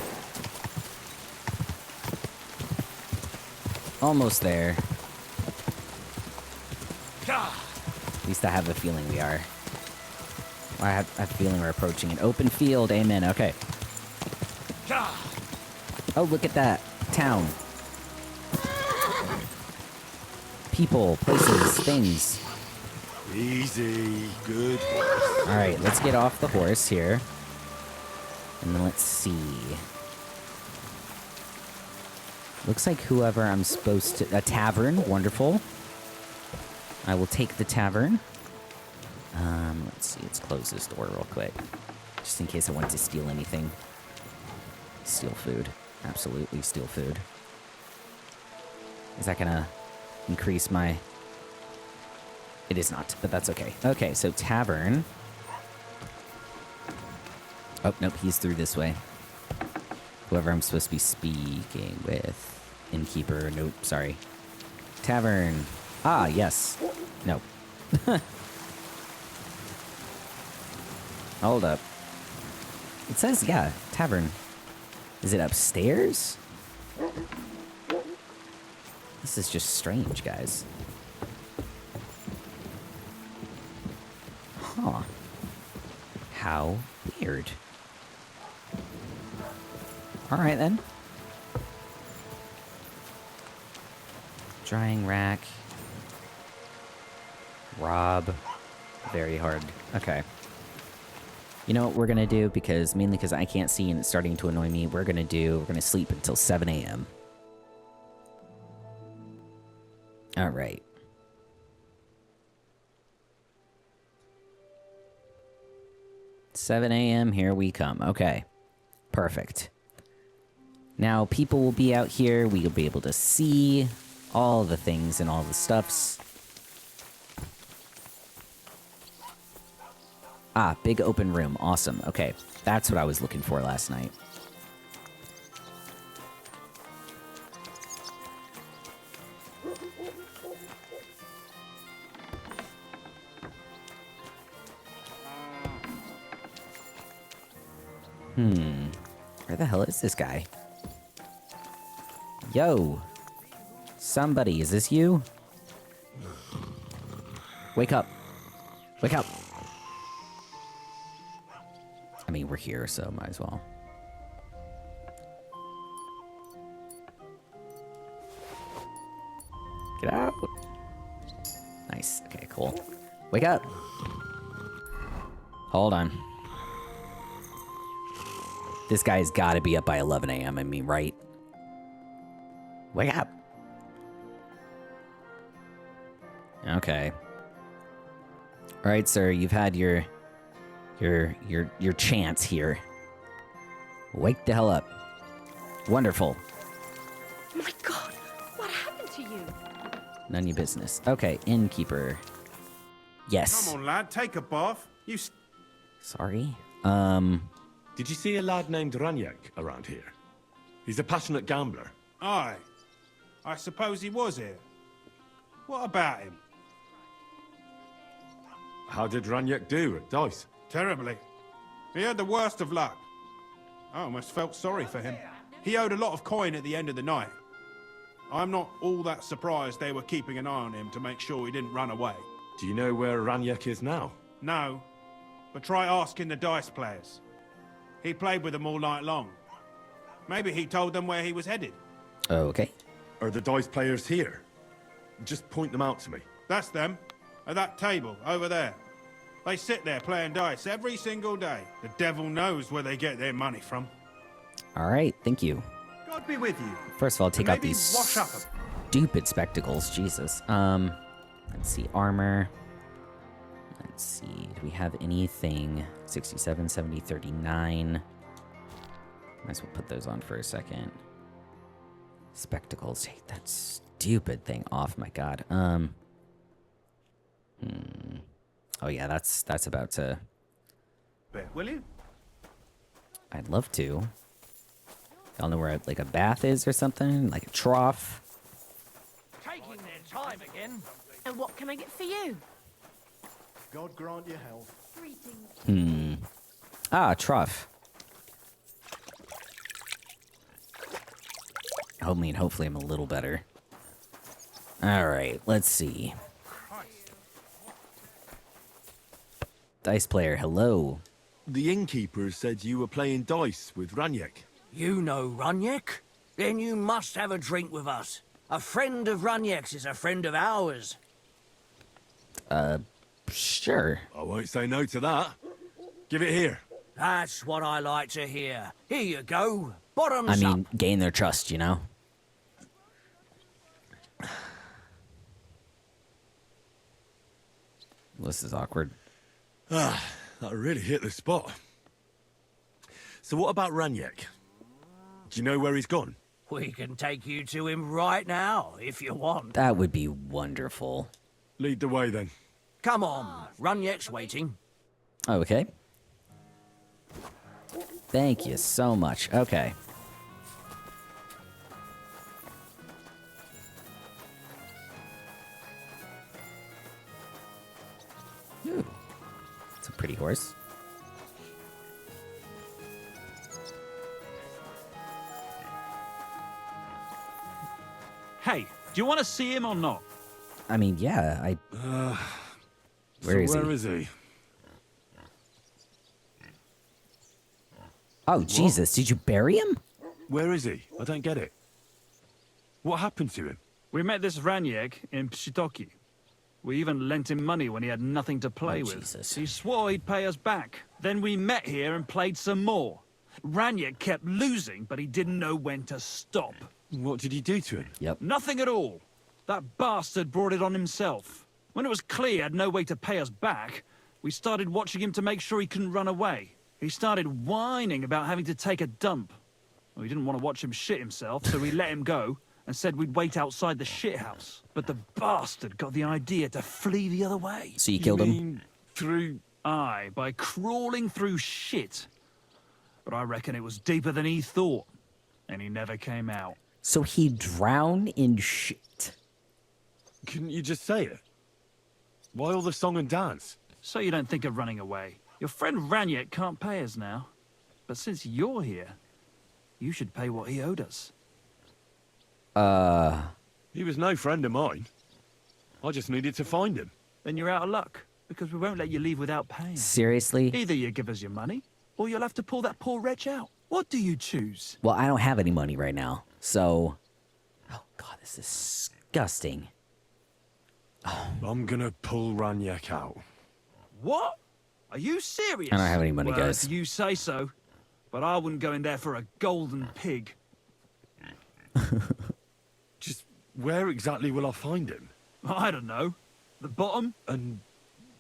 Almost there. At least I have a feeling we are. I have a feeling we're approaching an open field. Amen. Okay. Oh, look at that. Town. People, places, things. Easy. Good. Alright, let's get off the horse here. And then let's see. Looks like whoever I'm supposed to... A tavern. Wonderful. I will take the tavern. Let's see. Let's close this door real quick. Just in case I want to steal anything. Steal food. Absolutely steal food. Is that gonna increase my... It is not, but that's okay. Okay, so tavern. Oh, nope, he's through this way. Whoever I'm supposed to be speaking with. Innkeeper, nope, sorry. Tavern. Ah, yes. No. Hold up. It says, yeah, tavern. Is it upstairs? This is just strange, guys. Huh. How weird. Alright then. Drying rack. Rob. Very hard. Okay. You know what we're gonna do? Mainly because I can't see and it's starting to annoy me. We're gonna sleep until 7 a.m. Alright. $7 a.m. Here we come. Okay. Perfect. Now, people will be out here. We'll be able to see all the things and all the stuffs. Ah, big open room. Awesome. Okay. That's what I was looking for last night. Where the hell is this guy? Yo! Somebody, is this you? Wake up. Wake up. I mean, we're here, so might as well. Get out. Nice. Okay, cool. Wake up. Hold on. This guy's got to be up by 11 a.m. I mean, right? Wake up. Okay. All right, sir. You've had your chance here. Wake the hell up. Wonderful. My God, what happened to you? None of your business. Okay, innkeeper. Yes. Come on, lad, take a bath. Sorry. Did you see a lad named Raniek around here? He's a passionate gambler. Aye. I suppose he was here. What about him? How did Raniek do at dice? Terribly. He had the worst of luck. I almost felt sorry for him. He owed a lot of coin at the end of the night. I'm not all that surprised they were keeping an eye on him to make sure he didn't run away. Do you know where Raniek is now? No, but try asking the dice players. He played with them all night long. Maybe he told them where he was headed. Okay. Are the dice players here? Just point them out to me. That's them. At that table, over there. They sit there playing dice every single day. The devil knows where they get their money from. All right, thank you. God be with you. First of all, take out these wash up stupid spectacles. Jesus. Let's see, armor. Let's see, do we have anything? 67, 70, 39. Might as well put those on for a second. Spectacles. Take that stupid thing off, my God. Oh yeah, that's about to... Will you? I'd love to. Y'all know where like a bath is or something? Like a trough? Taking their time again. And what can I get for you? God grant you health. Ah, trough. Hopefully I'm a little better. Alright, let's see. Dice player, hello. The innkeeper said you were playing dice with Raniek. You know Raniek? Then you must have a drink with us. A friend of Raniek's is a friend of ours. Sure. I won't say no to that. Give it here. That's what I like to hear. Here you go. Bottoms I mean, up. gain their trust, you know? This is awkward. Ah, that really hit the spot. So what about Raniek? Do you know where he's gone? We can take you to him right now, if you want. That would be wonderful. Lead the way, then. Come on, Raniek's waiting. Okay. Thank you so much. Okay. Ooh. It's a pretty horse. Hey, do you want to see him or not? I mean, yeah, Where is he? Oh, Jesus, did you bury him? Where is he? I don't get it. What happened to him? We met this Raniek in Pshitoki. We even lent him money when he had nothing to play with. Jesus. He swore he'd pay us back. Then we met here and played some more. Raniek kept losing, but he didn't know when to stop. What did he do to him? Yep. Nothing at all. That bastard brought it on himself. When it was clear he had no way to pay us back, we started watching him to make sure he couldn't run away. He started whining about having to take a dump. We didn't want to watch him shit himself, so we let him go and said we'd wait outside the shithouse. But the bastard got the idea to flee the other way. So you killed him? Through... Aye, by crawling through shit. But I reckon it was deeper than he thought, and he never came out. So he drowned in shit. Couldn't you just say it? Why all the song and dance? So you don't think of running away. Your friend Raniek can't pay us now. But since you're here, you should pay what he owed us. He was no friend of mine. I just needed to find him. Then you're out of luck, because we won't let you leave without paying. Seriously? Either you give us your money, or you'll have to pull that poor wretch out. What do you choose? Well, I don't have any money right now, so... Oh, God, this is disgusting. I'm gonna pull Raniek out. What? Are you serious? I don't have any money, Well, guys. if you say so, but I wouldn't go in there for a golden pig. Just where exactly will I find him? I don't know. The bottom? And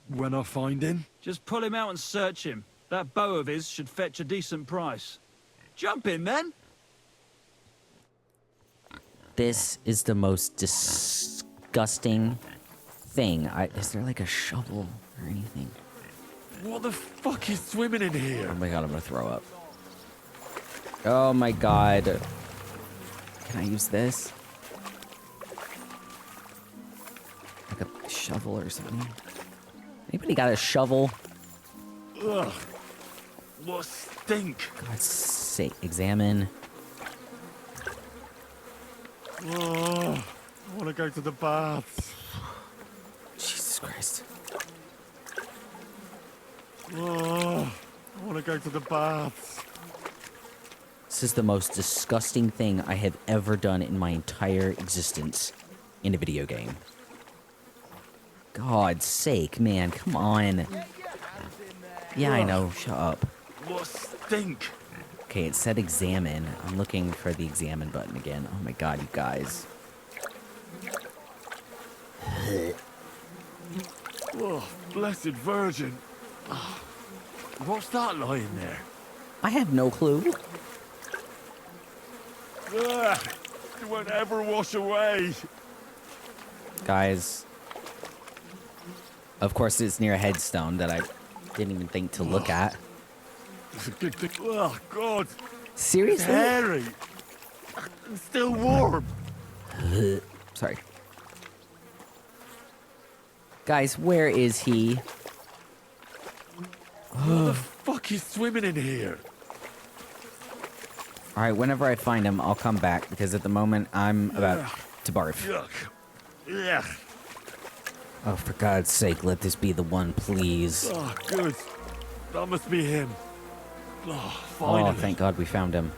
when I find him? Just pull him out and search him. That bow of his should fetch a decent price. Jump in, then. This is the most disgusting thing. Is there like a shovel or anything? What the fuck is swimming in here? Oh my god, I'm gonna throw up. Oh my god. Can I use this? Like a shovel or something? Anybody got a shovel? Ugh. What stink? God's sake, examine. Oh, I want to go to the baths. Jesus Christ. Oh, I want to go to the baths. This is the most disgusting thing I have ever done in my entire existence in a video game. God's sake, man, come on. Yeah, I know, shut up. What stink? Okay, it said examine. I'm looking for the examine button again. Oh my god, you guys. Oh, blessed Virgin. What's that lying there? I have no clue. Ugh, it won't ever wash away. Guys. Of course, it's near a headstone that I didn't even think to look at. It's a good thing. Oh, God. Seriously? It's hairy. It's still warm. Sorry. Guys, where is he? What the fuck is swimming in here? Alright, whenever I find him, I'll come back, because at the moment, I'm about to barf. Yuck. Yeah. Oh, for God's sake, let this be the one, please. Oh, good. That must be him. Oh, finally. Oh, thank God we found him.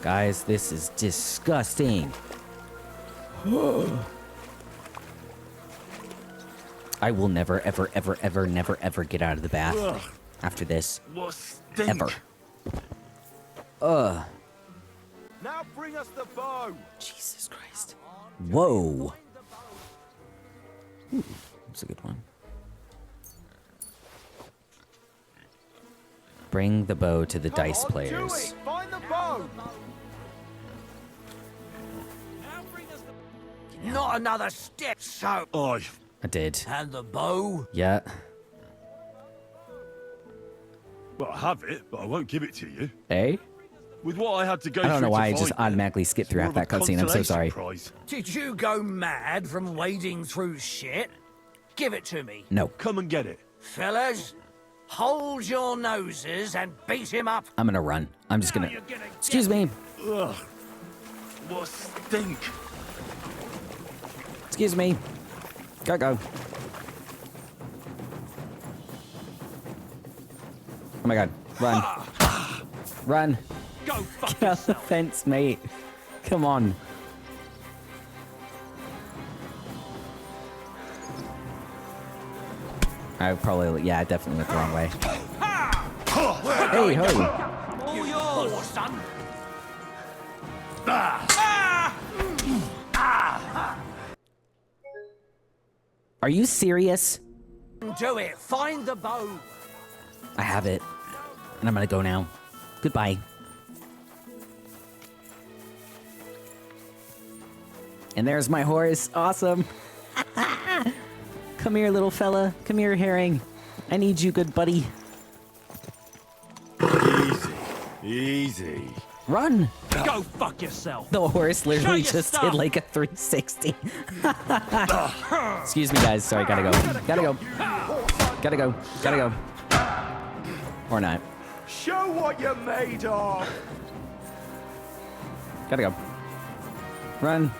Guys, this is disgusting. I will never, ever, ever, ever, never, ever get out of the bath after this. What stink? Ever. Ugh. Now bring us the bow. Jesus Christ. Whoa. Ooh, that's a good one. Bring the bow to the dice players. Find the bow. Not another step, so. Oh, I did. And the bow? Yeah. Well, I have it, but I won't give it to you. Eh? With what I had to go I don't know through why I to just find it, automatically skipped through half more that of a cutscene. I'm so sorry. consolation prize. Did you go mad from wading through shit? Give it to me. No. Come and get it. Fellas, hold your noses and beat him up. I'm gonna run. I'm just gonna... Excuse me. Ugh. What stink? Excuse me. Gotta go. Oh my god. Run. Run. Go fuck Get off the fence, mate. Come on. I probably... Yeah, I definitely went the wrong way. Hey, ho. All yours, son. Are you serious? Do it. Find the bow. I have it. And I'm gonna go now. Goodbye. And there's my horse. Awesome. Come here, little fella. Come here, Herring. I need you, good buddy. Easy. Easy. Run. Go fuck yourself. The horse literally Show your just did stuff. like a 360. Excuse me, guys. Sorry, gotta go. Gotta go. Gotta go. Gotta go. Or not. Show what you're made of. Gotta go. Run.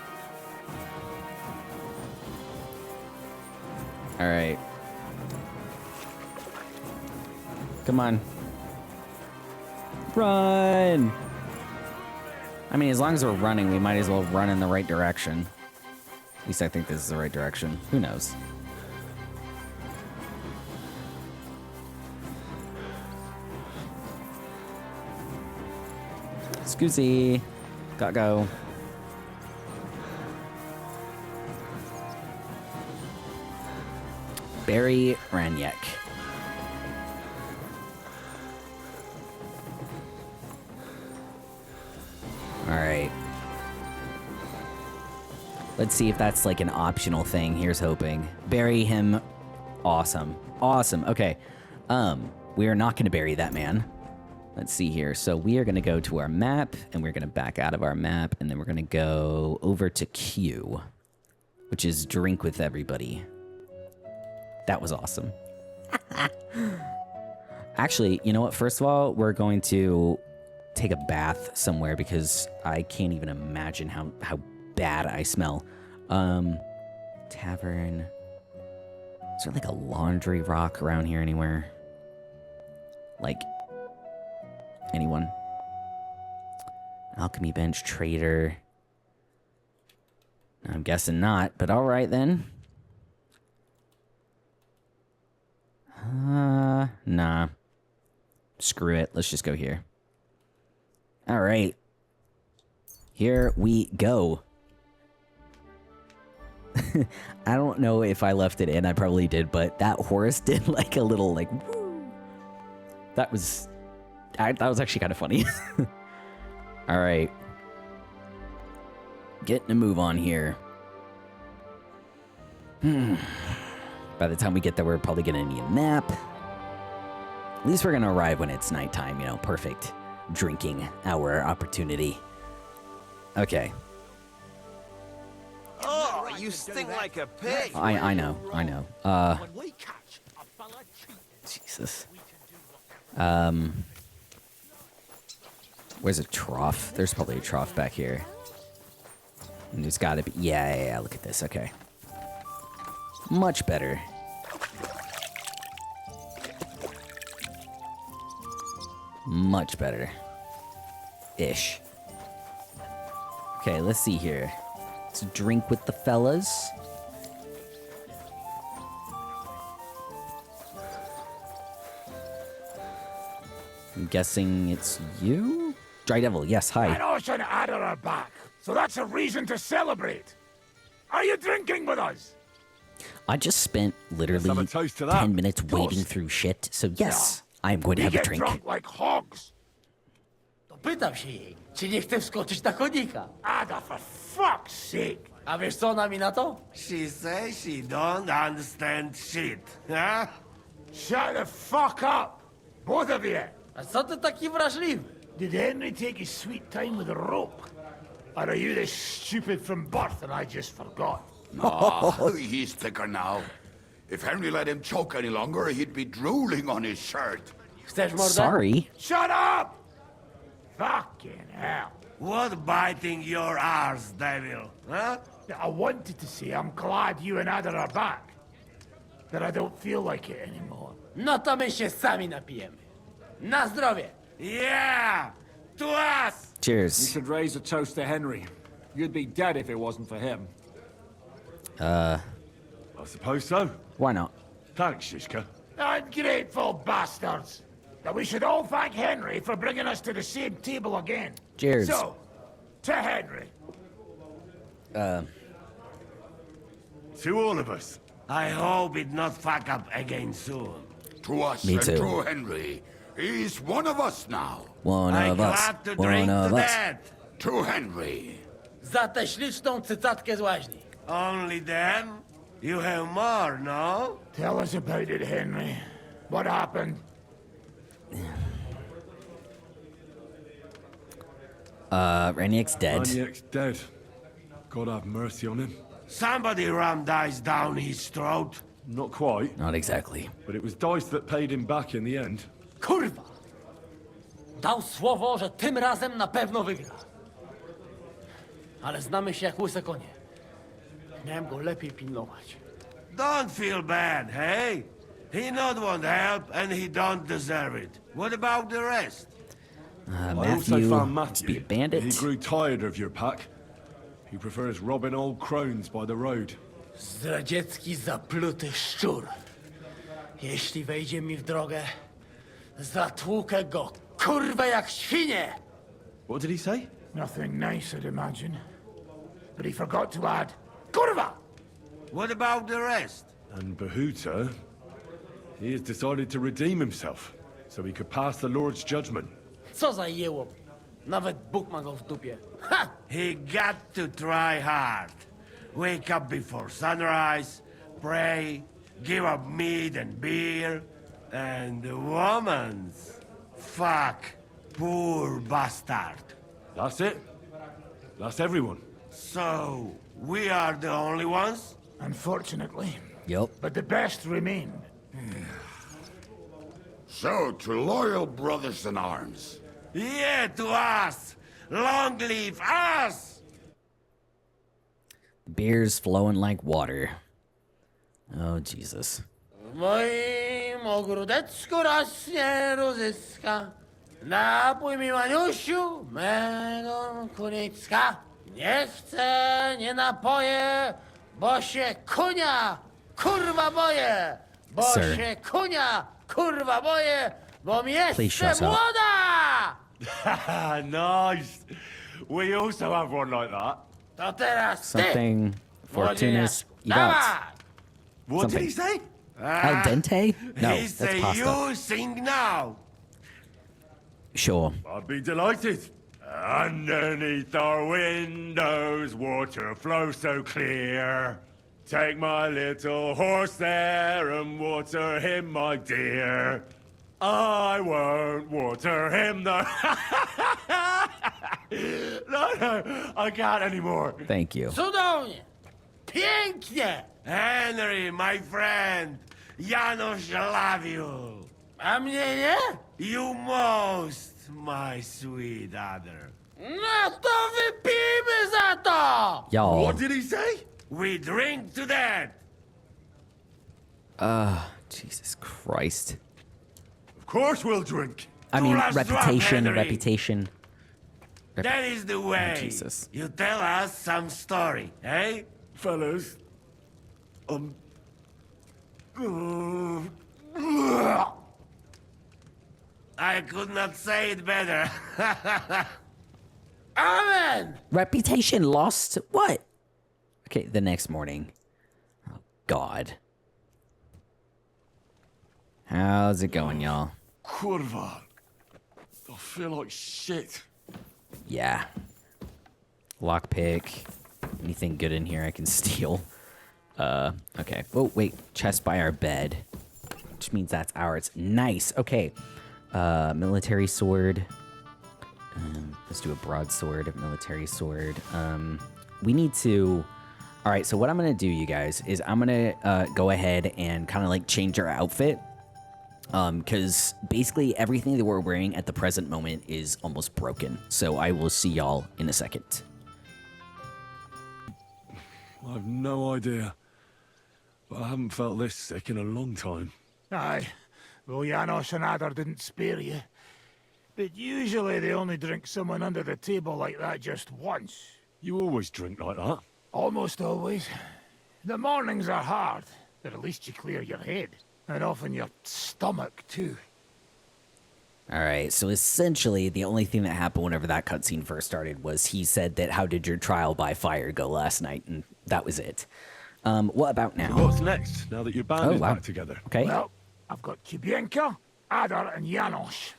All right. Come on. Run! I mean, as long as we're running, we might as well run in the right direction. At least I think this is the right direction. Who knows? Scoozy. Gotta go. Barry Ranyek. Alright. Let's see if that's like an optional thing. Here's hoping. Bury him. Awesome. Awesome. Okay. We are not going to bury that man. Let's see here. So we are going to go to our map, and we're going to back out of our map, and then we're going to go over to Q, which is drink with everybody. That was awesome. Actually, you know what? First of all, we're going to take a bath somewhere because I can't even imagine how bad I smell. Tavern. Is there like a laundry rock around here anywhere? Like, anyone? Alchemy bench, trader. I'm guessing not, but all right then. Nah. Screw it. Let's just go here. All right. Here we go. I don't know if I left it in. I probably did, but that horse did like a little like woo. That was actually kind of funny. All right. Getting a move on here. By the time we get there, we're probably going to need a nap. At least we're going to arrive when it's nighttime, you know, perfect drinking hour opportunity. Okay. Oh, you stink like a pig. I know. Jesus. Where's a trough? There's probably a trough back here. And there's gotta be, yeah, look at this, okay. Much better. Much better. Ish. Okay, let's see here. Let's drink with the fellas. I'm guessing it's you? Dry Devil, yes, hi. An ocean adder are back, so that's a reason to celebrate. Are you drinking with us? I just spent literally 10 minutes wading through shit, so yes, I am going to have a drink. Drunk like hogs. To pytam się jej, czy nie chce wskoczyć na konika. Ada, for fuck's sake. A wiesz co ona mi na to? She says she don't understand shit, huh? Shut the fuck up, both of you. A co ty taki wrażliwy? Did Henry take his sweet time with a rope? Or are you this stupid from birth and I just forgot? Oh, he's thicker now. If Henry let him choke any longer, he'd be drooling on his shirt. Sorry. Shut up! Fucking hell. What biting your arse, devil, huh? I wanted to say I'm glad you and Ada are back. That I don't feel like it anymore. No to my się sami napijemy. Na zdrowie! Yeah! To us! Cheers. You should raise a toast to Henry. You'd be dead if it wasn't for him. I suppose so. Why not? Thanks, Shishka. Ungrateful bastards! That we should all thank Henry for bringing us to the same table again. Cheers. So, to Henry. To all of us. I hope it not fuck up again soon. To us Me and too. to Henry. He's one of us now. One of us. Glad to One drink of to us. that. To Henry. Za tę śliczną cycatkę z łaźni. Only them? You have more, no? Tell us about it, Henry. What happened? Raniak's dead. Raniak's dead. God have mercy on him. Somebody rammed dice down his throat. Not quite. Not exactly. But it was Dice that paid him back in the end. Kurwa! Dał słowo, że tym razem na pewno wygra. Ale znamy się jak łyse konie. Miałem go lepiej pilnować. Don't feel bad, hey? He not want help, and he don't deserve it. What about the rest? I also Matthew found must be a Matthew. bandit. He grew tired of your pack. He prefers robbing old crones by the road. Zdradziecki zapluty szczur. Jeśli wejdzie mi w drogę, zatłukę go, kurwa, jak świnie! What did he say? Nothing nice, I'd imagine. But he forgot to add, kurwa! What about the rest? And Bahuta, he has decided to redeem himself, so he could pass the Lord's judgment. Co za jełop. Nawet Bóg ma go w dupie. Ha! He got to try hard. Wake up before sunrise, pray, give up meat and beer, and the woman's. Fuck, poor bastard. That's it. That's everyone. So, we are the only ones? Unfortunately. Yep. But the best remain. So, to loyal brothers in arms. Yeah, to us! Long live us! Beer's flowing like water. Oh, Jesus. W moim ogródeczku rośnie różyska. Napój mi, Maniusiu, mego kunicka. Nie chcę, nie napoję, bo się kunia, kurwa boję. Bo Sir. się kunia, kurwa boję, bo mi Please jeszcze shut up. młoda! Nice. We also have one like that. To teraz ty, Something Fortuna's you dawaj! got. What Something. did he say? Al dente? No, he that's say pasta. you sing now. Sure. I'd be delighted. Underneath our windows, water flows so clear. Take my little horse there and water him, my dear. I won't water him, though. No, I can't anymore. Thank you. Cudownie! Pięknie! Henry, my friend, Janusz love you. A mnie nie? You most, my sweet other. No to wypijmy za to! Y'all. What did he say? We drink to that. Jesus Christ. Of course we'll drink. I mean, last drop, reputation, Henry. reputation. That is the way. Jesus. You tell us some story, eh? Fellas, I could not say it better. Amen! Reputation lost? What? Okay, the next morning. Oh, God. How's it going, y'all? kurwa. I feel like shit. Yeah. Lockpick. Anything good in here I can steal? Okay. Oh, wait. Chest by our bed. Which means that's ours. Nice. Okay. Military sword. Let's do a broadsword, military sword. We need to... Alright, so what I'm going to do, you guys, is I'm going to go ahead and kind of like change our outfit. Because basically everything that we're wearing at the present moment is almost broken. So I will see y'all in a second. I've no idea. But I haven't felt this sick in a long time. Aye. Well, Janos and Adar didn't spare you. But usually they only drink someone under the table like that just once. You always drink like that. Almost always. The mornings are hard, but at least you clear your head. And often your stomach, too. Alright, so essentially the only thing that happened whenever that cutscene first started was he said that how did your trial by fire go last night, and that was it. What about now? So what's next, now that you're banded back together? Okay. Well, I've got Kubienka, Adar, and Janos.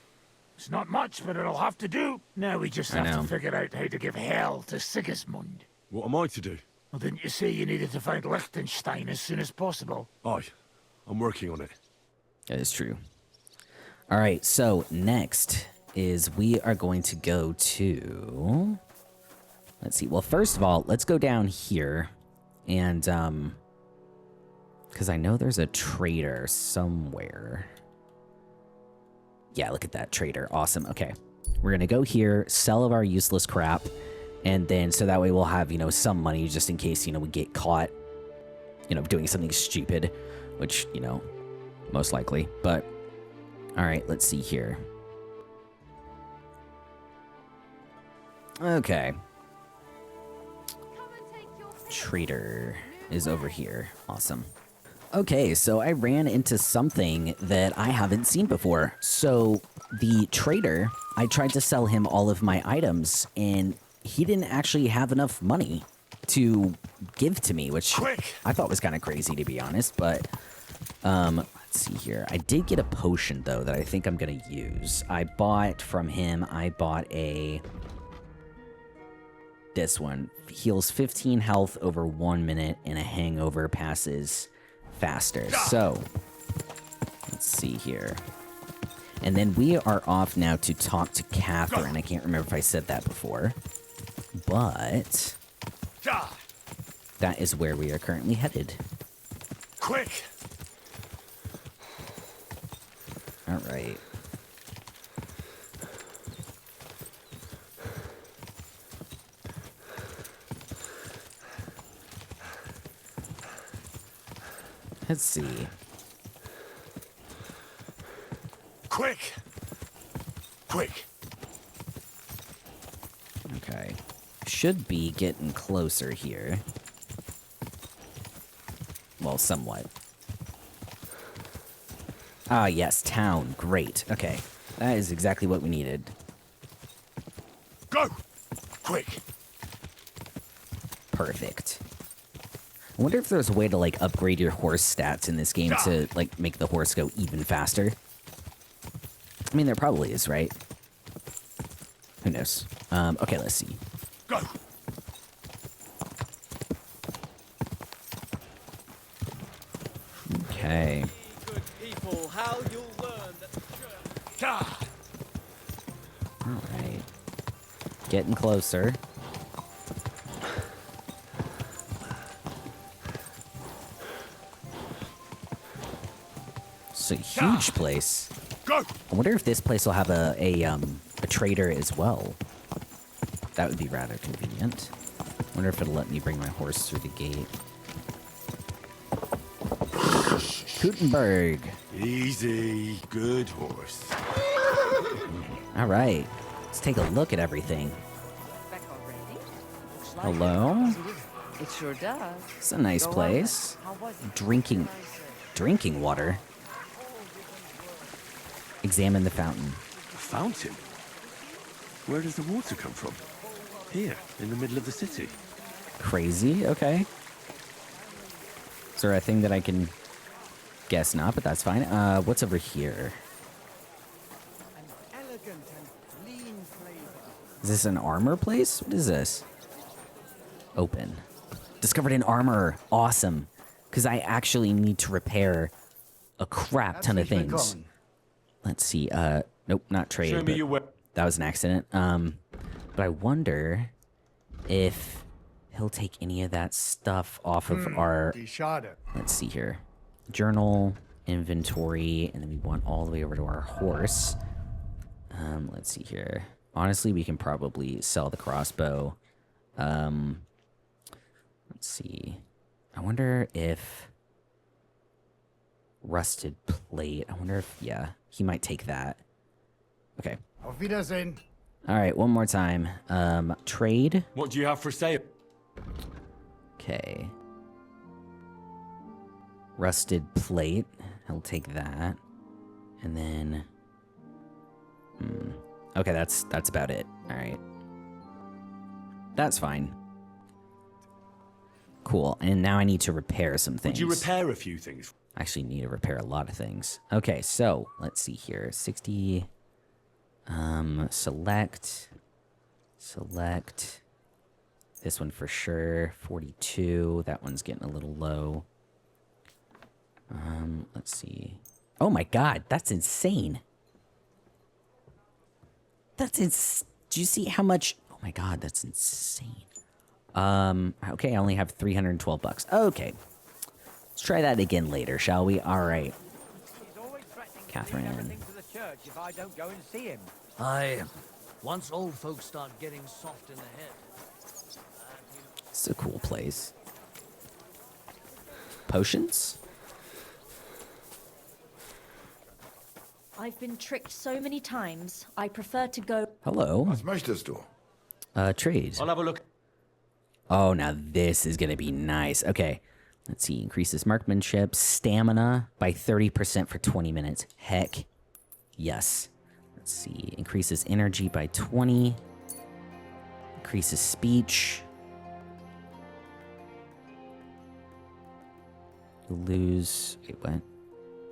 It's not much, but it'll have to do. Now we just have to figure out how to give hell to Sigismund. What am I to do? Well, didn't you say you needed to find Liechtenstein as soon as possible? Aye, I'm working on it. That is true. Alright, so next is we are going to go to... Let's see. Well, first of all, let's go down here. And, because I know there's a trader somewhere. Yeah, look at that trader. Awesome. Okay. We're going to go here, sell of our useless crap. And then, so that way we'll have, you know, some money just in case, you know, we get caught, you know, doing something stupid. Which, you know, most likely. But, all right, let's see here. Okay. Trader is over here. Awesome. Okay, so I ran into something that I haven't seen before. So the trader, I tried to sell him all of my items, and he didn't actually have enough money to give to me, which I thought was kind of crazy, to be honest. But let's see here. I did get a potion, though, that I think I'm going to use. I bought from him, this one. Heals 15 health over 1 minute, and a hangover passes faster. So, let's see here. And then we are off now to talk to Catherine. I can't remember if I said that before. But that is where we are currently headed. Quick! All right. Let's see. Quick! Quick! Okay. Should be getting closer here. Well, somewhat. Ah, yes, town. Great. Okay. That is exactly what we needed. Go! Quick! Perfect. I wonder if there's a way to, like, upgrade your horse stats in this game to, like, make the horse go even faster. I mean, there probably is, right? Who knows? Okay, let's see. Go! Okay. Good people, how you'll learn that Alright. Getting closer. It's a huge place. Go! I wonder if this place will have a trader as well. That would be rather convenient. I wonder if it'll let me bring my horse through the gate. Gutenberg. Easy. Good horse. All right. Let's take a look at everything. Hello? It sure does. It's a nice place. Drinking water. Examine the fountain. A fountain? Where does the water come from? Here, in the middle of the city. Crazy, okay. Is there a thing that I can guess not, but that's fine. What's over here? Is this an armor place? What is this? Open. Discovered an armor. Awesome. Because I actually need to repair a crap ton of things. Let's see. Nope, not trade. Show me your way. That was an accident. But I wonder if he'll take any of that stuff off of our... Let's see here. Journal, inventory, and then we want all the way over to our horse. Let's see here. Honestly, we can probably sell the crossbow. Let's see. I wonder if... Rusted plate. I wonder if... Yeah, he might take that. Okay. Auf Wiedersehen. All right, one more time. Trade. What do you have for sale? Okay. Rusted plate. He'll take that. And then... Okay, that's about it. All right. That's fine. Cool. And now I need to repair some things. Would you repair a few things? I actually need to repair a lot of things. Okay, so let's see here. 60. Select. This one for sure. 42. That one's getting a little low. Let's see. Oh my god, that's insane. Do you see how much? Oh my god, that's insane. Okay, I only have 312 bucks. Okay. Let's try that again later, shall we? All right. Catherine. If I don't go and see him. Aye. Once old folks start getting soft in the head. It's a cool place. Potions? I've been tricked so many times. I prefer to go... Hello. Was möchtest du? Trade. I'll have a look. Oh, now this is gonna be nice. Okay. Let's see. Increases marksmanship, stamina by 30% for 20 minutes. Heck. Yes. Let's see. Increases energy by 20. Increases speech. You lose... Wait, what?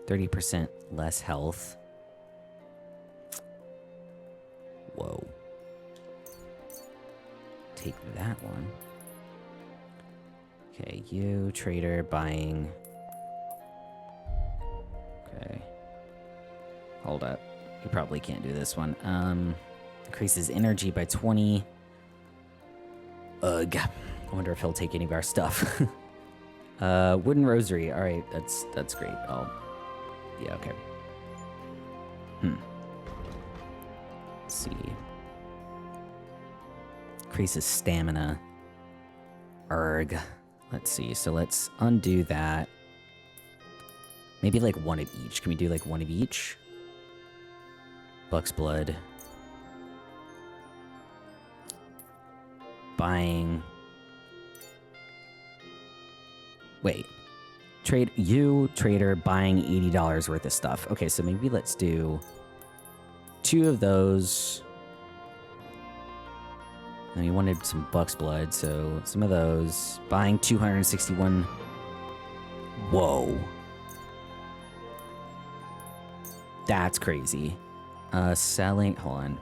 30% less health. Whoa. Take that one. Okay, you, trader, buying... Okay. Hold up. You probably can't do this one. Increases energy by 20. Ugh. I wonder if he'll take any of our stuff. Wooden rosary. Alright, that's great. Yeah, okay. Let's see. Increases stamina. Erg. Let's see. So let's undo that. Maybe like one of each. Can we do like one of each? Buck's blood. Buying. Wait. Trade you, trader, buying $80 worth of stuff. Okay, so maybe let's do 2 of those. And we wanted some Buck's blood, so some of those. Buying 261. Whoa. That's crazy. Selling, hold on.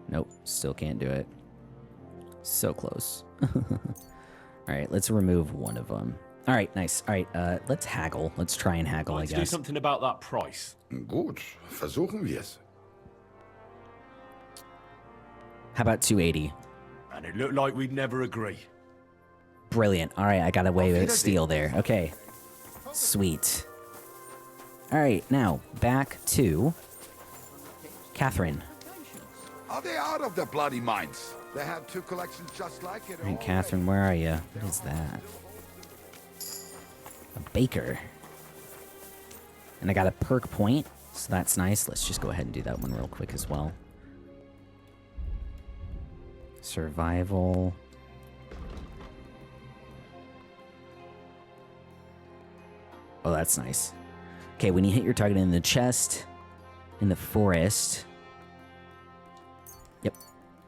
Nope, still can't do it. So close. Alright, let's remove one of them. Alright, nice. Alright, let's haggle. Let's try and haggle, I guess. Do something about that price. Gut, versuchen wir's. How about 280? And it looked like we'd never agree. Brilliant. Alright, I got away with steel there. Okay. Sweet. Alright, now, back to... Catherine. Are they out of the bloody mines? They have 2 collections just like it. Alright, Catherine, where are you? What is that? A baker. And I got a perk point, so that's nice. Let's just go ahead and do that one real quick as well. Survival. Oh, that's nice. Okay, when you hit your target in the chest, in the forest. Yep,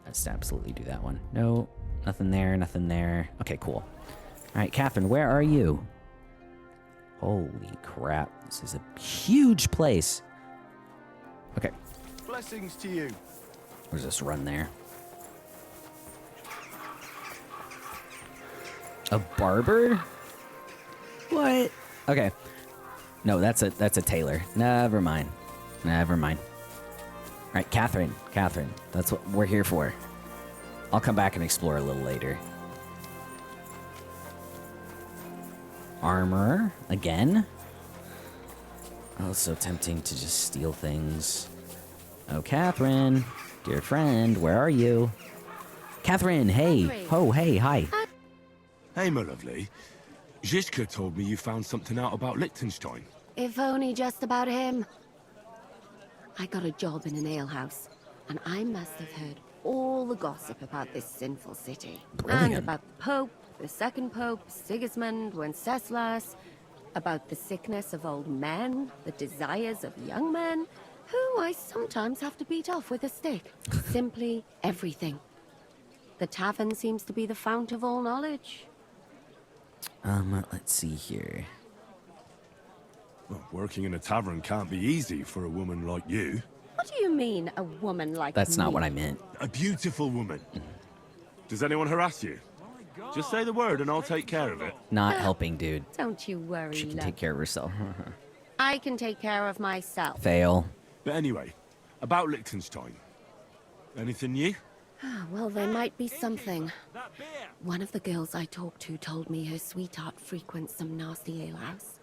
let's absolutely do that one. No, nothing there, nothing there. Okay, cool. All right, Catherine, where are you? Holy crap, this is a huge place. Okay. Blessings to you. We'll just run there. A barber? What? Okay. No, that's a tailor. Never mind. Never mind. All right, Catherine. Catherine, that's what we're here for. I'll come back and explore a little later. Armor again. Oh, so tempting to just steal things. Oh, Catherine, dear friend, where are you? Catherine, hey. Oh, hey, hi. Hey, my lovely. Zizka told me you found something out about Liechtenstein. If only just about him. I got a job in an alehouse, and I must have heard all the gossip about this sinful city. Brilliant. And about the Pope, the second Pope, Sigismund, Wenceslas, about the sickness of old men, the desires of young men, who I sometimes have to beat off with a stick. Simply everything. The tavern seems to be the fount of all knowledge. Let's see here. Well, working in a tavern can't be easy for a woman like you. What do you mean, a woman like That's me? not what I meant. A beautiful woman. Does anyone harass you? Just say the word and I'll take care of it. Not helping, dude. Don't you worry, She can love. take care of herself. I can take care of myself. Fail. But anyway, about Liechtenstein. Anything new? Well, there might be something. One of the girls I talked to told me her sweetheart frequents some nasty alehouse.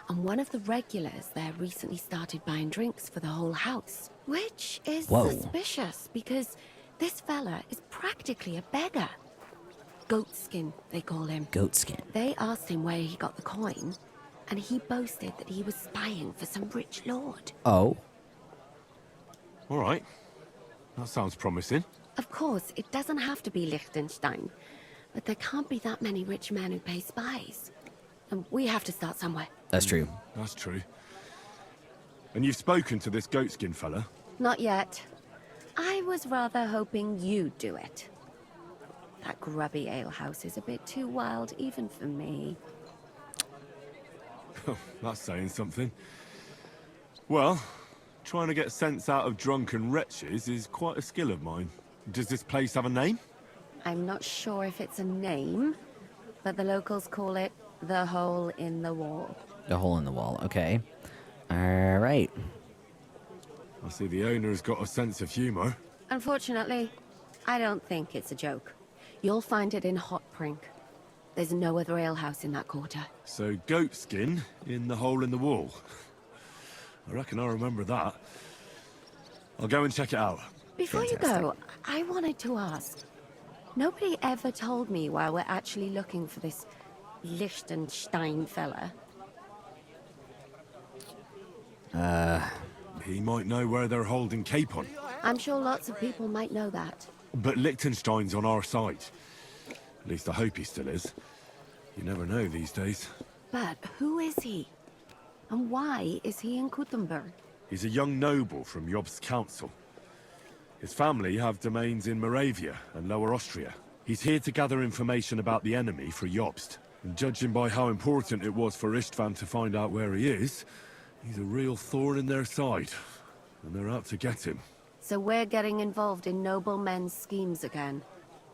And one of the regulars there recently started buying drinks for the whole house. Which is Whoa. suspicious, because this fella is practically a beggar. Goatskin, they call him. Goatskin. They asked him where he got the coin, and he boasted that he was spying for some rich lord. Oh. All right. That sounds promising. Of course, it doesn't have to be Liechtenstein, but there can't be that many rich men who pay spies. And we have to start somewhere. That's true. That's true. And you've spoken to this goatskin fella? Not yet. I was rather hoping you'd do it. That grubby alehouse is a bit too wild even for me. That's saying something. Well, trying to get sense out of drunken wretches is quite a skill of mine. Does this place have a name? I'm not sure if it's a name, but the locals call it the Hole in the Wall. The Hole in the Wall, okay. Alright. I see the owner's got a sense of humor. Unfortunately, I don't think it's a joke. You'll find it in Hot Prink. There's no other alehouse in that quarter. So goatskin in the hole in the wall. I reckon I remember that. I'll go and check it out. Before you go, I wanted to ask. Nobody ever told me why we're actually looking for this Liechtenstein fella. He might know where they're holding Capon. I'm sure lots of people might know that. But Liechtenstein's on our side. At least I hope he still is. You never know these days. But who is he? And why is he in Kuttenberg? He's a young noble from Jobst's council. His family have domains in Moravia and Lower Austria. He's here to gather information about the enemy for Jobst. And judging by how important it was for Istvan to find out where he is, he's a real thorn in their side. And they're out to get him. So we're getting involved in noble men's schemes again.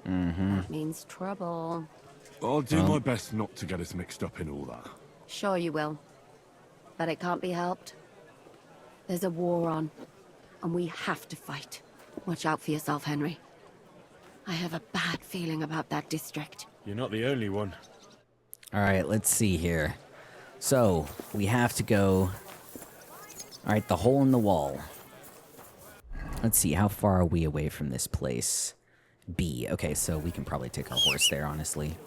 That means trouble. I'll do my best not to get us mixed up in all that. Sure you will. But it can't be helped. There's a war on, and we have to fight. Watch out for yourself, Henry. I have a bad feeling about that district. You're not the only one. Alright, let's see here. So, we have to go... Alright, the hole in the wall. Let's see, how far are we away from this place? B. Okay, so we can probably take our horse there, honestly.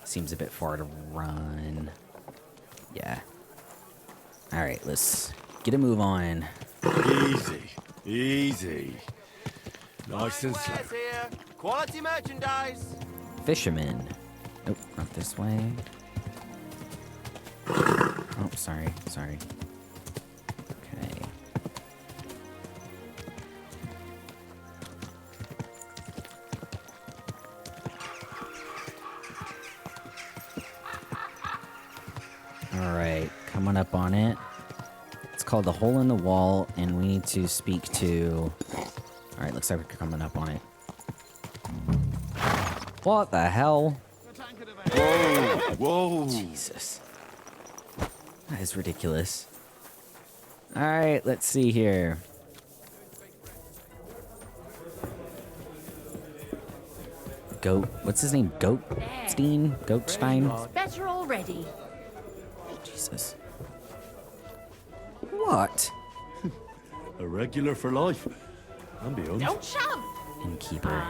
Seems a bit far to run. Yeah. Alright, let's get a move on. Easy. Easy. Nice and slow. Here. Quality merchandise. Fisherman. Nope, not this way. Oh, sorry. Okay. Alright, coming up on it. It's called the Hole in the Wall, and we need to speak to... Alright, looks like we're coming up on it. What the hell? Whoa! Whoa! Jesus. That is ridiculous. Alright, let's see here. What's his name? Goatstein? Goatstein? It's better already. Jesus. What? A regular for life. And beyond. Don't shove! Innkeeper.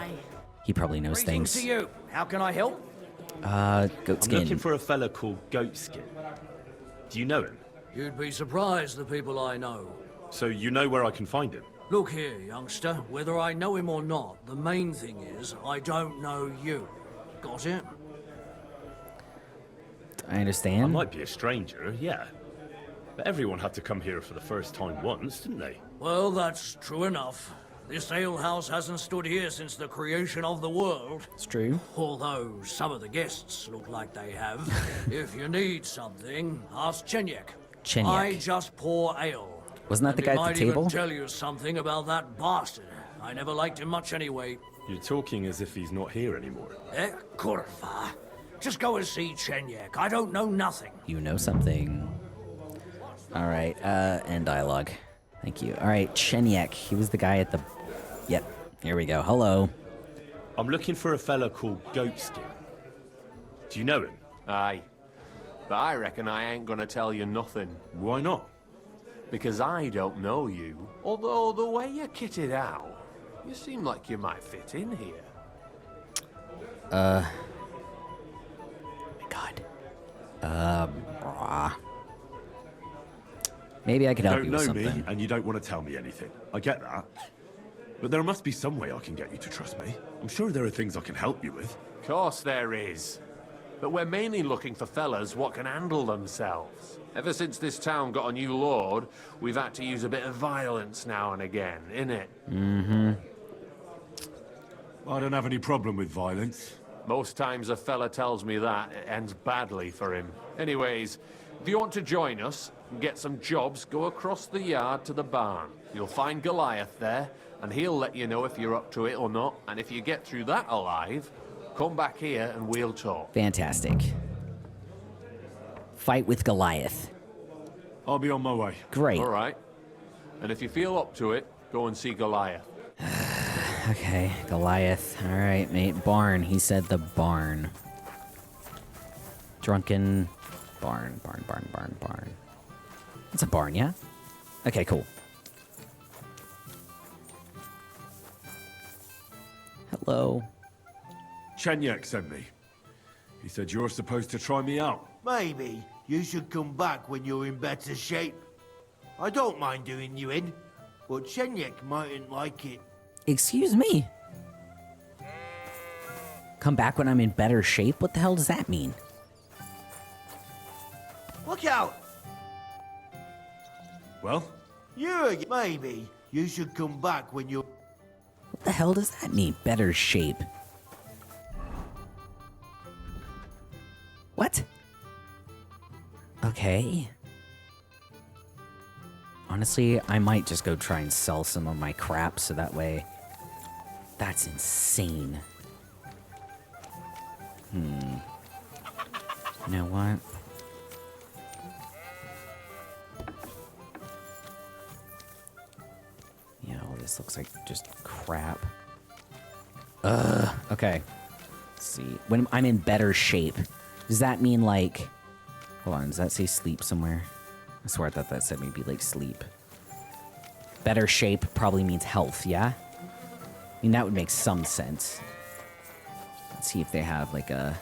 He probably knows things. To you. How can I help? Goatskin. I'm looking for a fella called Goatskin. Do you know him? You'd be surprised the people I know. So you know where I can find him? Look here, youngster. Whether I know him or not, the main thing is I don't know you. Got it? I understand. I might be a stranger, yeah. But everyone had to come here for the first time once, didn't they? Well, that's true enough. This alehouse hasn't stood here since the creation of the world. It's true. Although some of the guests look like they have. If you need something, ask Chenyek. Chenyek. I just pour ale. Wasn't that the guy at the table? He might even tell you something about that bastard. I never liked him much anyway. You're talking as if he's not here anymore. Kurva. Just go and see Chenyek. I don't know nothing. You know something. Alright, end dialogue. Thank you. Alright, Chenyek. He was the guy at the... Yep, here we go. Hello. I'm looking for a fella called Goatskin. Do you know him? Aye. But I reckon I ain't gonna tell you nothing. Why not? Because I don't know you. Although the way you're kitted out, you seem like you might fit in here. Brah. Maybe I could help you with something. You don't know me, and you don't want to tell me anything. I get that. But there must be some way I can get you to trust me. I'm sure there are things I can help you with. Of course there is. But we're mainly looking for fellas what can handle themselves. Ever since this town got a new lord, we've had to use a bit of violence now and again, innit? Mm-hmm. I don't have any problem with violence. Most times a fella tells me that, it ends badly for him. Anyways, if you want to join us and get some jobs, go across the yard to the barn. You'll find Goliath there, and he'll let you know if you're up to it or not. And if you get through that alive, come back here and we'll talk. Fantastic. Fight with Goliath. I'll be on my way. Great. All right. And if you feel up to it, go and see Goliath. Okay, Goliath. All right, mate. Barn. He said the barn. Drunken barn. Barn. It's a barn, yeah? Okay, cool. Hello. Chenyek sent me. He said you're supposed to try me out. Maybe you should come back when you're in better shape. I don't mind doing you in, but Chenyek mightn't like it. Excuse me? Come back when I'm in better shape? What the hell does that mean? Look out! Well? Maybe you should come back when you're... What the hell does that mean, better shape? What? Okay. Honestly, I might just go try and sell some of my crap so that way... That's insane. You know what? Yeah, all this looks like just crap. Okay. Let's see. When I'm in better shape, does that mean like... Hold on, does that say sleep somewhere? I swear I thought that said maybe like sleep. Better shape probably means health, yeah? I mean, that would make some sense. Let's see if they have like a...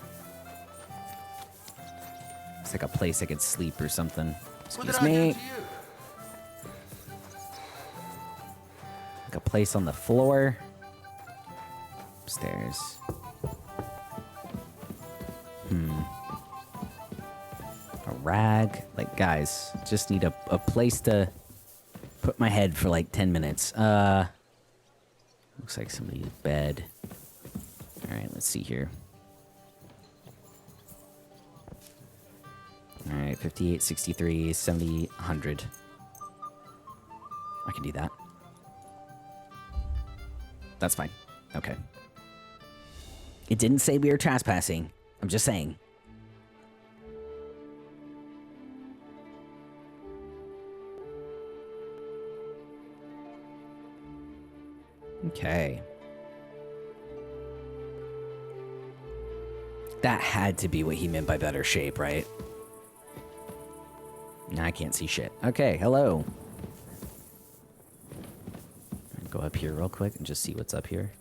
It's like a place I could sleep or something. Excuse me. Like a place on the floor. Upstairs. A rag. Like, guys, just need a place to put my head for like 10 minutes. Looks like somebody's bed. Alright, let's see here. Alright, 58, 63, 70, 100. I can do that. That's fine. Okay. It didn't say we were trespassing. I'm just saying. Okay. That had to be what he meant by better shape, right? Nah, I can't see shit. Okay, hello. Go up here real quick and just see what's up here.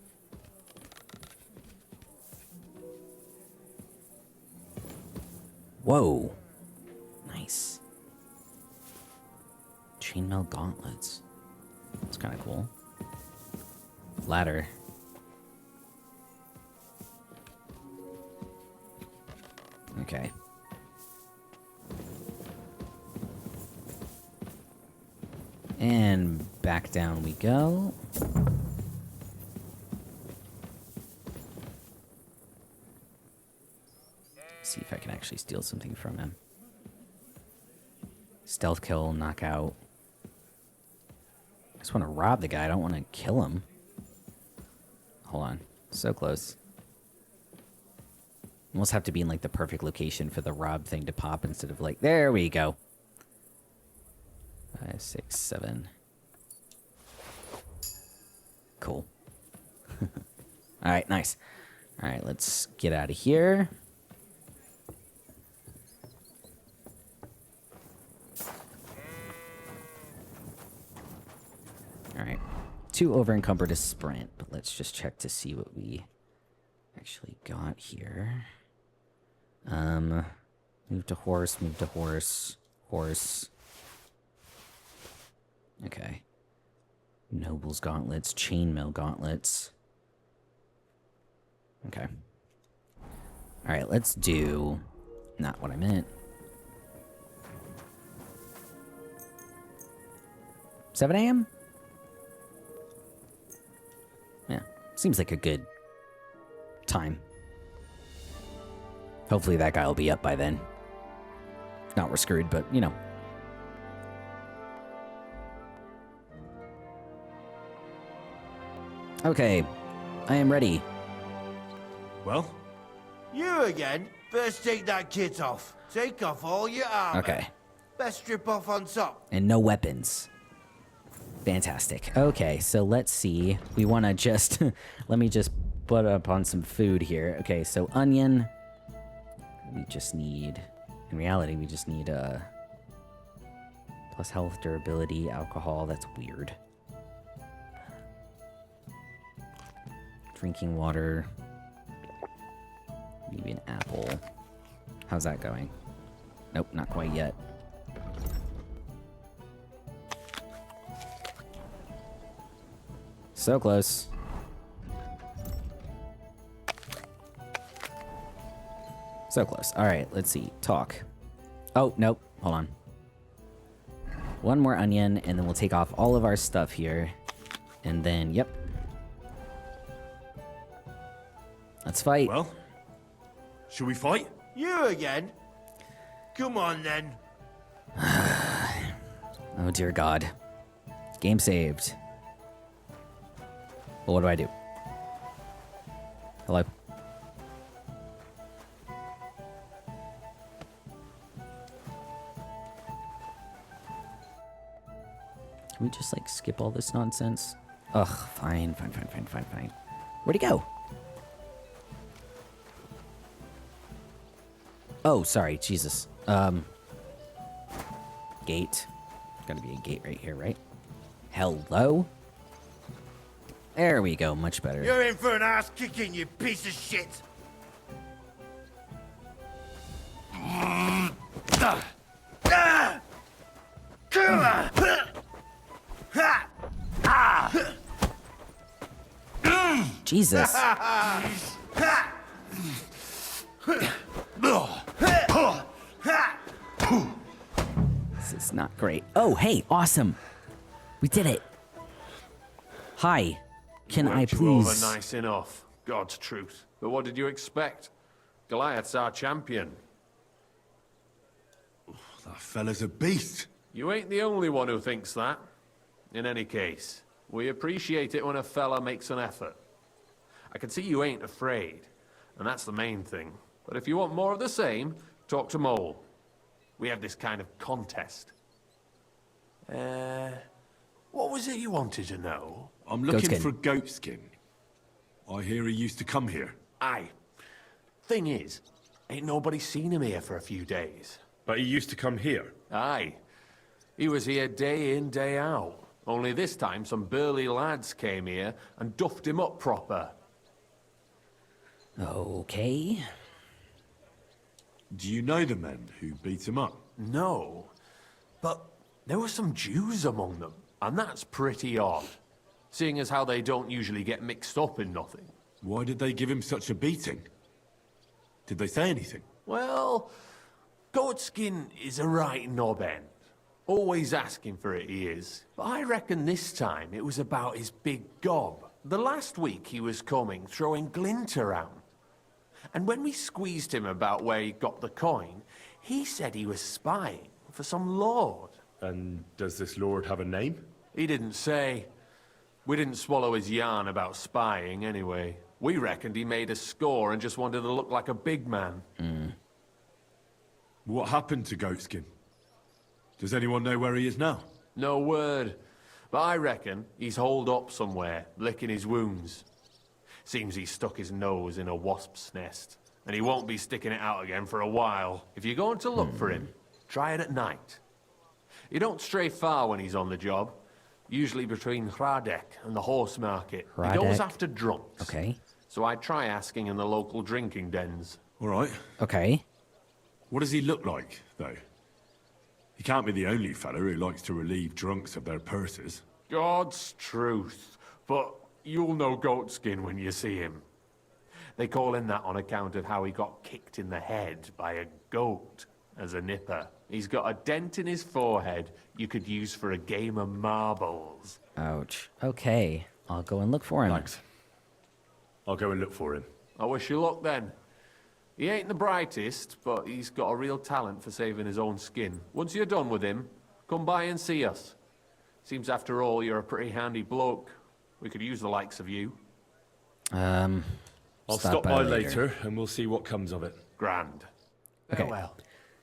Whoa. Nice. Chainmail gauntlets. That's kind of cool. Ladder. Okay. And back down we go. See if I can actually steal something from him. Stealth kill, knockout. I just want to rob the guy. I don't want to kill him. Hold on. So close. Almost have to be in like the perfect location for the rob thing to pop instead of like, there we go. 5, 6, 7. Cool. Alright, nice. Alright, let's get out of here. Alright. Too over-encumbered to sprint, but let's just check to see what we actually got here. Move to horse, move to horse, horse. Okay. Noble's gauntlets, chainmail gauntlets. Okay. Alright, let's do... Not what I meant. 7 a.m.? Yeah, seems like a good time. Hopefully that guy will be up by then. If not, we're screwed, but, you know. Okay, I am ready. Well? You again? First take that kit off. Take off all your armor. Okay. Best strip off on top. And no weapons. Fantastic. Okay, so let's see. We want to just... let me just put up on some food here. Okay, so onion. We just need... In reality, we just need plus health, durability, alcohol. That's weird. Drinking water. Maybe an apple. How's that going? Nope, not quite yet. So close. So close. All right, let's see. Talk. Oh, nope. Hold on. One more onion, and then we'll take off all of our stuff here. And then, yep. Let's fight. Well, should we fight? You again? Come on, then. Oh, dear God. Game saved. Well, what do I do? Hello? Can we just, like, skip all this nonsense? Ugh, fine. Where'd he go? Oh, sorry, Jesus. Gate. Gotta be a gate right here, right? Hello? There we go, much better. You're in for an ass kicking, you piece of shit. Jesus. This is not great. Oh, hey, awesome. We did it. Hi. Can I Worked you over please... nice enough, God's truth. But what did you expect? Goliath's our champion. That fella's a beast. You ain't the only one who thinks that. In any case, we appreciate it when a fella makes an effort. I can see you ain't afraid, and that's the main thing. But if you want more of the same, talk to Mole. We have this kind of contest. What was it you wanted to know? I'm looking for Goatskin. I hear he used to come here. Aye. Thing is, ain't nobody seen him here for a few days. But he used to come here? Aye. He was here day in, day out. Only this time some burly lads came here and duffed him up proper. Okay. Do you know the men who beat him up? No. But there were some Jews among them, and that's pretty odd. Seeing as how they don't usually get mixed up in nothing. Why did they give him such a beating? Did they say anything? Well, Goatskin is a right knob end. Always asking for it, he is. But I reckon this time it was about his big gob. The last week he was coming, throwing glint around. And when we squeezed him about where he got the coin, he said he was spying for some lord. And does this lord have a name? He didn't say. We didn't swallow his yarn about spying, anyway. We reckoned he made a score and just wanted to look like a big man. What happened to Goatskin? Does anyone know where he is now? No word. But I reckon he's holed up somewhere, licking his wounds. Seems he stuck his nose in a wasp's nest, and he won't be sticking it out again for a while. If you're going to look for him, try it at night. You don't stray far when he's on the job. Usually between Hradek and the horse market. He goes after drunks. Okay. So I try asking in the local drinking dens. All right. Okay. What does he look like, though? He can't be the only fella who likes to relieve drunks of their purses. God's truth. But you'll know Goatskin when you see him. They call him that on account of how he got kicked in the head by a goat as a nipper. He's got a dent in his forehead you could use for a game of marbles. Ouch. Okay, I'll go and look for him. Thanks. I'll go and look for him. I wish you luck then. He ain't the brightest, but he's got a real talent for saving his own skin. Once you're done with him, come by and see us. Seems after all you're a pretty handy bloke. We could use the likes of you. I'll stop by later and we'll see what comes of it. Grand. Okay. Farewell.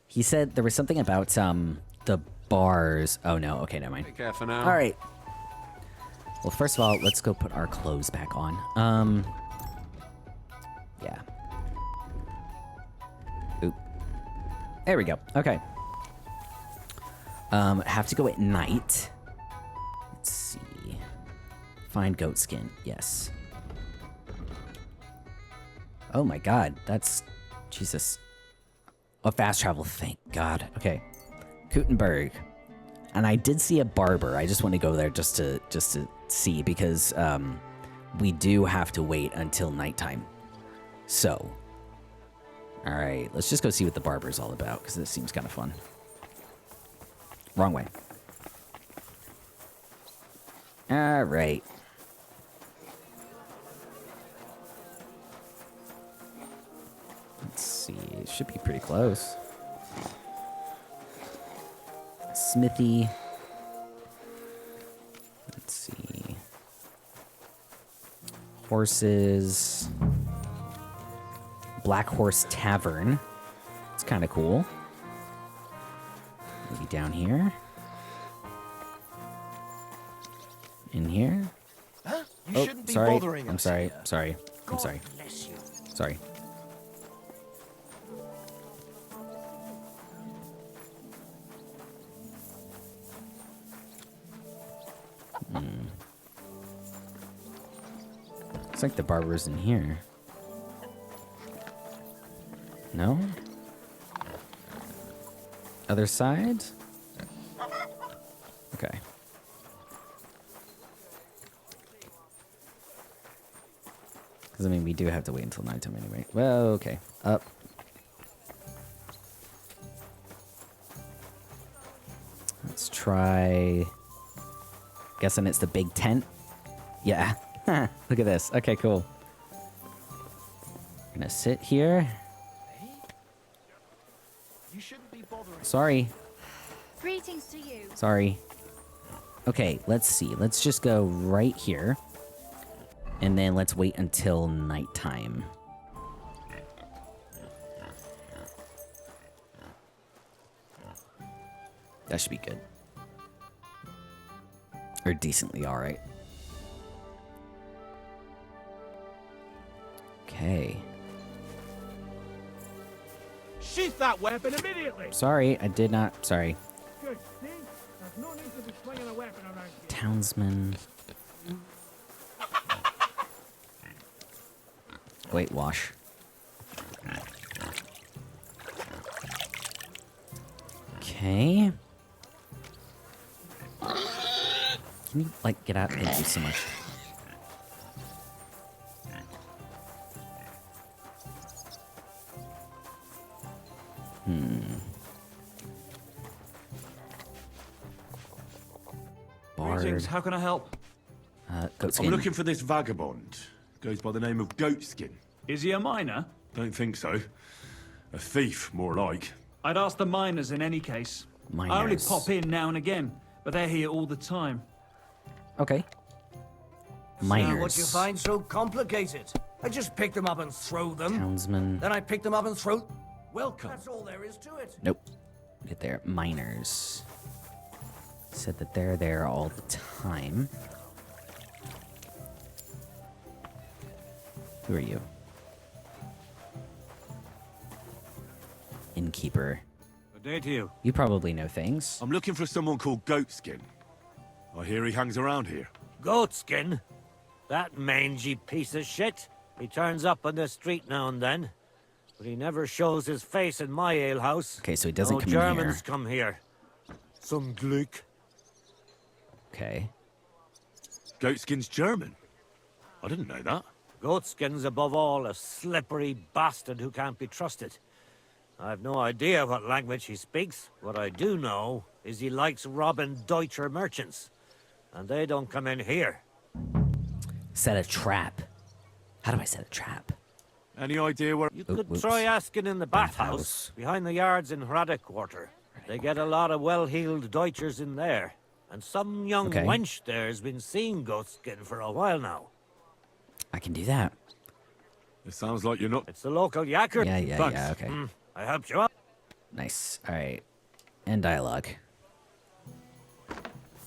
He said there was something about the bars. Oh no, okay, never mind. Take care for now. All right. Well, first of all, let's go put our clothes back on. Yeah. Oop. There we go. Okay. Have to go at night. Let's see. Find goat skin. Yes. Oh my god, that's... Jesus. Oh, fast travel, thank god. Okay. Kuttenberg. And I did see a barber. I just want to go there just to see, because we do have to wait until nighttime. So. Alright, let's just go see what the barber's all about, because this seems kind of fun. Wrong way. Alright. Let's see, it should be pretty close. Smithy. Let's see. Horses. Black Horse Tavern. It's kind of cool. Maybe down here. In here. Huh? You Oh, shouldn't be sorry. bothering I'm us sorry. here. Sorry. I'm God sorry. bless you. Sorry. Looks like the barber's in here. No? Other side? Okay. Because, I mean, we do have to wait until nighttime anyway. Well, okay. Up. Let's try... Guessing it's the big tent? Yeah. Look at this. Okay, cool. Gonna sit here. You shouldn't be bothering. Sorry. Greetings to you. Sorry. Okay, let's see. Let's just go right here. And then let's wait until nighttime. That should be good. Or decently alright. Okay. Sheath that weapon immediately! Sorry, I did not. Sorry. Good, see? There's no need to be swinging a weapon around here. Townsman. Wait, wash. Okay. Can you, like, get out? Thank you so much. Bard. Greetings, how can I help? Goatskin. I'm looking for this vagabond. Goes by the name of Goatskin. Is he a miner? Don't think so. A thief, more like. I'd ask the miners in any case. I only Miners. pop in now and again, but they're here all the time. Okay. So Miners. what you find so complicated? I just pick them up and throw them. Townsman. Then I pick them up and throw... Welcome. That's all there is to it. Nope. Get there. Miners. Said that they're there all the time. Who are you? Innkeeper. Good day to you. You probably know things. I'm looking for someone called Goatskin. I hear he hangs around here. Goatskin? That mangy piece of shit. He turns up on the street now and then. but he never shows his face in my alehouse. Okay, so he doesn't no come Germans in here. come here. Some Glück. Okay. Goatskin's German? I didn't know that. Goatskin's above all a slippery bastard who can't be trusted. I've no idea what language he speaks. What I do know is he likes robbing Deutscher merchants. And they don't come in here. Set a trap. How do I set a trap? Any idea where... You could try asking in the bathhouse, behind the yards in Hrada Quarter. They get a lot of well-heeled Deutschers in there. And some young wench there's been seeing Goatskin for a while now. I can do that. It sounds like you're not... It's the local yakker. Yeah, okay. I helped you out. Nice. All right. End dialogue.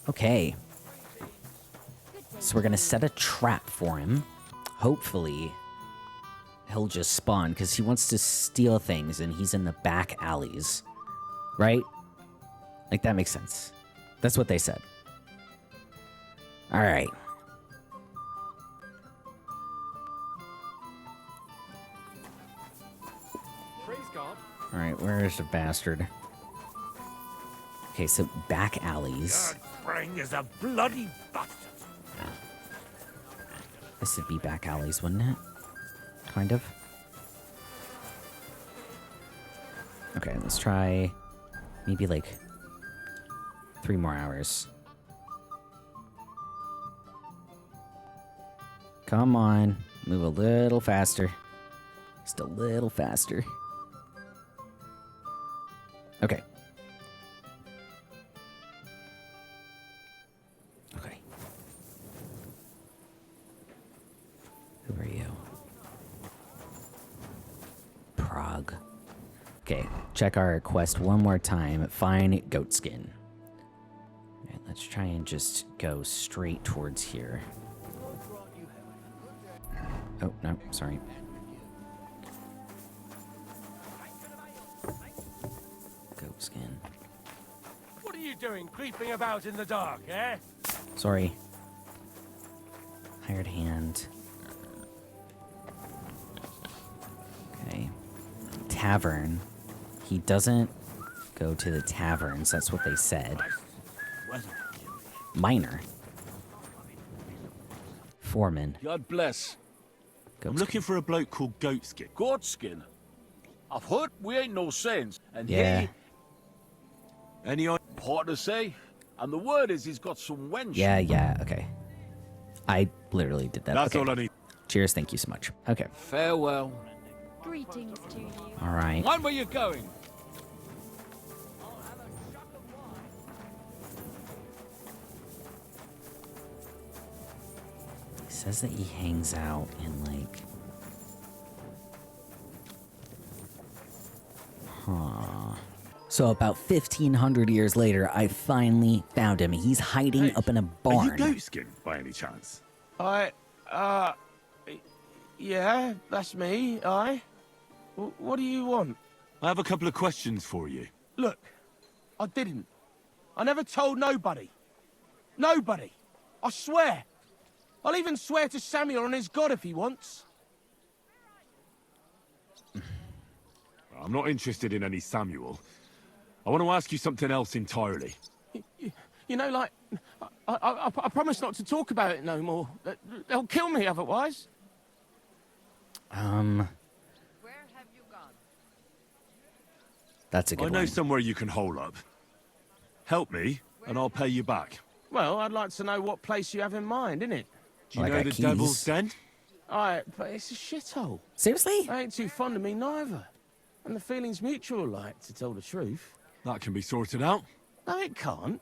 Okay. So we're going to set a trap for him. Hopefully, he'll just spawn, because he wants to steal things, and he's in the back alleys. Right? Like, that makes sense. That's what they said. All right. All right, where is the bastard? Okay, so back alleys. Brain is a bloody bastard. This would be back alleys, wouldn't it? Kind of. Okay, let's try maybe like 3 more hours. Come on, move a little faster. Just a little faster. Okay. Okay. Who are you? Prague. Okay, check our quest one more time. Find Goatskin. Okay, let's try and just go straight towards here. Oh, no, sorry. Goatskin. What are you doing creeping about in the dark, eh? Sorry. Hired hand. Okay. Tavern. He doesn't go to the taverns. That's what they said. Miner. Foreman. God bless. Goatskin. I'm looking for a bloke called Goatskin. Goatskin? I've heard we ain't no saints, and Yeah. he... Any Hard to say. And the word is he's got some wench. Yeah, okay. I literally did that. That's Okay. all I need. Cheers, thank you so much. Okay. Farewell. Greetings to you. All right. Mind where you're going. He says that he hangs out in like... Huh. So about 1,500 years later, I finally found him. He's hiding up in a barn. Are you Goatskin, by any chance? Yeah, that's me, What do you want? I have a couple of questions for you. Look, I didn't. I never told nobody. Nobody. I swear. I'll even swear to Samuel and his God if he wants. I'm not interested in any Samuel. I want to ask you something else entirely. You know, like, I promise not to talk about it no more. They'll kill me otherwise. That's a good I know one. somewhere you can hole up. Help me, and I'll pay you back. Well, I'd like to know what place you have in mind, innit? Do you know the Devil's Den? But it's a shithole. Seriously? They ain't too fond of me neither. And the feeling's mutual, like, to tell the truth. That can be sorted out. No, it can't.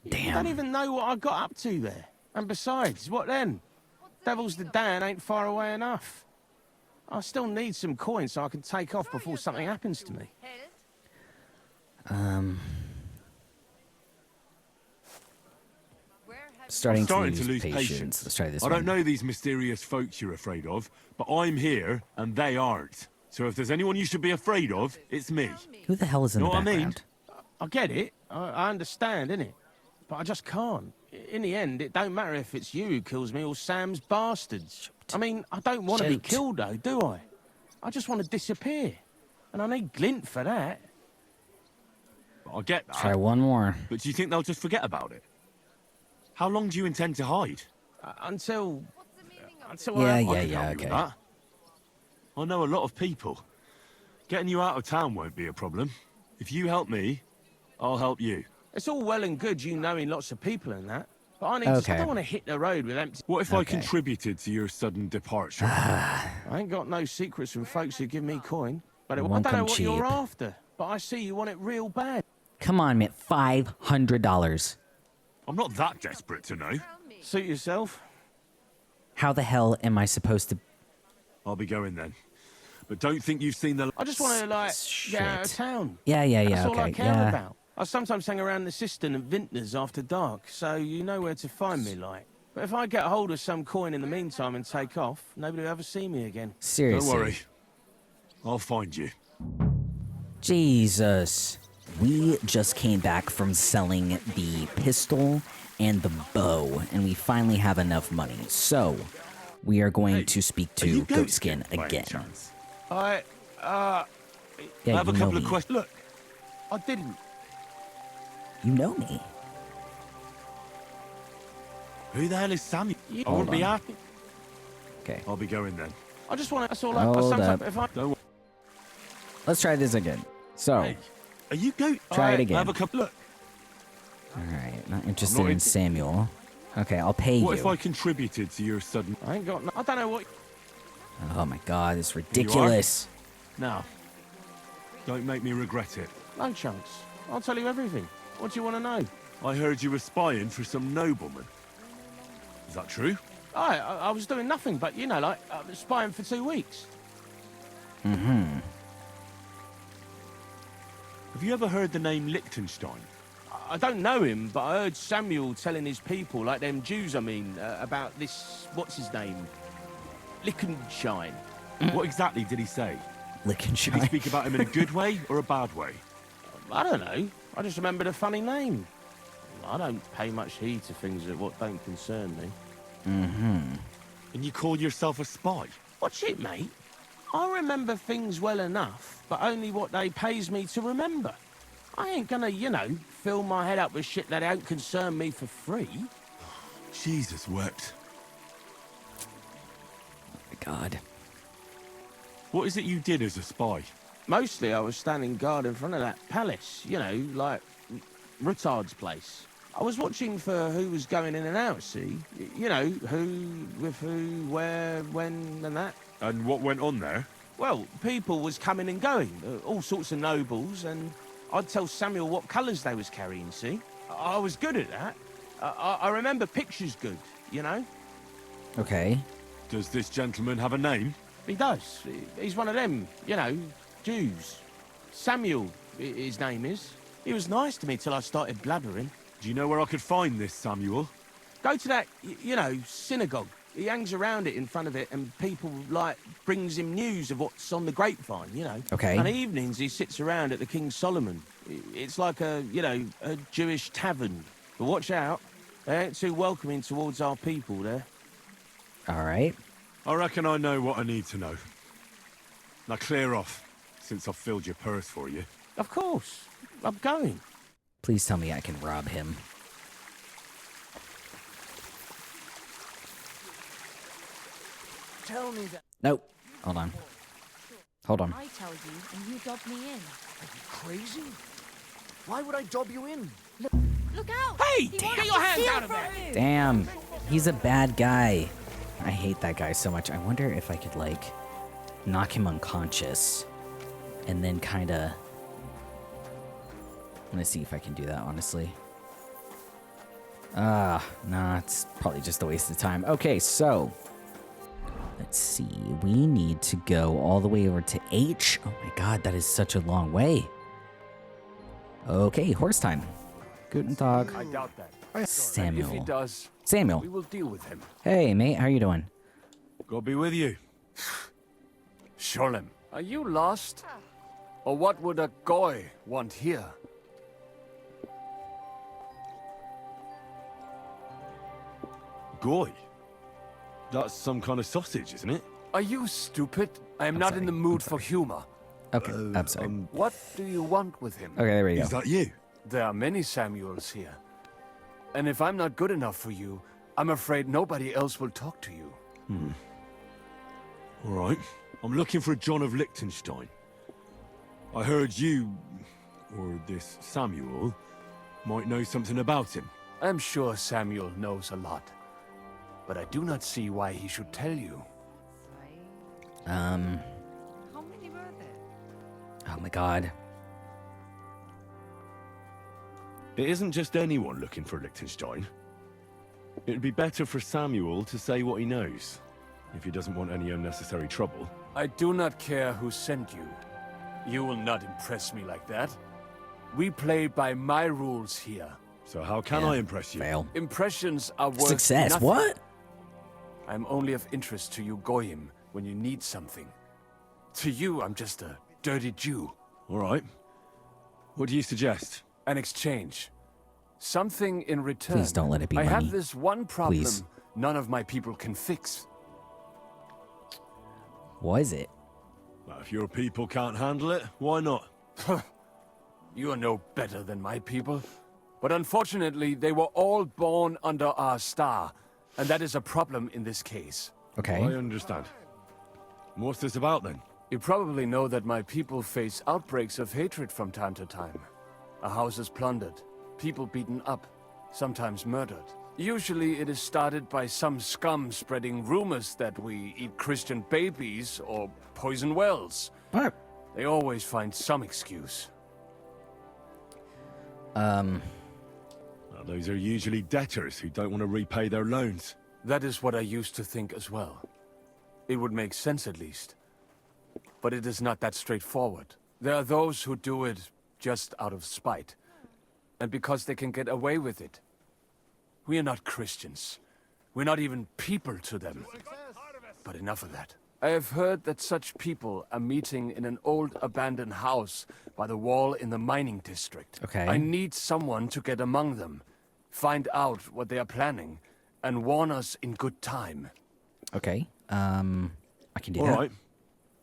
Damn. You don't even know what I got up to there. And besides, what then? Devil's the Dan ain't far away enough. I still need some coins so I can take off before something happens to me. Starting to lose lose patience. Let's try this I one. don't know these mysterious folks you're afraid of, but I'm here, and they aren't. So if there's anyone you should be afraid of, it's me. Who the hell is in Know the what I mean? background? I get it. I understand, innit? But I just can't. In the end, it don't matter if it's you who kills me or Sam's bastards. I mean, I don't want to be Shoot. killed, though, do I? I just want to disappear. And I need glint for that. I get that. Try one more. But do you think they'll just forget about it? How long do you intend to hide? Until I can can help you okay. with that. I know a lot of people. Getting you out of town won't be a problem. If you help me, I'll help you. It's all well and good you knowing lots of people and that, but I don't want to hit the road with empty... What if I contributed to your sudden departure? I ain't got no secrets from folks who give me coin, but I don't know what you're after, but I see you want it real bad. Come on, man. $500. I'm not that desperate to know. Suit yourself. How the hell am I supposed to... I'll be going then. But don't think you've seen the... I just want to, like, get out of town. Yeah, That's all okay, I care about. I sometimes hang around the cistern and vintners after dark, so you know where to find me, like. But if I get hold of some coin in the meantime and take off, nobody will ever see me again. Seriously. Don't worry. I'll find you. Jesus. We just came back from selling the pistol and the bow, and we finally have enough money. So, we are going to speak to Goatskin again. I have a couple of questions. Look, I didn't. You know me. Who the hell is Samuel? I Hold won't be on. happy. Okay. I'll be going then. I just want to... That's all Hold up. If I... Don't Let's try this again. So, Hey, are you go? try it again. I have a couple. Look. Alright, not interested in Samuel. Okay, I'll pay you. What if I contributed to your sudden... I ain't got... I don't know what... Oh my god, it's ridiculous. Now, don't make me regret it. No chance. I'll tell you everything. What do you want to know? I heard you were spying for some nobleman. Is that true? I was doing nothing but, you know, like, spying for 2 weeks. Mm-hmm. Have you ever heard the name Liechtenstein? I don't know him, but I heard Samuel telling his people, like them Jews, I mean, about this... What's his name? Liechtenstein. What exactly did he say? Liechtenstein. Did he speak about him in a good way or a bad way? I don't know. I just remembered a funny name. I don't pay much heed to things that what don't concern me. Mm-hmm. And you call yourself a spy? Watch it, mate. I remember things well enough, but only what they pays me to remember. I ain't gonna, you know, fill my head up with shit that don't concern me for free. Jesus wept. Oh my god. What is it you did as a spy? Mostly I was standing guard in front of that palace, you know, like Rutard's place. I was watching for who was going in and out, see? You know, who, with who, where, when, and that. And what went on there? Well, people was coming and going, all sorts of nobles, and I'd tell Samuel what colours they was carrying, see? I was good at that. I remember pictures good, you know? Okay. Does this gentleman have a name? He does. He's one of them, you know, Jews. Samuel, his name is. He was nice to me till I started blabbering. Do you know where I could find this Samuel? Go to that, you know, synagogue. He hangs around it in front of it, and people, like, brings him news of what's on the grapevine, you know? Okay. And evenings he sits around at the King Solomon. It's like a, you know, a Jewish tavern. But watch out. They ain't too welcoming towards our people there. Alright. I reckon I know what I need to know. Now clear off, since I've filled your purse for you. Of course. I'm going. Please tell me I can rob him. Tell me that... Nope. Hold on. Hold on. I tell you, and you dob me in. Are you crazy? Why would I dob you in? Look out! Hey! He Get wants your to hands steal out of from there! you. Damn. He's a bad guy. I hate that guy so much. I wonder if I could, like, knock him unconscious. And then kinda... I'm gonna see if I can do that, honestly. Nah, it's probably just a waste of time. Okay, so... Let's see. We need to go all the way over to H. Oh my god, that is such a long way. Okay, horse time. Guten Tag. I doubt that. Samuel. If he does, Samuel. we will deal with him. Hey, mate, how you doing? God be with you. Sholem, are you lost? Or what would a goy want here? Goy? That's some kind of sausage, isn't it? Are you stupid? I am not in the mood for humor. Okay, I'm sorry. What do you want with him? Okay, there we go. Is that you? There are many Samuels here. And if I'm not good enough for you, I'm afraid nobody else will talk to you. All right. I'm looking for John of Liechtenstein. I heard you, or this Samuel, might know something about him. I'm sure Samuel knows a lot. But I do not see why he should tell you. How many were there? Oh my god. It isn't just anyone looking for Liechtenstein. It'd be better for Samuel to say what he knows, if he doesn't want any unnecessary trouble. I do not care who sent you. You will not impress me like that. We play by my rules here. So how can I impress you? Fail. Impressions are worth Success, nothing. what? I'm only of interest to you Goyim when you need something. To you, I'm just a dirty Jew. All right. What do you suggest? An exchange. Something in return. Please don't let it be I money. have this one problem Please. none of my people can fix. What is it? Well, if your people can't handle it, why not? You are no better than my people. But unfortunately, they were all born under our star. And that is a problem in this case. Okay. I understand. What's this about then? You probably know that my people face outbreaks of hatred from time to time. A house is plundered, people beaten up, sometimes murdered. Usually it is started by some scum spreading rumors that we eat Christian babies or poison wells. What? They always find some excuse. Well, those are usually debtors who don't want to repay their loans. That is what I used to think as well. It would make sense at least. But it is not that straightforward. There are those who do it just out of spite. And because they can get away with it. We are not Christians. We're not even people to them. But enough of that. I have heard that such people are meeting in an old abandoned house by the wall in the mining district. Okay. I need someone to get among them, find out what they are planning, and warn us in good time. Okay. I can do All that. right.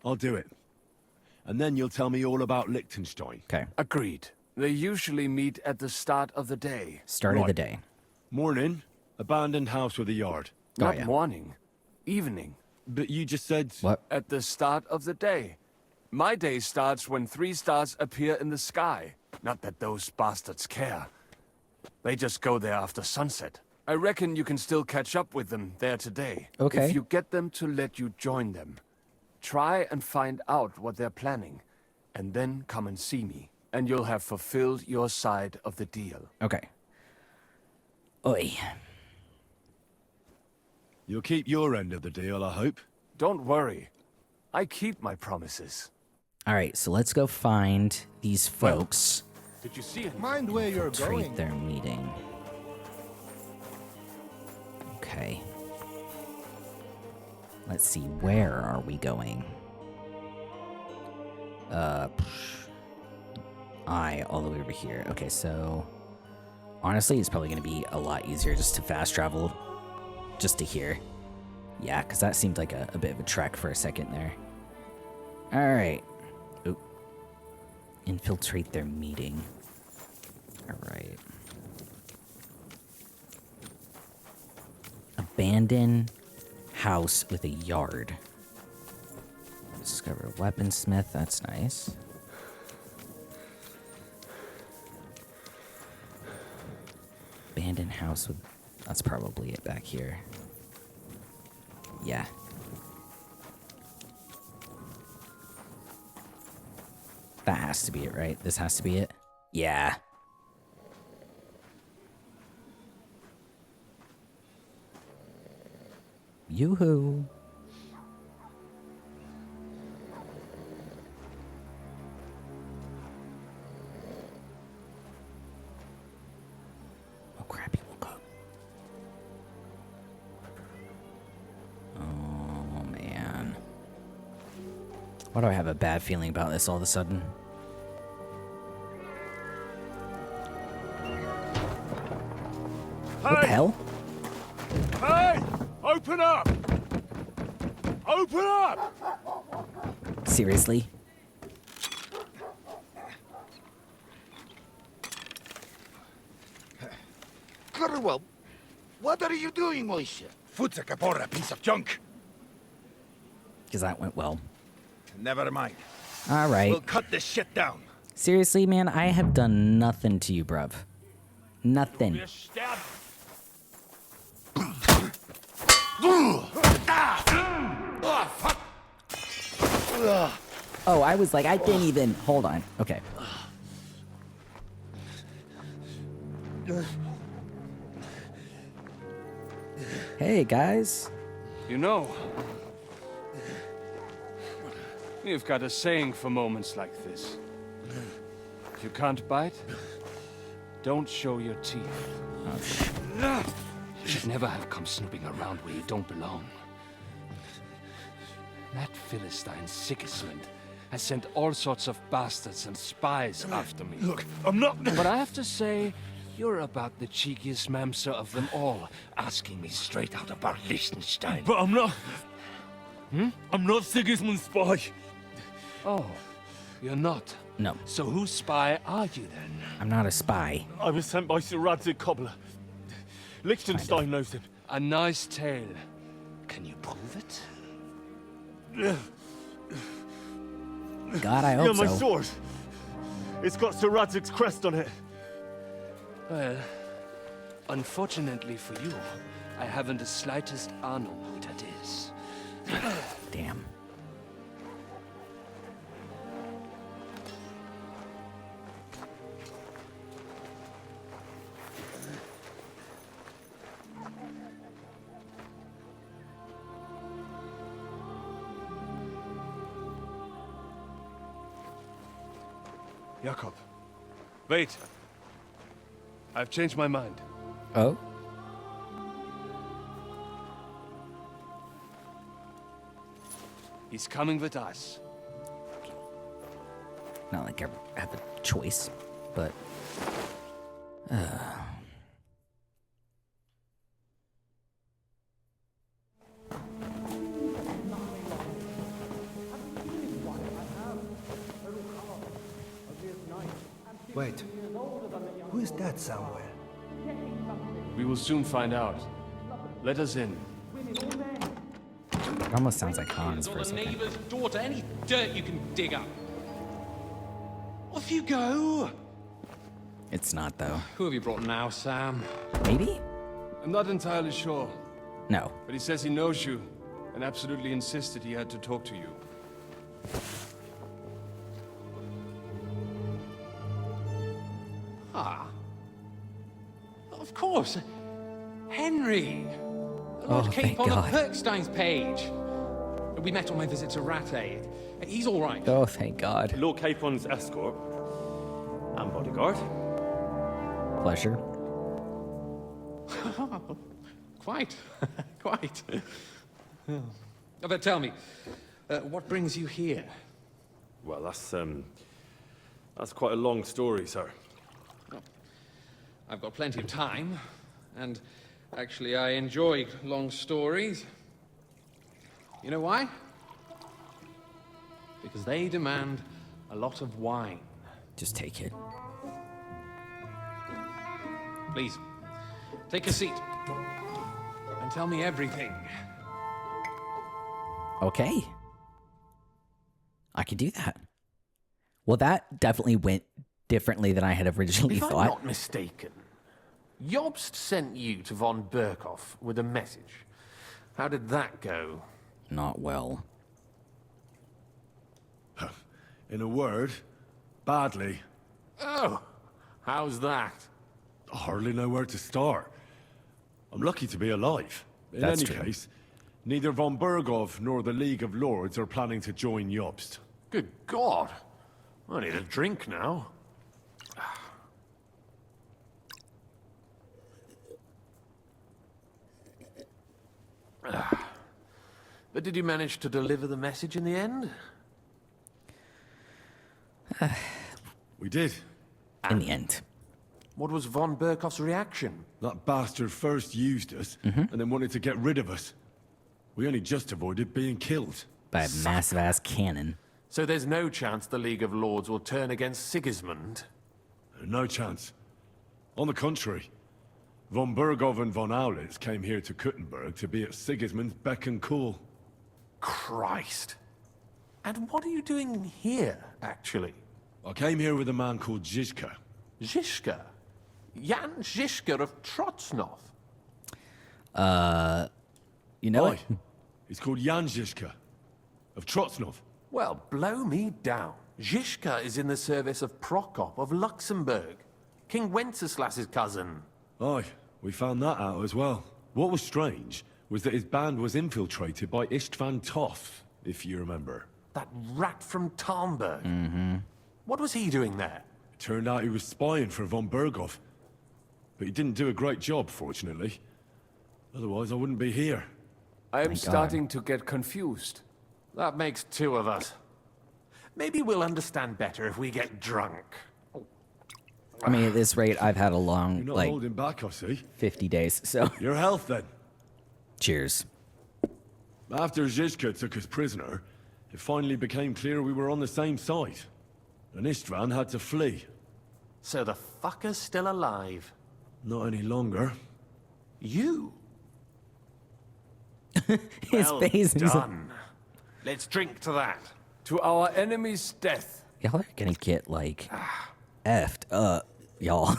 I'll do it. And then you'll tell me all about Liechtenstein. Okay. Agreed. They usually meet at the start of the day. Start of the day. Morning, abandoned house with a yard. Not yeah. morning. Evening. But you just said... What? At the start of the day. My day starts when 3 stars appear in the sky. Not that those bastards care. They just go there after sunset. I reckon you can still catch up with them there today. Okay. If you get them to let you join them. Try and find out what they're planning. And then come and see me. And you'll have fulfilled your side of the deal. Okay. Oi. You'll keep your end of the deal, I hope. Don't worry. I keep my promises. All right, so let's go find these folks. Did you see it? Mind where you're Treat going. their meeting. Okay. Let's see, where are we going? All the way over here. Okay, so honestly, it's probably going to be a lot easier just to fast travel just to here. Yeah, because that seemed like a bit of a trek for a second there. All right. Oop. Infiltrate their meeting. All right. Abandon house with a yard. Discover a weaponsmith. That's nice. Abandoned house with... That's probably it back here. Yeah. That has to be it, right? This has to be it? Yeah. Yoo-hoo. Oh crap, he woke up. Oh man. Why do I have a bad feeling about this all of a sudden? What the hell? Hey! Open up! Open up! Seriously? very well. What are you doing, Moishe? Futsa Kapora, piece of junk. Because that went well. Never mind. All right. We'll cut this shit down. Seriously, man, I have done nothing to you, bruv. Nothing. Oh, I was like, I didn't even... Hold on. Okay. Hey, guys. You know, you've got a saying for moments like this. If you can't bite, don't show your teeth. Oh, You should never have come snooping around where you don't belong. That Philistine Sigismund has sent all sorts of bastards and spies after me. Look, I'm not... But I have to say, you're about the cheekiest mamser of them all, asking me straight out about Liechtenstein. But I'm not... I'm not Sigismund's spy. Oh, you're not? No. So whose spy are you then? I'm not a spy. I was sent by Sir Radzig Cobbler. Liechtenstein knows him. A nice tale. Can you prove it? God, I hope my so. sword. It's got Sir Radzig's crest on it. Well, unfortunately for you, I haven't the slightest honor who that is. Damn. Jakob, wait. I've changed my mind. Oh? He's coming with us. Not like I have a choice, but... Wait, who is that somewhere? We will soon find out. Let us in. It almost sounds like Hans for a second. Neighbor's daughter, any dirt you can dig up. Off you go. It's not, though. Who have you brought now, Sam? Maybe? I'm not entirely sure. No. But he says he knows you, and absolutely insisted he had to talk to you. Ah. Of course. Henry. Oh, Lord thank Capon of God. Perkstein's page. We met on my visit to Rattay. He's all right. Oh, thank God. Lord Capon's escort and bodyguard. Pleasure. Quite. Quite. But tell me, what brings you here? Well, that's quite a long story, sir. I've got plenty of time, and actually I enjoy long stories. You know why? Because they demand a lot of wine. Just take it. Please, take a seat and tell me everything. Okay. I could do that. Well, that definitely went differently than I had originally If thought. I'm not mistaken, Jobst sent you to von Berkhoff with a message. How did that go? Not well. In a word, badly. Oh, how's that? I hardly know where to start. I'm lucky to be alive. In That's any true. case, neither von Berghoff nor the League of Lords are planning to join Jobst. Good God. I need a drink now. But did you manage to deliver the message in the end? We did. In the end. What was von Berkhoff's reaction? That bastard first used us, and then wanted to get rid of us. We only just avoided being killed. By a massive-ass cannon. So there's no chance the League of Lords will turn against Sigismund? No chance. On the contrary. Von Bergov and von Aulitz came here to Kuttenberg to be at Sigismund's beck and call. Christ. And what are you doing here, actually? I came here with a man called Zizka. Zizka? Jan Zizka of Trotznov? You know it? He's called Jan Zizka of Trotznov. Well, blow me down. Zizka is in the service of Prokop of Luxembourg, King Wenceslas's cousin. Aye, we found that out as well. What was strange was that his band was infiltrated by Istvan Toth, if you remember. That rat from Tarnberg. Mm-hmm. What was he doing there? It turned out he was spying for von Bergov. But he didn't do a great job, fortunately. Otherwise, I wouldn't be here. I am starting to get confused. That makes two of us. Maybe we'll understand better if we get drunk. I mean, at this rate, I've had a long, You're not like, holding back, I see. 50 days, so... Your health, then. Cheers. After Zizka took us prisoner, it finally became clear we were on the same side. And Istvan had to flee. So the fucker's still alive? Not any longer. You? His well face is... done. Let's drink to that. To our enemy's death. Y'all are gonna get, like, effed up, y'all.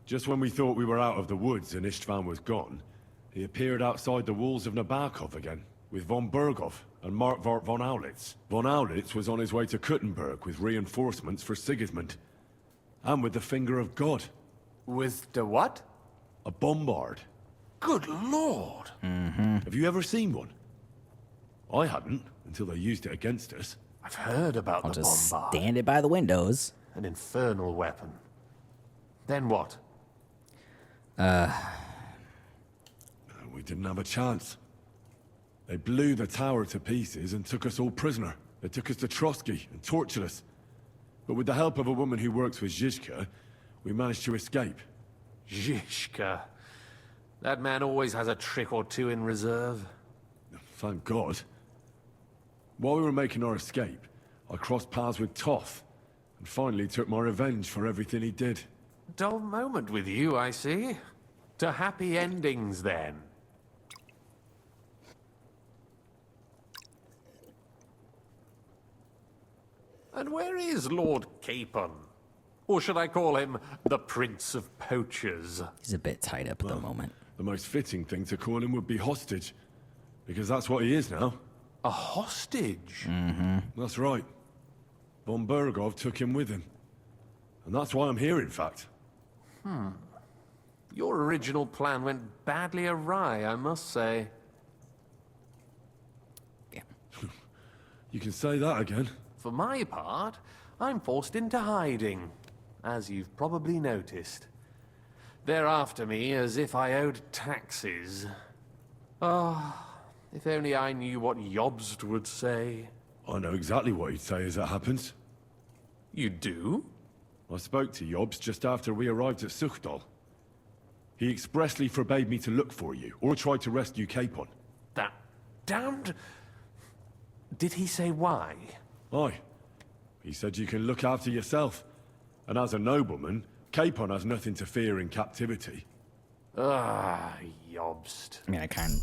Just when we thought we were out of the woods and Istvan was gone, he appeared outside the walls of Nabokov again, with von Bergov and Markvart von Aulitz. Von Aulitz was on his way to Kuttenberg with reinforcements for Sigismund. And with the finger of God. With the what? A bombard. Good lord! Mm-hmm. Have you ever seen one? I hadn't, until they used it against us. I've heard about I'll the just bombard. stand it by the windows. An infernal weapon. Then what? We didn't have a chance. They blew the tower to pieces and took us all prisoner. They took us to Trotsky and tortured us. But with the help of a woman who works with Zizka, we managed to escape. Zizka. That man always has a trick or two in reserve. Thank God. While we were making our escape, I crossed paths with Toth, and finally took my revenge for everything he did. Dull moment with you, I see. To happy endings, then. And where is Lord Capon? Or should I call him the Prince of Poachers? He's a bit tied up at the moment. The most fitting thing to call him would be hostage, because that's what he is now. A hostage? Mm-hmm. That's right. Von Bergov took him with him. And that's why I'm here, in fact. Your original plan went badly awry, I must say. You can say that again. For my part, I'm forced into hiding, as you've probably noticed. They're after me as if I owed taxes. Ah, if only I knew what Jobst would say. I know exactly what he'd say as it happens. You do? I spoke to Jobst just after we arrived at Suchdal. He expressly forbade me to look for you, or try to rescue Capon. That damned... Did he say why? Aye. He said you can look after yourself. And as a nobleman, Capon has nothing to fear in captivity. Ah, Jobst. I mean, I can't...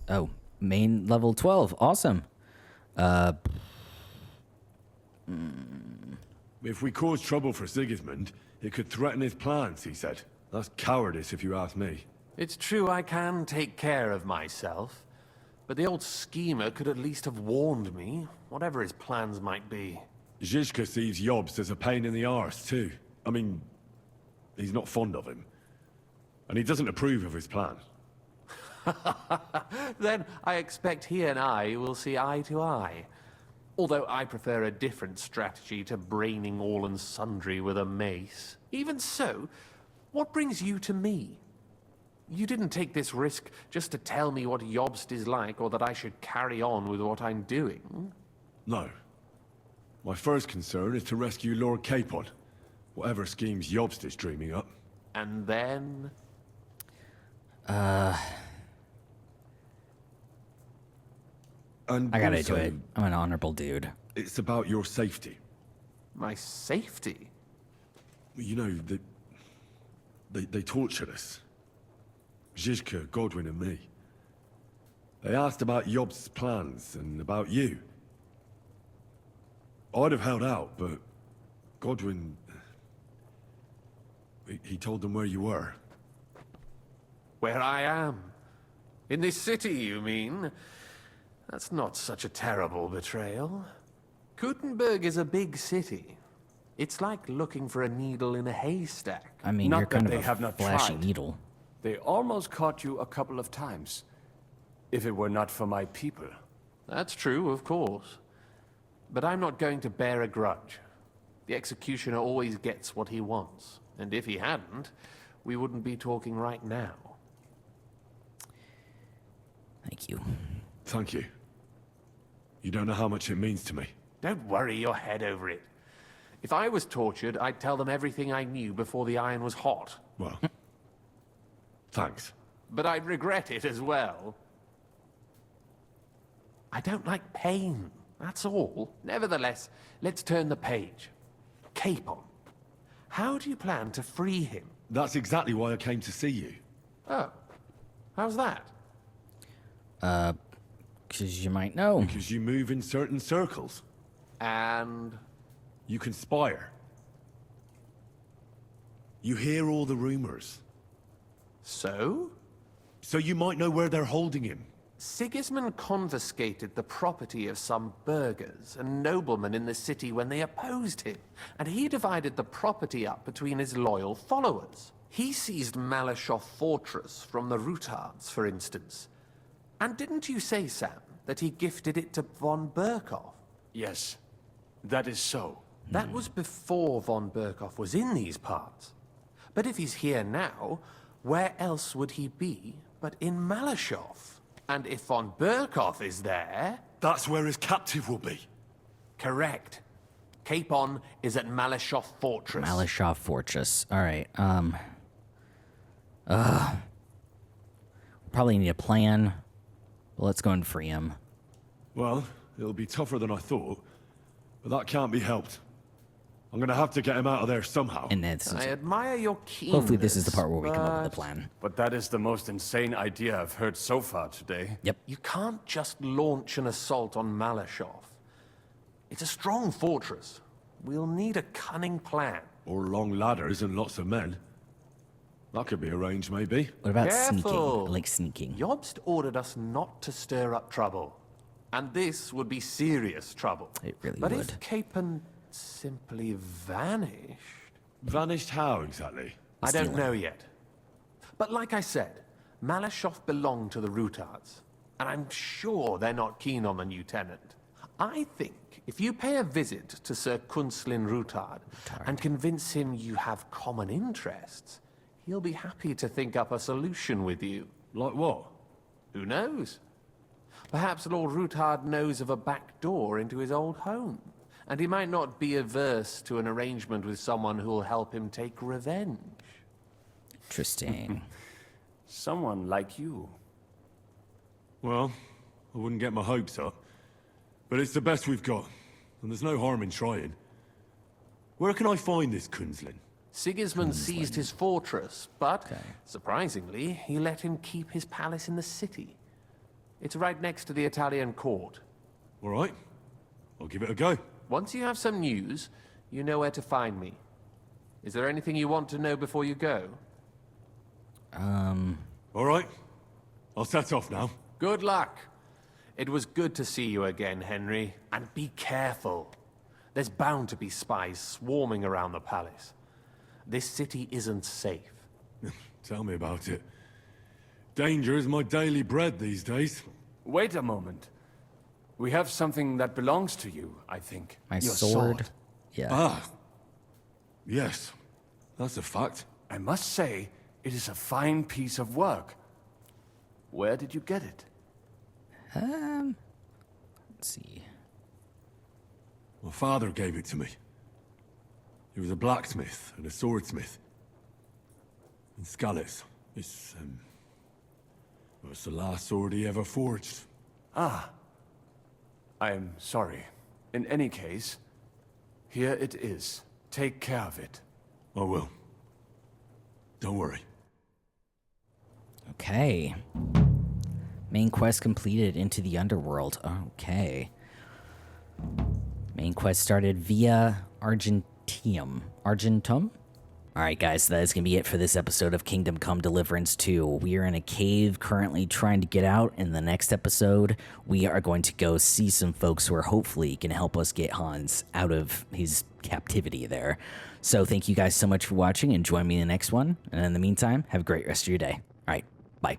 Oh, main level 12. Awesome. If we cause trouble for Sigismund, it could threaten his plans, he said. That's cowardice, if you ask me. It's true I can take care of myself. But the old schemer could at least have warned me, whatever his plans might be. Zizka sees Jobst as a pain in the arse, too. I mean, he's not fond of him. And he doesn't approve of his plan. Then I expect he and I will see eye to eye. Although I prefer a different strategy to braining all and sundry with a mace. Even so, what brings you to me? You didn't take this risk just to tell me what Jobst is like, or that I should carry on with what I'm doing. No. My first concern is to rescue Lord Capon. Whatever schemes Jobst is dreaming up. And then... And I gotta also, do it. I'm an honorable dude. It's about your safety. My safety? You know, they tortured us. Zizka, Godwin, and me. They asked about Job's plans and about you. I'd have held out, but Godwin... He told them where you were. Where I am? In this city, you mean? That's not such a terrible betrayal. Gutenberg is a big city. It's like looking for a needle in a haystack. I mean, Not you're kind that of they a have not flashy tried. needle. They almost caught you a couple of times. If it were not for my people. That's true, of course. But I'm not going to bear a grudge. The executioner always gets what he wants. And if he hadn't, we wouldn't be talking right now. Thank you. Thank you. You don't know how much it means to me. Don't worry your head over it. If I was tortured, I'd tell them everything I knew before the iron was hot. Well, thanks. But I'd regret it as well. I don't like pain, that's all. Nevertheless, let's turn the page. Capon. How do you plan to free him? That's exactly why I came to see you. Oh. How's that? Because you might know. Because you move in certain circles. And? You conspire. You hear all the rumors. So? So you might know where they're holding him. Sigismund confiscated the property of some burghers and noblemen in the city when they opposed him, and he divided the property up between his loyal followers. He seized Malashov Fortress from the Rutards, for instance. And didn't you say, Sam, that he gifted it to von Berkhoff? Yes, that is so. That was before von Berkhoff was in these parts. But if he's here now, where else would he be but in Malashov? And if von Berkhoff is there... That's where his captive will be. Correct. Capon is at Malashov Fortress. Malashov Fortress. Alright, probably need a plan. But let's go and free him. Well, it'll be tougher than I thought. But that can't be helped. I'm gonna have to get him out of there somehow. And then I admire your keenness. hopefully this is the part where we come up with a plan. But that is the most insane idea I've heard so far today. Yep. You can't just launch an assault on Malashov. It's a strong fortress. We'll need a cunning plan. Or long ladders and lots of men. That could be arranged, maybe. What about Careful. sneaking? I like sneaking. Jobst ordered us not to stir up trouble. And this would be serious trouble. It really but would. if Capon simply vanished... Vanished how, exactly? I don't know yet. But like I said, Malashov belonged to the Rutards. And I'm sure they're not keen on the new tenant. I think if you pay a visit to Sir Kunslin Rutard and convince him you have common interests, he'll be happy to think up a solution with you. Like what? Who knows? Perhaps Lord Rutard knows of a back door into his old home, and he might not be averse to an arrangement with someone who'll help him take revenge. Interesting. Someone like you. Well, I wouldn't get my hopes up. But it's the best we've got, and there's no harm in trying. Where can I find this Kunslin? Sigismund seized his fortress, but, surprisingly, he let him keep his palace in the city. It's right next to the Italian court. All right. I'll give it a go. Once you have some news, you know where to find me. Is there anything you want to know before you go? All right. I'll set off now. Good luck. It was good to see you again, Henry. And be careful. There's bound to be spies swarming around the palace. This city isn't safe. Tell me about it. Danger is my daily bread these days. Wait a moment. We have something that belongs to you, I think. My Your sword? Yeah. Ah. Yes. That's a fact. I must say, it is a fine piece of work. Where did you get it? Let's see. My father gave it to me. He was a blacksmith and a swordsmith. In Skalitz. It's the last sword he ever forged. Ah. I am sorry. In any case, Here it is. Take care of it. I will. Don't worry. Okay. Main quest completed into the underworld. Okay. Main quest started via Argentum. Alright guys, that is going to be it for this episode of Kingdom Come Deliverance 2. We are in a cave currently trying to get out. In the next episode, we are going to go see some folks who are hopefully going to help us get Hans out of his captivity there. So thank you guys so much for watching and join me in the next one. And in the meantime, have a great rest of your day. Alright, bye.